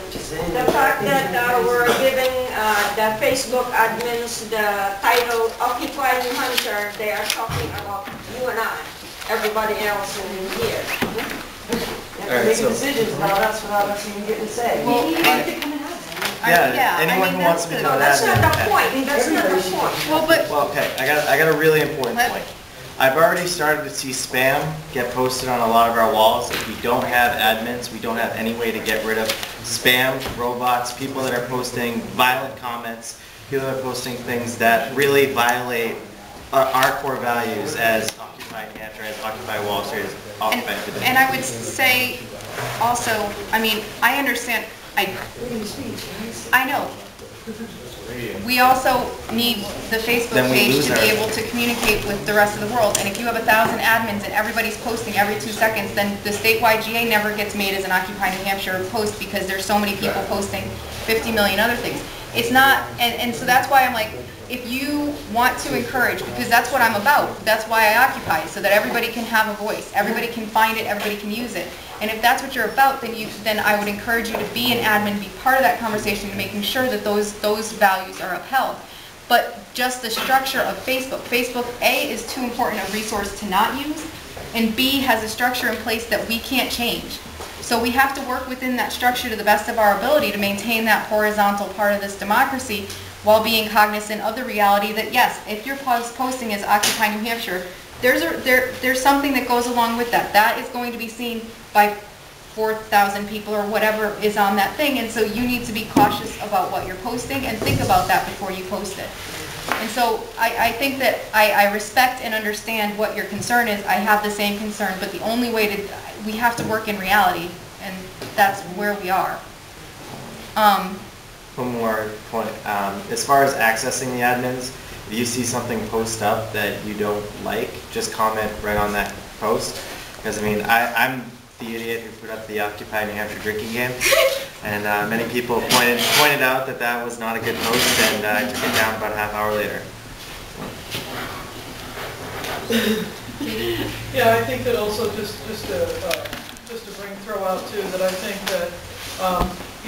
The fact that we're giving the Facebook admins the title Occupy New Hampshire, they are talking about you and I, everybody else in here. Making decisions about us without us even getting to say. Anyone who wants to become an admin. That's not the point, that's not the point. Well, okay, I got a really important point. I've already started to see spam get posted on a lot of our walls. If we don't have admins, we don't have any way to get rid of spam, robots, people that are posting violent comments, people that are posting things that really violate our core values as Occupy New Hampshire, as Occupy Wall Street, as Occupy today. And I would say also, I mean, I understand, I know. We also need the Facebook page to be able to communicate with the rest of the world. And if you have 1,000 admins and everybody's posting every 2 seconds, then the statewide GA never gets made as an Occupy New Hampshire post because there's so many people posting 50 million other things. It's not, and so that's why I'm like, if you want to encourage, because that's what I'm about, that's why I occupy, so that everybody can have a voice, everybody can find it, everybody can use it. And if that's what you're about, then I would encourage you to be an admin, be part of that conversation, and making sure that those values are upheld. But just the structure of Facebook. Facebook, A, is too important a resource to not use, and B, has a structure in place that we can't change. So we have to work within that structure to the best of our ability to maintain that horizontal part of this democracy while being cognizant of the reality that, yes, if your posting is Occupy New Hampshire, there's something that goes along with that. That is going to be seen by 4,000 people or whatever is on that thing, and so you need to be cautious about what you're posting and think about that before you post it. And so I think that I respect and understand what your concern is. I have the same concern, but the only way we have to work in reality, and that's where we are. One more point. As far as accessing the admins, if you see something post up that you don't like, just comment right on that post. Because I mean, I'm the idiot who put up the Occupy New Hampshire drinking game, and many people pointed out that that was not a good post, and I took it down about a half hour later. Yeah, I think that also just to throw out too, that I think that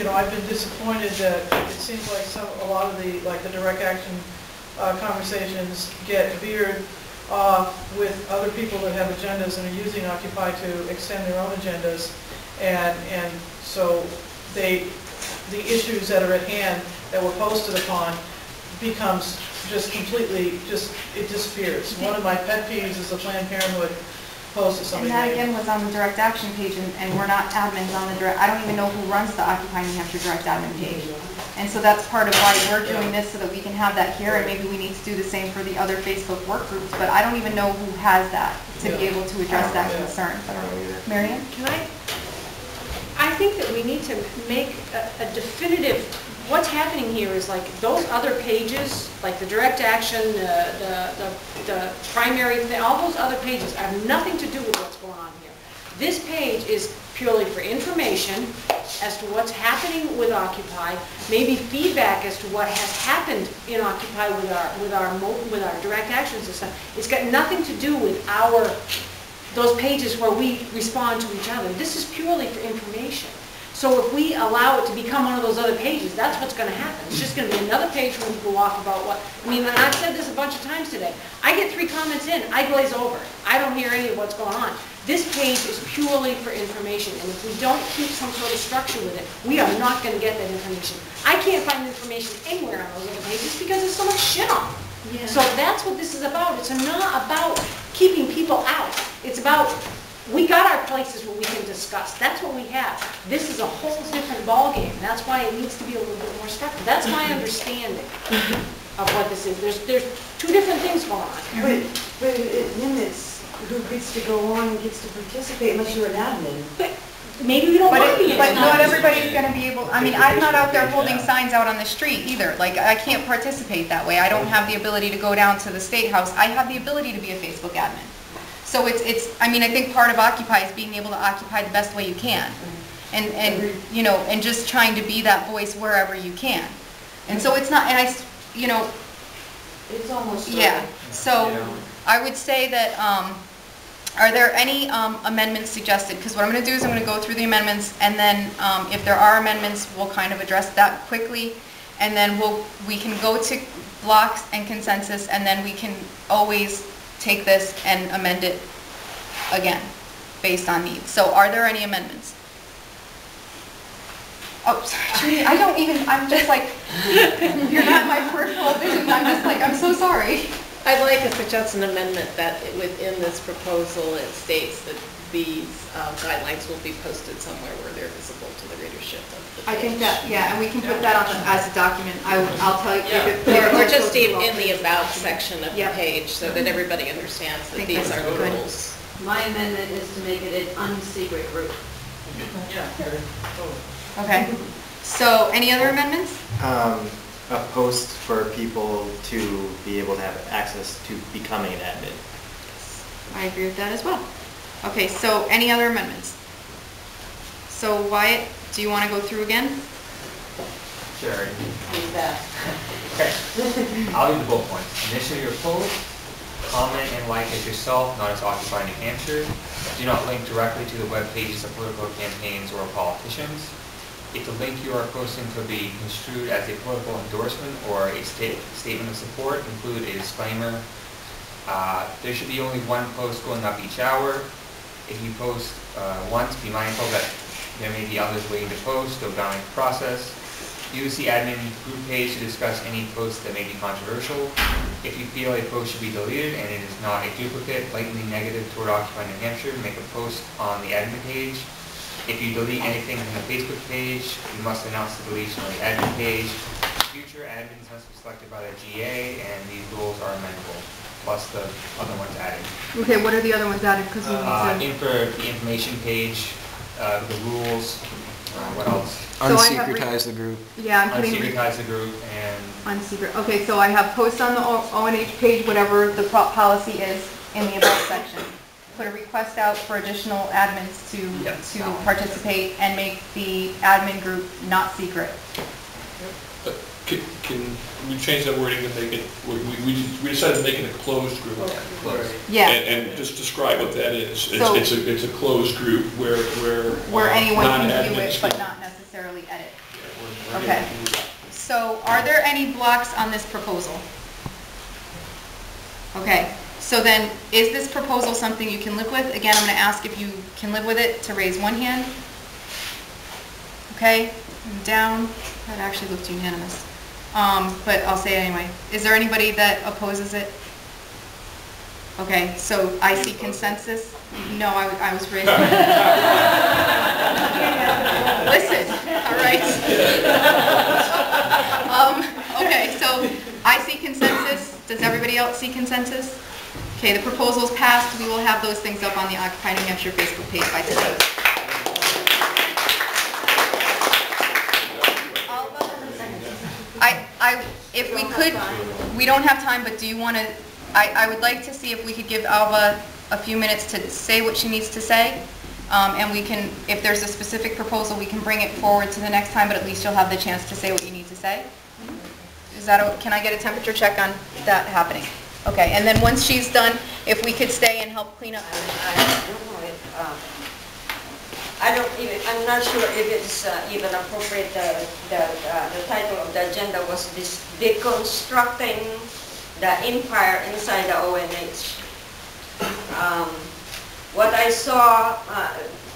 I've been disappointed that it seems like a lot of the direct action conversations get veered with other people that have agendas and are using Occupy to extend their own agendas, and so the issues that are at hand that were posted upon becomes just completely, it disappears. One of my pet peeves is the Planned Parenthood post that somebody And that made. again was on the direct action page, and we're not admins on the direct, I don't even know who runs the Occupy New Hampshire direct admin page. And so that's part of why we're doing this, so that we can have that here, and maybe we need to do the same for the other Facebook work groups, but I don't even know who has that to be able to address that concern. Marianne? I think that we need to make a definitive, what's happening here is like those other pages, like the direct action, the primary, all those other pages have nothing to do with what's going on here. This page is purely for information as to what's happening with Occupy, maybe feedback as to what has happened in Occupy with our direct actions and stuff. It's got nothing to do with those pages where we respond to each other. This is purely for information. So if we allow it to become one of those other pages, that's what's going to happen. It's just going to be another page where we go off about what, and I've said this a bunch of times today. I get 3 comments in, I glaze over. I don't hear any of what's going on. This page is purely for information, and if we don't keep some sort of structure with it, we are not going to get that information. I can't find information anywhere on those other pages because there's so much shit on them. Yeah. So that's what this is about. It's not about keeping people out. It's about, we got our places where we can discuss. That's what we have. This is a whole different ballgame. That's why it needs to be a little bit more structured. That's my understanding of what this is. There's 2 different things going on. But it limits who gets to go on and gets to participate unless you're an admin. But maybe we don't want to be. But not everybody's going to be able, I'm not out there holding signs out on the street either. Like, I can't participate that way. I don't have the ability to go down to the State House. I have the ability to be a Facebook admin. So I think part of Occupy is being able to occupy the best way you can. And just trying to be that voice wherever you can. And so it's not, it's almost, yeah. So I would say that, are there any amendments suggested? Because what I'm going to do is I'm going to go through the amendments, and then if there are amendments, we'll kind of address that quickly, and then we can go to blocks and consensus, and then we can always take this and amend it again based on need. So are there any amendments? Oh, sorry, Judy, I'm just like, you're not my peripheral vision. I'm just like, I'm so sorry. I'd like to suggest an amendment that within this proposal it states that these guidelines will be posted somewhere where they're visible to the readership of the page. I think that, yeah, and we can put that on as a document. I'll tell you. Yeah. Or just in the about section of the page so that everybody understands that these are the rules. My amendment is to make it an unsecret group. Okay. So any other amendments? A post for people to be able to have access to becoming an admin. I agree with that as well. Okay, so any other amendments? So Wyatt, do you want to go through again? Sure. Okay. I'll read the bullet points. Initially your post, comment and like as yourself, not as Occupy New Hampshire. Do not link directly to the web pages of political campaigns or politicians. If the link you are posting could be construed as a political endorsement or a statement of support, include a disclaimer. There should be only one post going up each hour. If you post once, be mindful that there may be others waiting to post, so down the process. Use the admin group page to discuss any posts that may be controversial. If you feel a post should be deleted and it is not a duplicate, blatantly negative toward Occupy New Hampshire, make a post on the admin page. If you delete anything from the Facebook page, you must announce the deletion on the admin page. Future admins must be selected by the GA, and these rules are amendable, plus the other ones added. Okay, what are the other ones added? Because we need to... The information page, the rules, what else? Unsecretize the group. Yeah, I'm putting... Unsecretize the group and... Unsecret. Okay, so I have post on the ONH page, whatever the policy is in the About section. Put a request out for additional admins to participate and make the admin group not secret. But can we change that wording to make it, we decided to make it a closed group. Yeah. And just describe what that is. It's a closed group where anyone can view it but not necessarily edit. Okay. So are there any blocks on this proposal? Okay. So then, is this proposal something you can live with? Again, I'm going to ask if you can live with it to raise one hand. Okay, and down. That actually looked unanimous. But I'll say it anyway. Is there anybody that opposes it? Okay, so I see consensus. No, I was raising. Listen, all right. Okay, so I see consensus. Does everybody else see consensus? Okay, the proposal's passed. We will have those things up on the Occupy New Hampshire Facebook page by today. If we could, we don't have time, but do you want to, I would like to see if we could give Alva a few minutes to say what she needs to say. And we can, if there's a specific proposal, we can bring it forward to the next time, but at least you'll have the chance to say what you need to say. Is that, can I get a temperature check on that happening? Okay, and then once she's done, if we could stay and help clean up. I'm not sure if it's even appropriate. The title of the agenda was this deconstructing the empire inside the ONH. What I saw,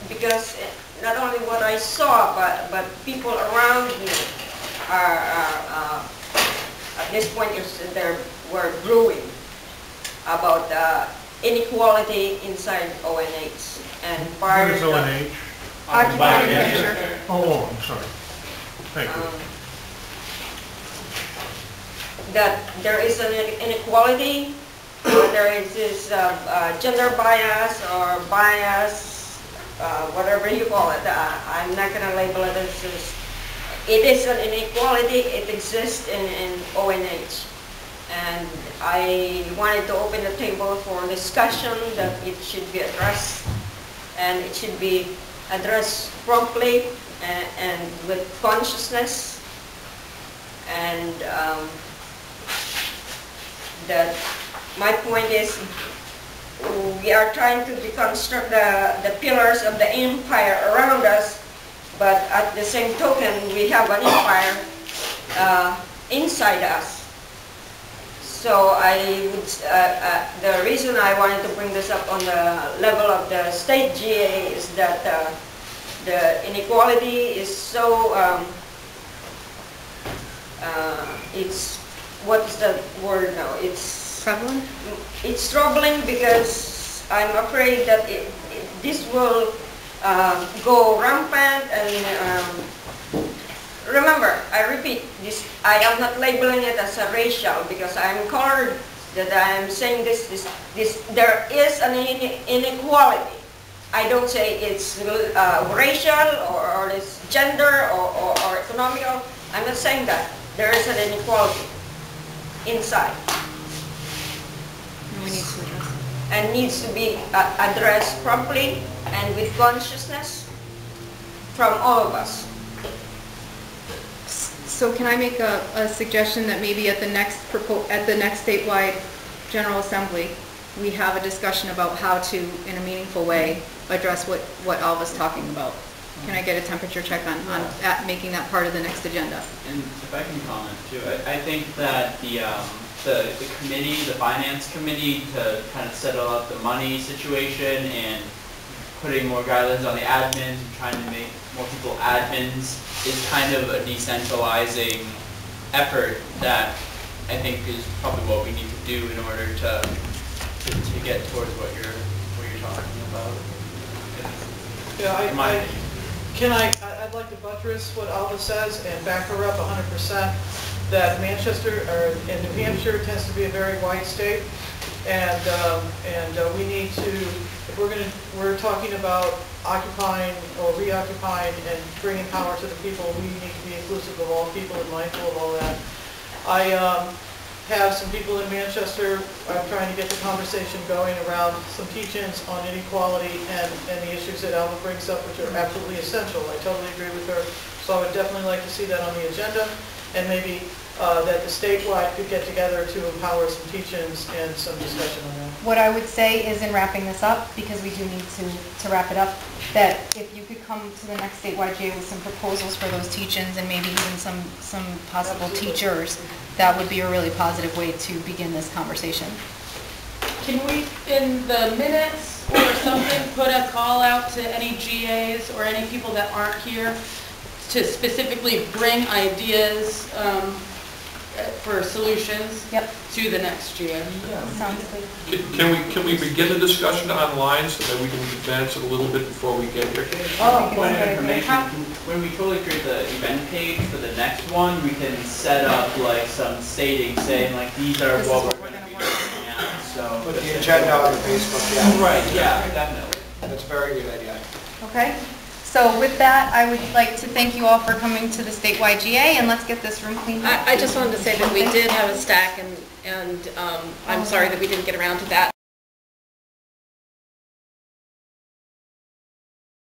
because not only what I saw, but people around me are at this point were brewing about inequality inside ONH. And what is ONH? Occupy New Hampshire. Oh, I'm sorry. Thank you. That there is an inequality, whether it is gender bias or bias, whatever you call it. I'm not going to label it as this. It is an inequality. It exists in ONH. And I wanted to open the table for discussion that it should be addressed, and it should be addressed promptly and with consciousness, and that my point is we are trying to deconstruct the pillars of the empire around us, but at the same token we have an empire inside us. So I would, the reason I wanted to bring this up on the level of the state GA is that the inequality is so, it's, what's the word now? It's troubling. It's troubling because I'm afraid that this will go rampant and. Remember, I repeat, this, I am not labeling it as a racial because I'm colored, that I am saying this, there is an inequality. I don't say it's racial or it's gender or economical. I'm not saying that. There is an inequality inside. We need to address it. And needs to be addressed promptly and with consciousness from all of us. So can I make a suggestion that maybe at the next statewide General Assembly, we have a discussion about how to, in a meaningful way, address what Alva's talking about. Can I get a temperature check on making that part of the next agenda? And if I can comment too, I think that the committee, the finance committee, to kind of settle out the money situation and putting more guidelines on the admins and trying to make more people admins is kind of a decentralizing effort that I think is probably what we need to do in order to get towards what you're talking about. Yeah, I'd like to buttress what Alva says and back her up 100%, that Manchester, and New Hampshire tends to be a very white state, and we need to, if we're talking about occupying or reoccupying and bringing power to the people, we need to be inclusive of all people and mindful of all that. I have some people in Manchester. I'm trying to get the conversation going around some teach-ins on inequality and the issues that Alva brings up, which are absolutely essential. I totally agree with her. So I would definitely like to see that on the agenda, and maybe that the statewide could get together to empower some teach-ins and some discussion on that. What I would say is, in wrapping this up, because we do need to wrap it up, that if you could come to the next statewide GA with some proposals for those teach-ins and maybe even some possible teachers, that would be a really positive way to begin this conversation. Can we, in the minutes or something, put a call out to any GAs or any people that aren't here to specifically bring ideas for solutions to the next GA? Sounds good. Can we begin the discussion online so that we can advance it a little bit before we get here? Point of information, when we totally create the event page for the next one, we can set up like some stating saying like these are what we're going to be looking at. So put the agenda on your Facebook, yeah. Right, yeah, definitely. That's a very good idea. Okay. So with that, I would like to thank you all for coming to the statewide GA, and let's get this room cleaned up. I just wanted to say that we did have a stack, and I'm sorry that we didn't get around to that.